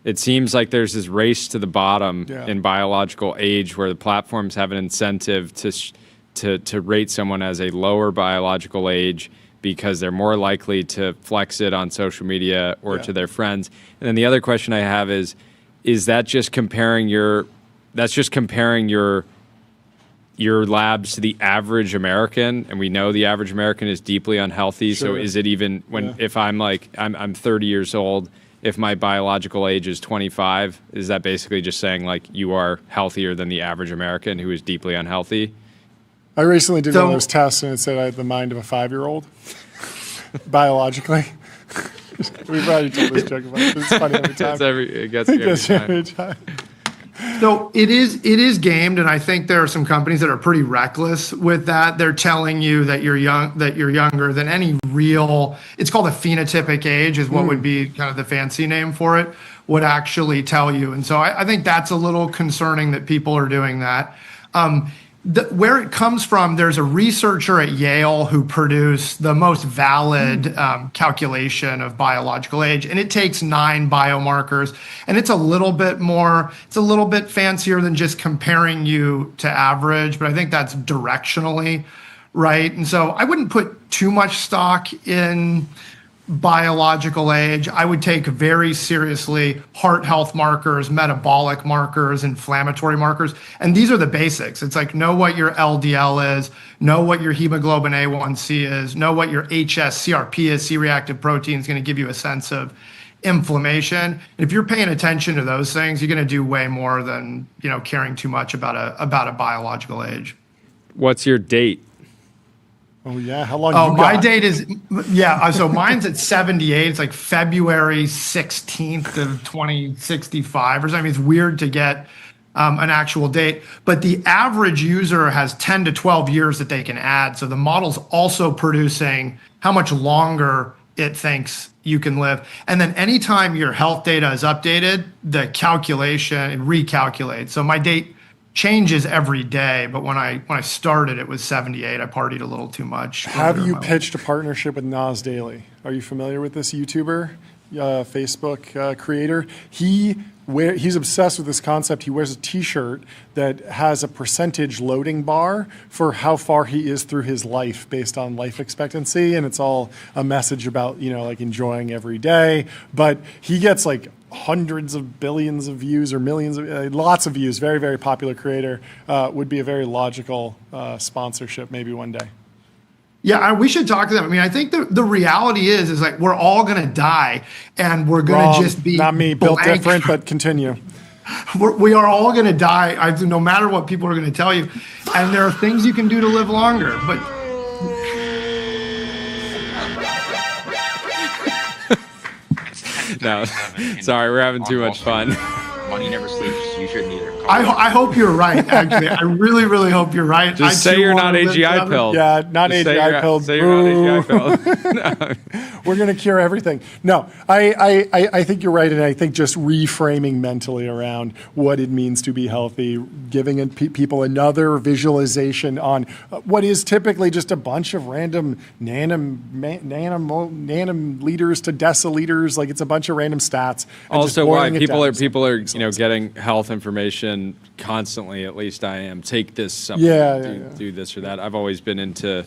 It seems like there's this race to the bottom in biological age where the platforms have an incentive to rate someone as a lower biological age because they're more likely to flex it on social media or to their friends. And then the other question I have is that just comparing your labs to the average American, and we know the average American is deeply unhealthy. So is it even if I'm like I'm 30 years old, if my biological age is 25, is that basically just saying like you are healthier than the average American who is deeply unhealthy? I recently did one of those tests, and it said I had the mind of a 5-year-old biologically. We've already told this joke about it. It's funny every time. It gets every time. So it is gamed, and I think there are some companies that are pretty reckless with that. They're telling you that you're younger than any real. It's called a phenotypic age, is what would be kind of the fancy name for it. Would actually tell you, and so I think that's a little concerning that people are doing that. Where it comes from, there's a researcher at Yale who produced the most valid calculation of biological age, and it takes 9 biomarkers, and it's a little bit fancier than just comparing you to average, but I think that's directionally right. And so I wouldn't put too much stock in biological age. I would take very seriously heart health markers, metabolic markers, inflammatory markers. And these are the basics. It's like know what your LDL is, know what your hemoglobin A1C is, know what your hs-CRP is, C-reactive protein is going to give you a sense of inflammation. And if you're paying attention to those things, you're going to do way more than, caring too much about a biological age. What's your date? Oh yeah, how long? My date is so mine's at 78. It's like February 16th of 2065 or something. It's weird to get an actual date, but the average user has 10 to 12 years that they can add. So the model's also producing how much longer it thinks you can live. And then anytime your health data is updated, the calculation, it recalculates. So my date changes every day. But when I started, it was 78. I partied a little too much. Have you pitched a partnership with Nas Daily? Are you familiar with this YouTuber, Facebook creator? He's obsessed with this concept. He wears a T-shirt that has a percentage loading bar for how far he is through his life based on life expectancy, and it's all a message about like enjoying every day. But he gets like hundreds of billions of views or millions of lots of views. Very, very popular creator. Would be a very logical sponsorship maybe one day. Yeah, we should talk to them. I mean, I think the reality is like we're all going to die, and we're going to just be not me, built different, but continue. We are all going to die, no matter what people are going to tell you. And there are things you can do to live longer, but. No, sorry, we're having too much fun. Money never sleeps. You shouldn't either. I hope you're right, actually. I really, really hope you're right. Just say you're not AGI pilled. Yeah, not AGI pilled. Say you're not AGI pilled. We're going to cure everything. No, I think you're right, and I think just reframing mentally around what it means to be healthy, giving people another visualization on what is typically just a bunch of random nanoliters to deciliters, like it's a bunch of random stats. Also, why people are getting health information constantly. At least I am. Take this supplement. Do this or that. I've always been into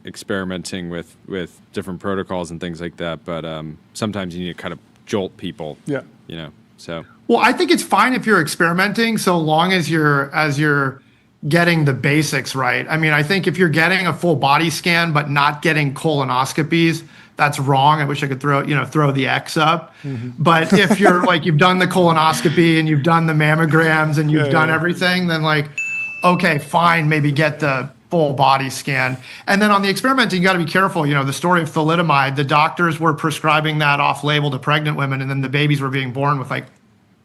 experimenting with different protocols and things like that. But sometimes you need to kind of jolt people. Yeah. So. Well, I think it's fine if you're experimenting, so long as you're getting the basics right. I mean, I think if you're getting a full body scan but not getting colonoscopies, that's wrong. I wish I could throw the X up. Mm-hmm. But if you're like, you've done the colonoscopy and you've done the mammograms and you've done everything, then like, okay, fine, maybe get the full body scan. And then on the experimenting, you got to be careful. The story of thalidomide, the doctors were prescribing that off label to pregnant women, and then the babies were being born with like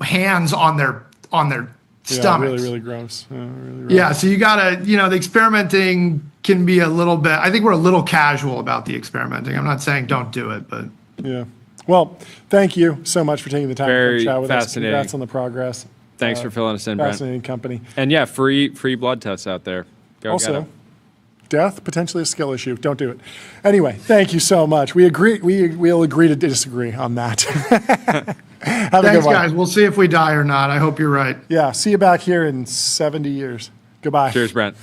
hands on their stomachs. Really, really gross. Yeah, so you gotta, the experimenting can be a little bit, I think we're a little casual about the experimenting. I'm not saying don't do it, but. Yeah. Well, thank you so much for taking the time to chat with us. Congrats on the progress. Thanks for filling us in, Brent. Fascinating company. And yeah, free blood tests out there. Go also, get 'em. Death, potentially a skill issue. Don't do it. Anyway, thank you so much. We'll agree to disagree on that. Have a good one. Thanks, guys. We'll see if we die or not. I hope you're right. Yeah, see you back here in 70 years. Goodbye. Cheers, Brent.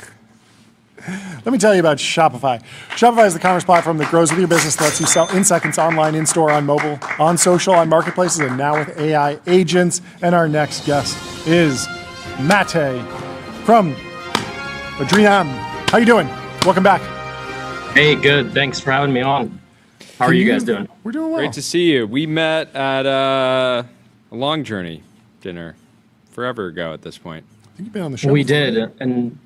Let me tell you about Shopify. Shopify is the commerce platform that grows with your business, lets you sell in seconds, online, in-store, on mobile, on social, on marketplaces, and now with AI agents. And our next guest is Mate from Adrian. How you doing? Welcome back. Hey, good. Thanks for having me on. How are you guys doing? We're doing well. Great to see you. We met at a Long Journey dinner forever ago at this point. I think you've been on the show. We did, and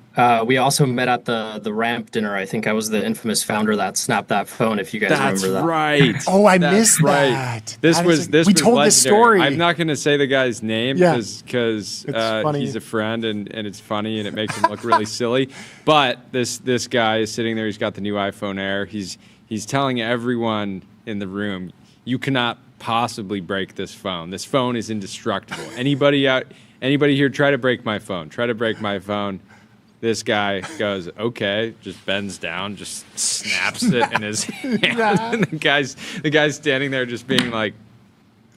we also met at the Ramp dinner. I think I was the infamous founder that snapped that phone, if you guys remember that. That's right. Oh, I missed that. This was we told legendary. this story. I'm not going to say the guy's name because he's a friend and it's funny and it makes him look really silly. But this guy is sitting there. He's got the new iPhone Air. He's telling everyone in the room, you cannot possibly break this phone. This phone is indestructible. Anybody here try to break my phone? Try to break my phone. This guy goes, okay, just bends down, just snaps it in his hand. And the guy's standing there just being like,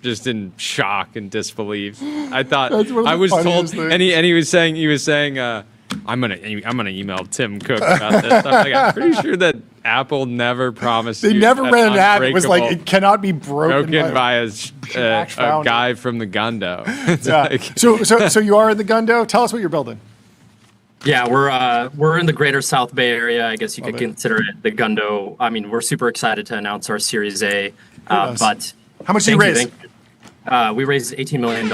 just in shock and disbelief. I thought I was told, and he was saying, I'm gonna email Tim Cook about this. I'm pretty sure that Apple never promised. They never ran an ad. It was like it cannot be broken by a guy from the Gundo. So you are in the Gundo. Tell us what you're building. Yeah, we're in the greater South Bay area. I guess you could consider it the Gundo. I mean, we're super excited to announce our Series A. But how much did you raise? We raised $18 million.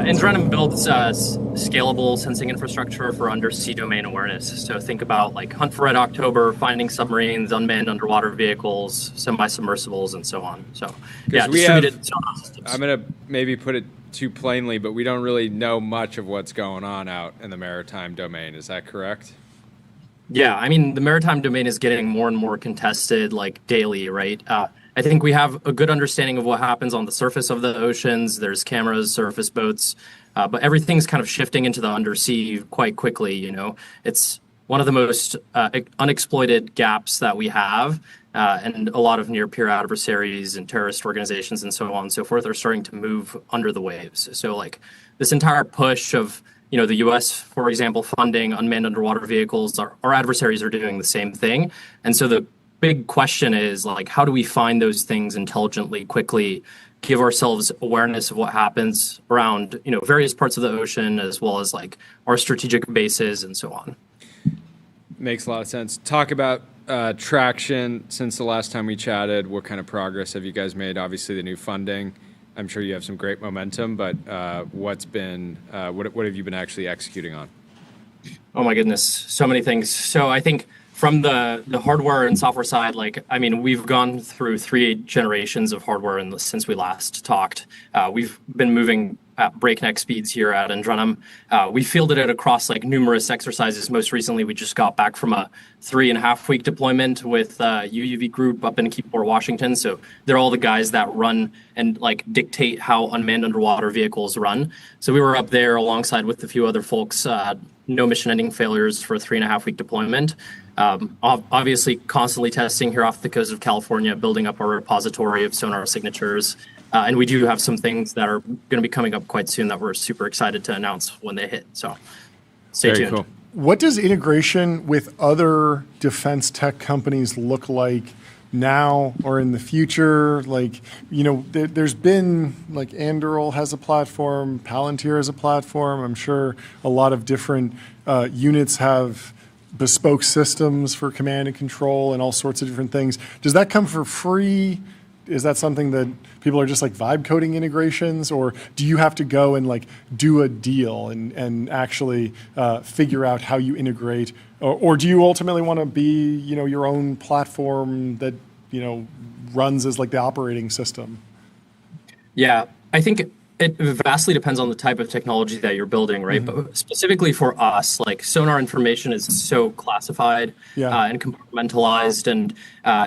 Andrenim builds scalable sensing infrastructure for undersea domain awareness. So think about like Hunt for Red October, finding submarines, unmanned underwater vehicles, semi-submersibles, and so on. So distributed sonar systems. I'm going to maybe put it too plainly, but we don't really know much of what's going on out in the maritime domain. Is that correct? Yeah, I mean, the maritime domain is getting more and more contested, like daily, right? I think we have a good understanding of what happens on the surface of the oceans. There's cameras, surface boats, but everything's kind of shifting into the undersea quite quickly. You know, it's one of the most unexploited gaps that we have. And a lot of near-peer adversaries and terrorist organizations and so on and so forth are starting to move under the waves. So like this entire push of, you know, the US, for example, funding unmanned underwater vehicles, our adversaries are doing the same thing. And so the big question is like, how do we find those things intelligently, quickly, give ourselves awareness of what happens around, you know, various parts of the ocean, as well as like our strategic bases and so on. Makes a lot of sense. Talk about traction since the last time we chatted. What kind of progress have you guys made? Obviously, the new funding. I'm sure you have some great momentum, but what have you been actually executing on? Oh my goodness, so many things. So I think from the hardware and software side, like, I mean, we've gone through 3 generations of hardware since we last talked. We've been moving at breakneck speeds here at Andrenum. We fielded it across like numerous exercises. Most recently, we just got back from a 3.5-week deployment with UUV Group up in Keyport, Washington. So they're all the guys that run and like dictate how unmanned underwater vehicles run. So we were up there alongside with a few other folks. No mission ending failures for a 3.5-week deployment. Obviously, constantly testing here off the coast of California, building up our repository of sonar signatures. And we do have some things that are going to be coming up quite soon that we're super excited to announce when they hit. So stay tuned. Cool. What does integration with other defense tech companies look like now or in the future? Like, you know, there's been like Anduril has a platform, Palantir has a platform. I'm sure a lot of different units have bespoke systems for command and control and all sorts of different things. Does that come for free? Is that something that people are just like vibe coding integrations, or do you have to go and like do a deal and actually figure out how you integrate, or do you ultimately want to be, you know, your own platform that, you know, runs as like the operating system? Yeah, I think it vastly depends on the type of technology that you're building, right? Mm-hmm. But specifically for us, like sonar information is so classified and compartmentalized, and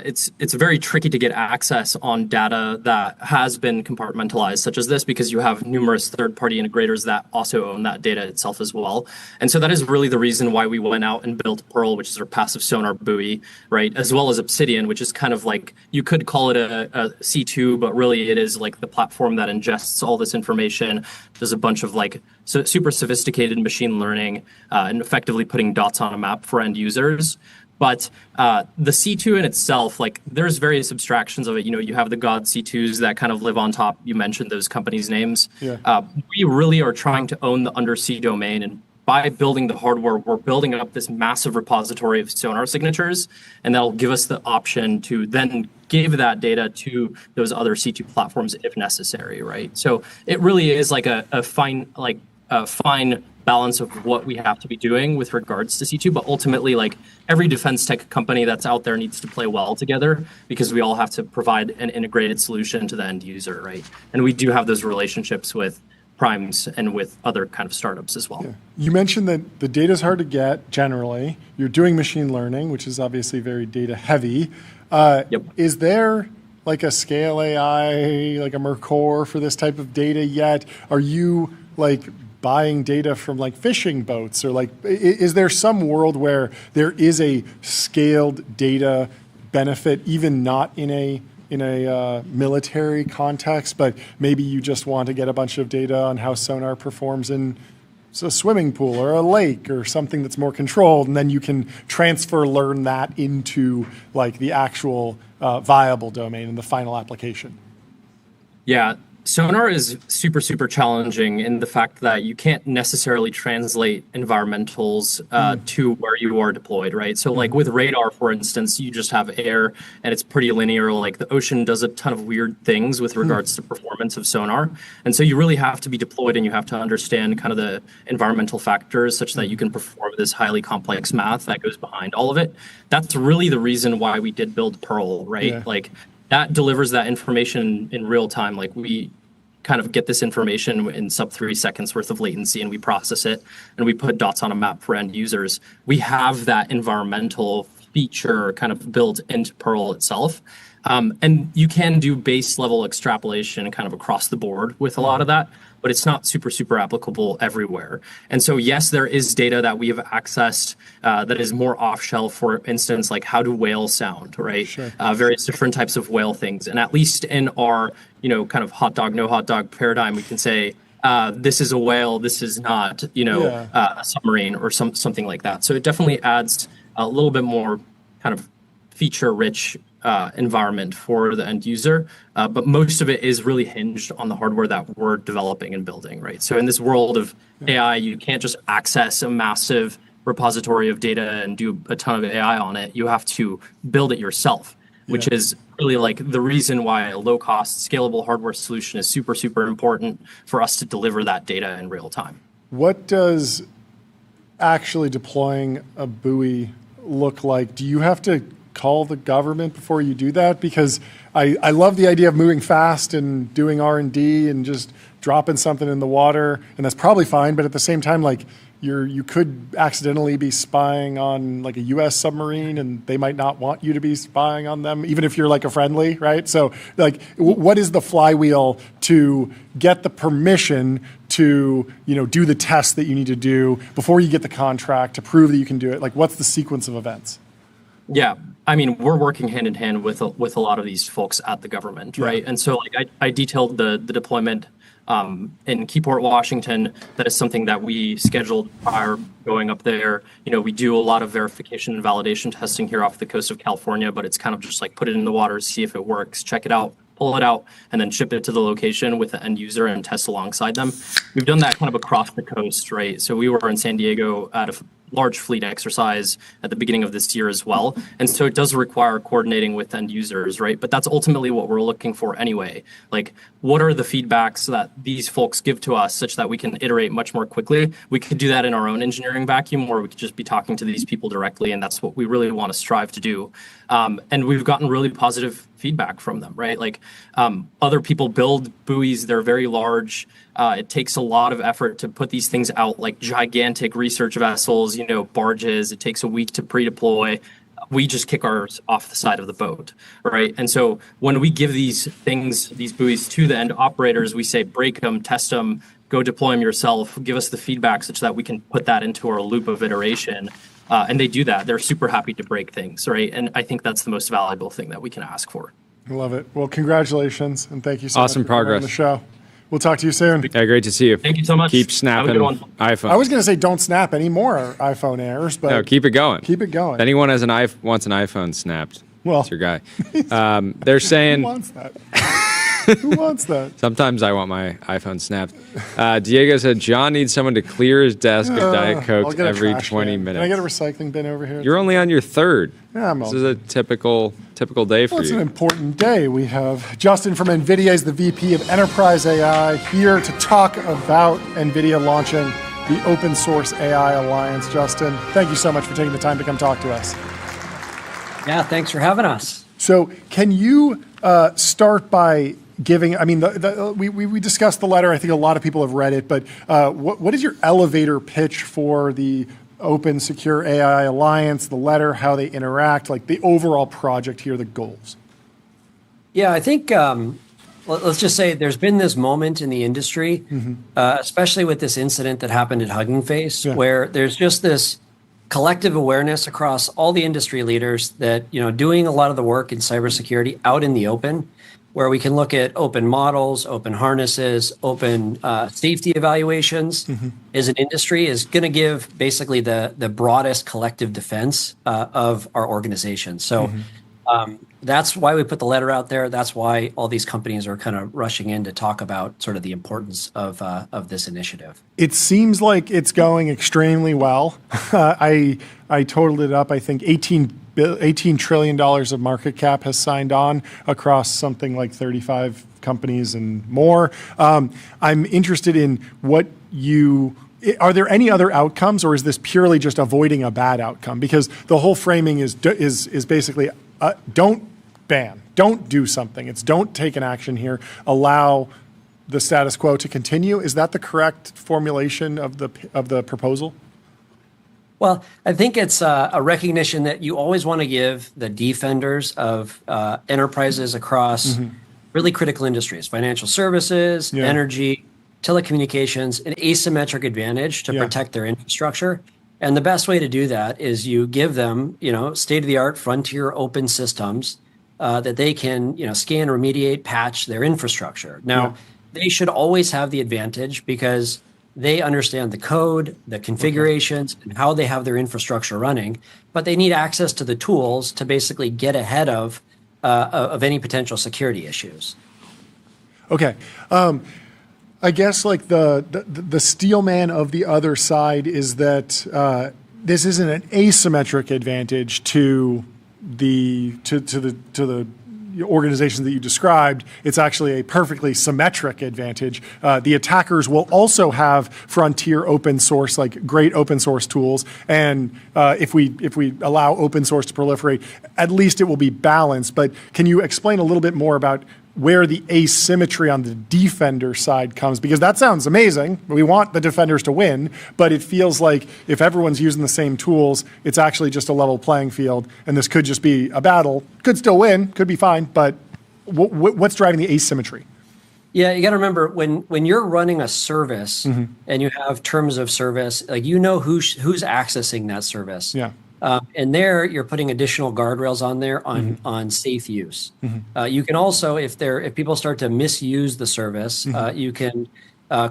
it's very tricky to get access on data that has been compartmentalized, such as this, because you have numerous third-party integrators that also own that data itself as well. And so that is really the reason why we went out and built Pearl, which is our passive sonar buoy, right? As well as Obsidian, which is kind of like, you could call it a C2, but really it is like the platform that ingests all this information. There's a bunch of like super sophisticated machine learning and effectively putting dots on a map for end users. But the C2 in itself, like there's various abstractions of it. You know, you have the God C2s that kind of live on top. You mentioned those companies' names. Yeah. We really are trying to own the undersea domain, and by building the hardware, we're building up this massive repository of sonar signatures, and that'll give us the option to then give that data to those other C2 platforms if necessary, right? So it really is like a fine balance of what we have to be doing with regards to C2, but ultimately, like every defense tech company that's out there needs to play well together, because we all have to provide an integrated solution to the end user, right? And we do have those relationships with primes and with other kind of startups as well. Yeah. You mentioned that the data is hard to get generally. You're doing machine learning, which is obviously very data heavy. Yep. Is there like a scale AI, like a Mercor for this type of data yet? Are you like buying data from like fishing boats, or like, is there some world where there is a scaled data benefit, even not in a military context, but maybe you just want to get a bunch of data on how sonar performs in a swimming pool or a lake or something that's more controlled, and then you can learn that into like the actual viable domain and the final application? Yeah. Sonar is super, super challenging in the fact that you can't necessarily translate environmentals to where you are deployed, right? So like with radar, for instance, you just have air and it's pretty linear. Like the ocean does a ton of weird things with regards to performance of sonar. And so you really have to be deployed, and you have to understand kind of the environmental factors such that you can perform this highly complex math that goes behind all of it. That's really the reason why we did build Pearl, right? Yeah. Like that delivers that information in real time. Like we kind of get this information in sub 3 seconds worth of latency, and we process it and we put dots on a map for end users. We have that environmental feature kind of built into Perl itself. And you can do base level extrapolation kind of across the board with a lot of that, but it's not super applicable everywhere. And so, yes, there is data that we have accessed that is more off shelf, for instance, like how do whales sound, right? Sure. Various different types of whale things. And at least in our, kind of hot dog, no hot dog paradigm, we can say, this is a whale, this is not, a submarine or something like that. So it definitely adds a little bit more kind of feature-rich environment for the end user, but most of it is really hinged on the hardware that we're developing and building, right? So in this world of AI, you can't just access a massive repository of data and do a ton of AI on it. You have to build it yourself, which is really like the reason why a low-cost, scalable hardware solution is super important for us to deliver that data in real time. What does actually deploying a buoy look like? Do you have to call the government before you do that? Because I love the idea of moving fast and doing R&D and just dropping something in the water, and that's probably fine. But at the same time, like you could accidentally be spying on like a U.S. submarine, and they might not want you to be spying on them, even if you're like a friendly, right? So like, what is the flywheel to get the permission to do the tests that you need to do before you get the contract to prove that you can do it? Like, what's the sequence of events? Yeah, I mean, we're working hand in hand with a lot of these folks at the government, right? And so, like, I detailed the deployment in Keyport, Washington. That is something that we scheduled prior going up there. We do a lot of verification and validation testing here off the coast of California, but it's kind of just like put it in the water, see if it works, check it out, pull it out, and then ship it to the location with the end user and test alongside them. We've done that kind of across the coast, right? So we were in San Diego at a large fleet exercise at the beginning of this year as well. And so it does require coordinating with end users, right? But that's ultimately what we're looking for anyway. Like, what are the feedbacks that these folks give to us such that we can iterate much more quickly? We could do that in our own engineering vacuum, or we could just be talking to these people directly. And that's what we really want to strive to do. And we've gotten really positive feedback from them, right? Like, other people build buoys, they're very large. It takes a lot of effort to put these things out, like gigantic research vessels, barges. It takes a week to pre-deploy. We just kick ours off the side of the boat, right? And so when we give these buoys to the end operators, we say, break them, test them, go deploy them yourself, give us the feedback such that we can put that into our loop of iteration. And they do that. They're super happy to break things, right? And I think that's the most valuable thing that we can ask for. I love it. Well, congratulations, and thank you so much for progress being on the show. We'll talk to you soon. Yeah, great to see you. Thank you so much. Keep snapping iPhone. I was going to say don't snap any more iPhone Airs, but no, keep it going. Keep it going. If anyone wants an iPhone snapped, well, it's your guy. They're saying. Who wants that? Who wants that? Sometimes I want my iPhone snapped. Diego said John needs someone to clear his desk of Diet Coke every 20 minutes. Can I get a recycling bin over here? You're only on your third. Yeah, this is a typical day for you. It's an important day. We have Justin from Nvidia, is the VP of Enterprise AI, here to talk about Nvidia launching the Open Source AI Alliance. Justin, thank you so much for taking the time to come talk to us. Yeah, thanks for having us. So can you start by giving, I mean, we discussed the letter. I think a lot of people have read it, but what is your elevator pitch for the Open Secure AI Alliance, the letter, how they interact, like the overall project here, the goals? Yeah, I think, let's just say there's been this moment in the industry, especially with this incident that happened at Hugging Face, where there's just this collective awareness across all the industry leaders that, doing a lot of the work in cybersecurity out in the open, where we can look at open models, open harnesses, open safety evaluations as an industry is going to give basically the broadest collective defense of our organization. So that's why we put the letter out there. That's why all these companies are kind of rushing in to talk about sort of the importance of this initiative. It seems like it's going extremely well. I totaled it up. I think $18 trillion of market cap has signed on across something like 35 companies and more. I'm interested in are there any other outcomes, or is this purely just avoiding a bad outcome? Because the whole framing is basically don't ban, don't do something. It's don't take an action here, allow the status quo to continue. Is that the correct formulation of the proposal? Well, I think it's a recognition that you always want to give the defenders of enterprises across really critical industries, financial services, energy, telecommunications, an asymmetric advantage to protect their infrastructure. And the best way to do that is you give them, state-of-the-art frontier open systems that they can, scan, remediate, patch their infrastructure. Now, they should always have the advantage because they understand the code, the configurations, and how they have their infrastructure running, but they need access to the tools to basically get ahead of any potential security issues. Okay. I guess like the steelman of the other side is that this isn't an asymmetric advantage to the organizations that you described. It's actually a perfectly symmetric advantage. The attackers will also have frontier open source, like great open source tools, and if we allow open source to proliferate, at least it will be balanced. But can you explain a little bit more about where the asymmetry on the defender side comes? Because that sounds amazing. We want the defenders to win, but it feels like if everyone's using the same tools, it's actually just a level playing field, and this could just be a battle. Could still win, could be fine, but what's driving the asymmetry? Yeah, you got to remember when you're running a service and you have terms of service, like who's accessing that service. Yeah. And there, you're putting additional guardrails on there on safe use. You can also, if people start to misuse the service, you can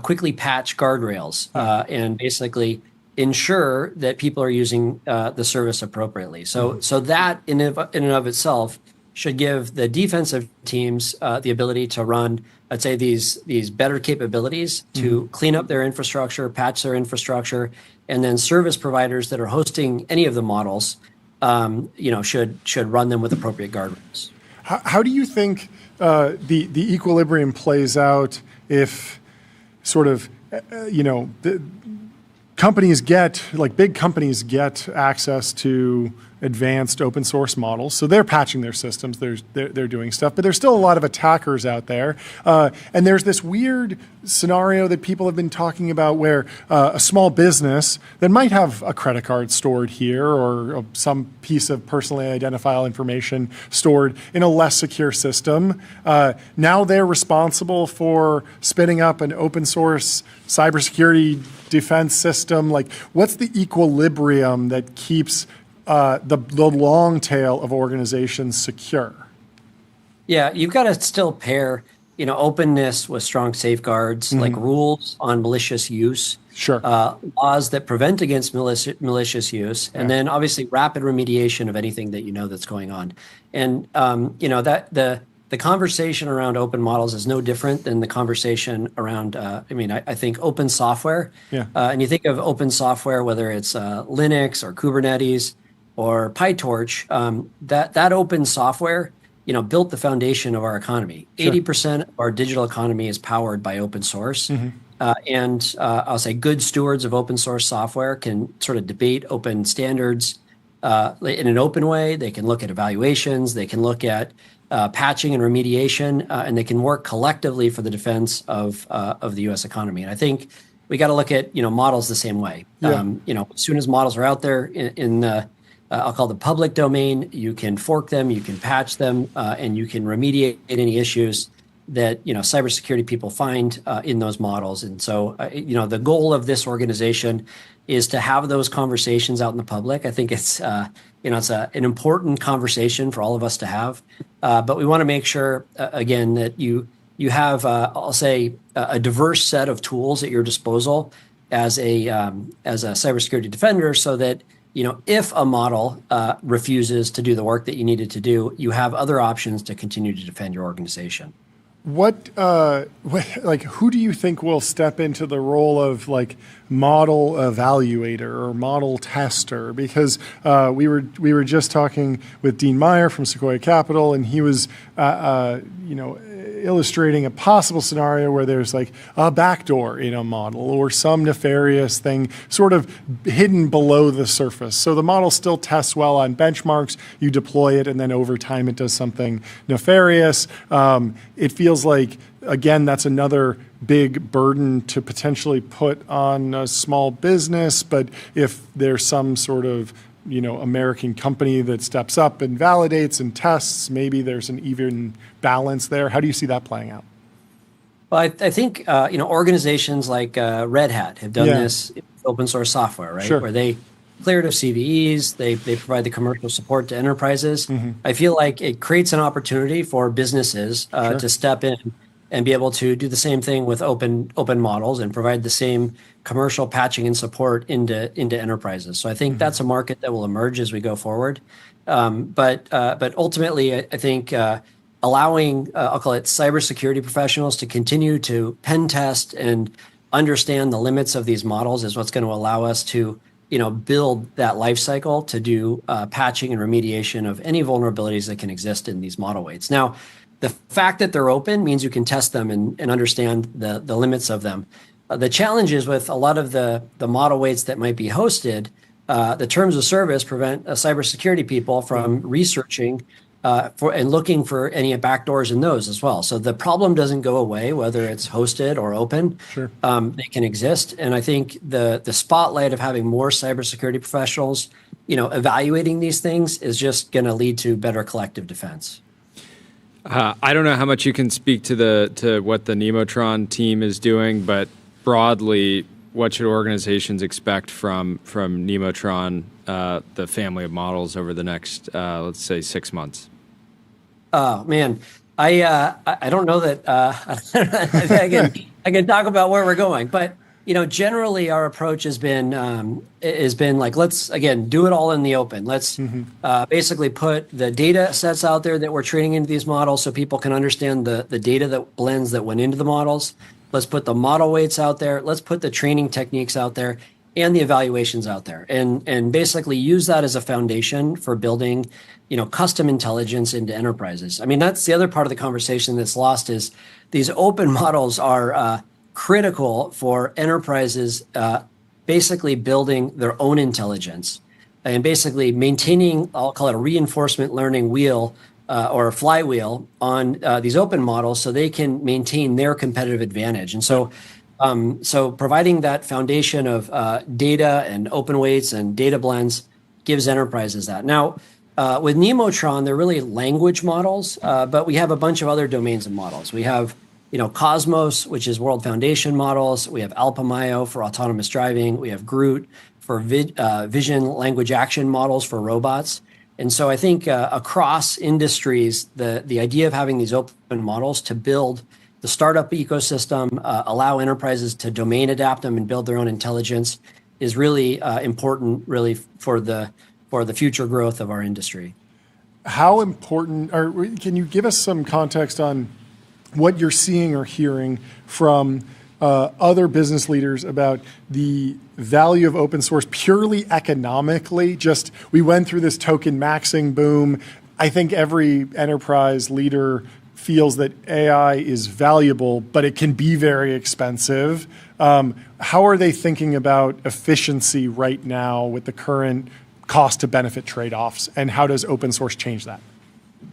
quickly patch guardrails and basically ensure that people are using the service appropriately. So that in and of itself should give the defensive teams the ability to run, I'd say, these better capabilities to clean up their infrastructure, patch their infrastructure, and then service providers that are hosting any of the models, should run them with appropriate guardrails. How do you think the equilibrium plays out if sort of, the companies big companies get access to advanced open source models, so they're patching their systems, they're doing stuff, but there's still a lot of attackers out there, and there's this weird scenario that people have been talking about where a small business that might have a credit card stored here or some piece of personally identifiable information stored in a less secure system, now they're responsible for spinning up an open source cybersecurity defense system. Like, what's the equilibrium that keeps the long tail of organizations secure? Yeah, you've got to still pair, openness with strong safeguards, like rules on malicious use, laws that prevent against malicious use, and then obviously rapid remediation of anything that that's going on. And that the conversation around open models is no different than the conversation around, I think open software. And you think of open software, whether it's Linux or Kubernetes or PyTorch, that open software, built the foundation of our economy. 80% of our digital economy is powered by open source. And I'll say good stewards of open source software can sort of debate open standards in an open way. They can look at evaluations. They can look at patching and remediation, and they can work collectively for the defense of the U.S. economy. And I think we got to look at models the same way. As soon as models are out there in the I'll call the public domain, you can fork them, you can patch them, and you can remediate any issues that cybersecurity people find in those models. And so the goal of this organization is to have those conversations out in the public. I think it's it's an important conversation for all of us to have, but we want to make sure again that you have I'll say a diverse set of tools at your disposal as a cybersecurity defender, so that if a model refuses to do the work that you needed to do, you have other options to continue to defend your organization. Who do you think will step into the role of model evaluator or model tester? Because we were just talking with Dean Meyer from Sequoia Capital, and he was illustrating a possible scenario where there's a backdoor in a model or some nefarious thing sort of hidden below the surface. So the model still tests well on benchmarks, you deploy it, and then over time it does something nefarious. It feels feels like, again, that's another big burden to potentially put on a small business. But if there's some sort of American company that steps up and validates and tests, maybe there's an even balance there. How do you see that playing out? Well, I think organizations like Red Hat have done this with open source software, right? Sure. Where they cleared of CVEs, they provide the commercial support to enterprises. I feel like it creates an opportunity for businesses to step in and be able to do the same thing with open models and provide the same commercial patching and support into enterprises. So I think that's a market that will emerge as we go forward. But ultimately, I think allowing, I'll call it cybersecurity professionals to continue to pen test and understand the limits of these models is what's going to allow us to build that life cycle to do patching and remediation of any vulnerabilities that can exist in these model weights. Now, the fact that they're open means you can test them and understand the limits of them. The challenge is with a lot of the model weights that might be hosted, the terms of service prevent cybersecurity people from researching and looking for any backdoors in those as well. So the problem doesn't go away, whether it's hosted or open. Sure. They can exist. And I think the spotlight of having more cybersecurity professionals, evaluating these things is just going to lead to better collective defense. I don't know how much you can speak to what the Nemotron team is doing, but broadly, what should organizations expect from Nemotron, the family of models, over the next, let's say, 6 months? Oh man, I don't know that I can talk about where we're going, but generally our approach has been like, let's again do it all in the open. Let's basically put the data sets out there that we're training into these models so people can understand the data blends that went into the models. Let's put the model weights out there. Let's put the training techniques out there and the evaluations out there, and basically use that as a foundation for building, custom intelligence into enterprises. I mean, that's the other part of the conversation that's lost is these open models are critical for enterprises basically building their own intelligence and basically maintaining, I'll call it a reinforcement learning wheel or a flywheel on these open models so they can maintain their competitive advantage. And so providing that foundation of data and open weights and data blends gives enterprises that. Now, with Nemotron, they're really language models, but we have a bunch of other domains of models. We have Cosmos, which is World Foundation models. We have Alpamayo for autonomous driving. We have Groot for vision language action models for robots. And so I think across industries, the idea of having these open models to build the startup ecosystem, allow enterprises to domain adapt them and build their own intelligence is really important, really for the future growth of our industry. How important, or can you give us some context on what you're seeing or hearing from other business leaders about the value of open source purely economically? Just, we went through this token maxing boom. I think every enterprise leader feels that AI is valuable, but it can be very expensive. How are they thinking about efficiency right now with the current cost to benefit trade-offs, and how does open source change that?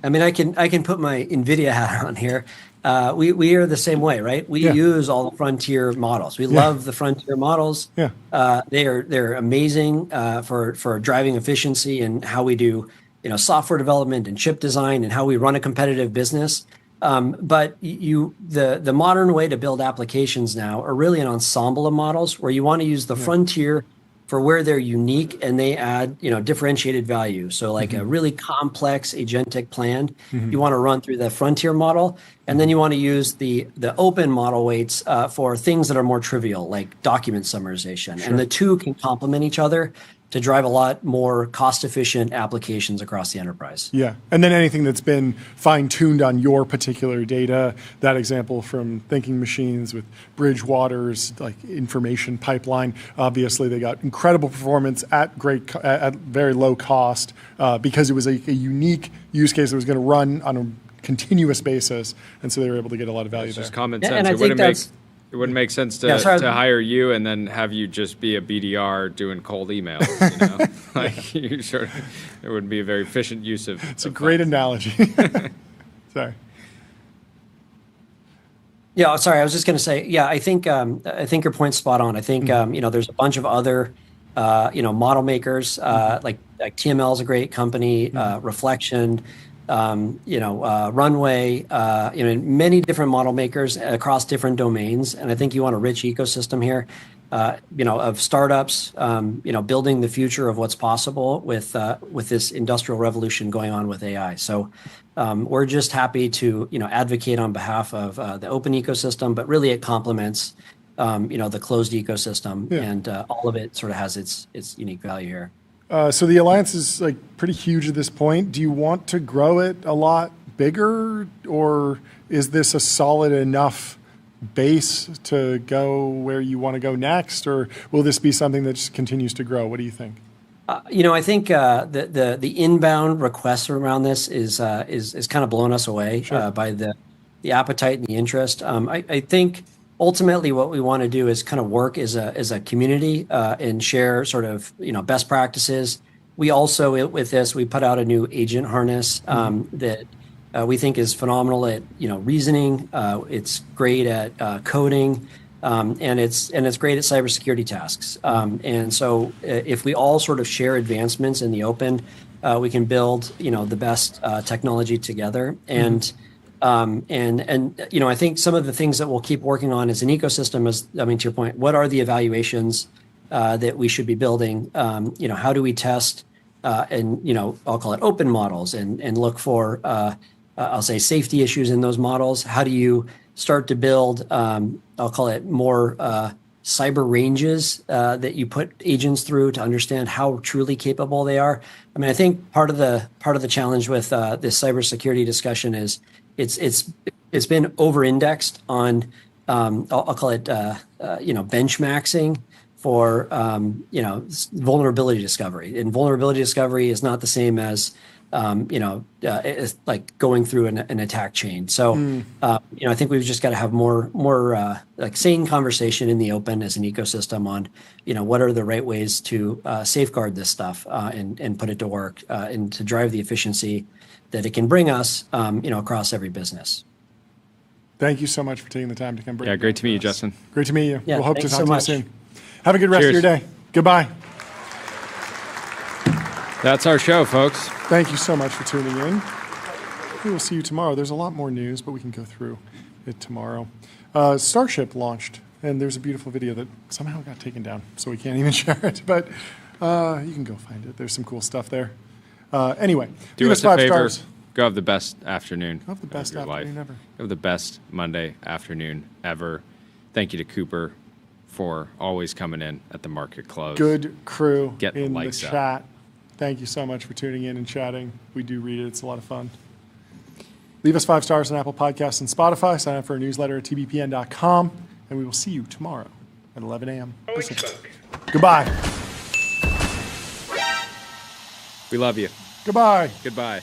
I mean, I can put my Nvidia hat on here. We are the same way, right? We use all the frontier models. We love the frontier models. They're amazing for driving efficiency and how we do software development and chip design and how we run a competitive business. But the modern way to build applications now are really an ensemble of models where you want to use the frontier for where they're unique and they add differentiated value. So like a really complex agentic plan, you want to run through the frontier model, and then you want to use the open model weights for things that are more trivial, like document summarization. Sure. And the two can complement each other to drive a lot more cost-efficient applications across the enterprise. Yeah, and then anything that's been fine-tuned on your particular data, that example from Thinking Machines with Bridgewater's like information pipeline, obviously they got incredible performance at very low cost because it was a unique use case that was going to run on a continuous basis, and so they were able to get a lot of value there. It's just common Yeah, sense. and I think It wouldn't make sense to hire you and then have you just be a BDR doing cold emails. Like it would be a very efficient use of. It's a great analogy. Sorry. Yeah, sorry, I was just going to say, yeah, I think your point's spot on. I think there's a bunch of other model makers like TML is a great company, Reflection, Runway, many different model makers across different domains, and I think you want a rich ecosystem here. Of startups, building the future of what's possible with this industrial revolution going on with AI. So we're just happy to advocate on behalf of the open ecosystem, but really it complements the closed ecosystem, and all of it sort of has its unique value here. So the alliance is like pretty huge at this point. Do you want to grow it a lot bigger, or is this a solid enough base to go where you want to go next, or will this be something that just continues to grow? What do you think? I think the inbound requests around this is kind of blowing us away by the appetite and the interest. I think ultimately what we want to do is kind of work as a community and share sort of best practices. We also with this we put out a new agent harness that we think is phenomenal at reasoning. It's great at coding, and it's great at cybersecurity tasks. And so if we all sort of share advancements in the open, we can build the best technology together. And I think some of the things that we'll keep working on as an ecosystem is, to your point, what are the evaluations that we should be building? How do we test and I'll call it open models and look for I'll say safety issues in those models. How do you start to build I'll call it more cyber ranges that you put agents through to understand how truly capable they are? I think part of the challenge with this cybersecurity discussion is it's been over-indexed on I'll call it benchmarking for vulnerability discovery, and vulnerability discovery is not the same as it's like going through an attack chain. So I think we've just got to have more like sane conversation in the open as an ecosystem on what are the right ways to safeguard this stuff and put it to work and to drive the efficiency that it can bring us across every business. Thank you so much for taking the time to come. Yeah, great to meet you, Justin. Great to meet you. Yeah, we'll hope to talk so to you soon. Have a good rest of your day. Goodbye. That's our show, folks. Thank you so much for tuning in. We will see you tomorrow. There's a lot more news, but we can go through it tomorrow. Starship launched, and there's a beautiful video that somehow got taken down, so we can't even share it. But you can go find it. There's some cool stuff there. Anyway, do us a favor. Go have the best afternoon. Go have the best afternoon ever. Go have the best Monday afternoon ever. Thank you to Cooper for always coming in at the market close. Good crew Get in the likes chat. up. Thank you so much for tuning in and chatting. We do read it. It's a lot of fun. Leave us 5 stars on Apple Podcasts and Spotify. Sign up for our newsletter at tbpn.com. And we will see you tomorrow at 11 a.m. Goodbye. We love you. Goodbye. Goodbye.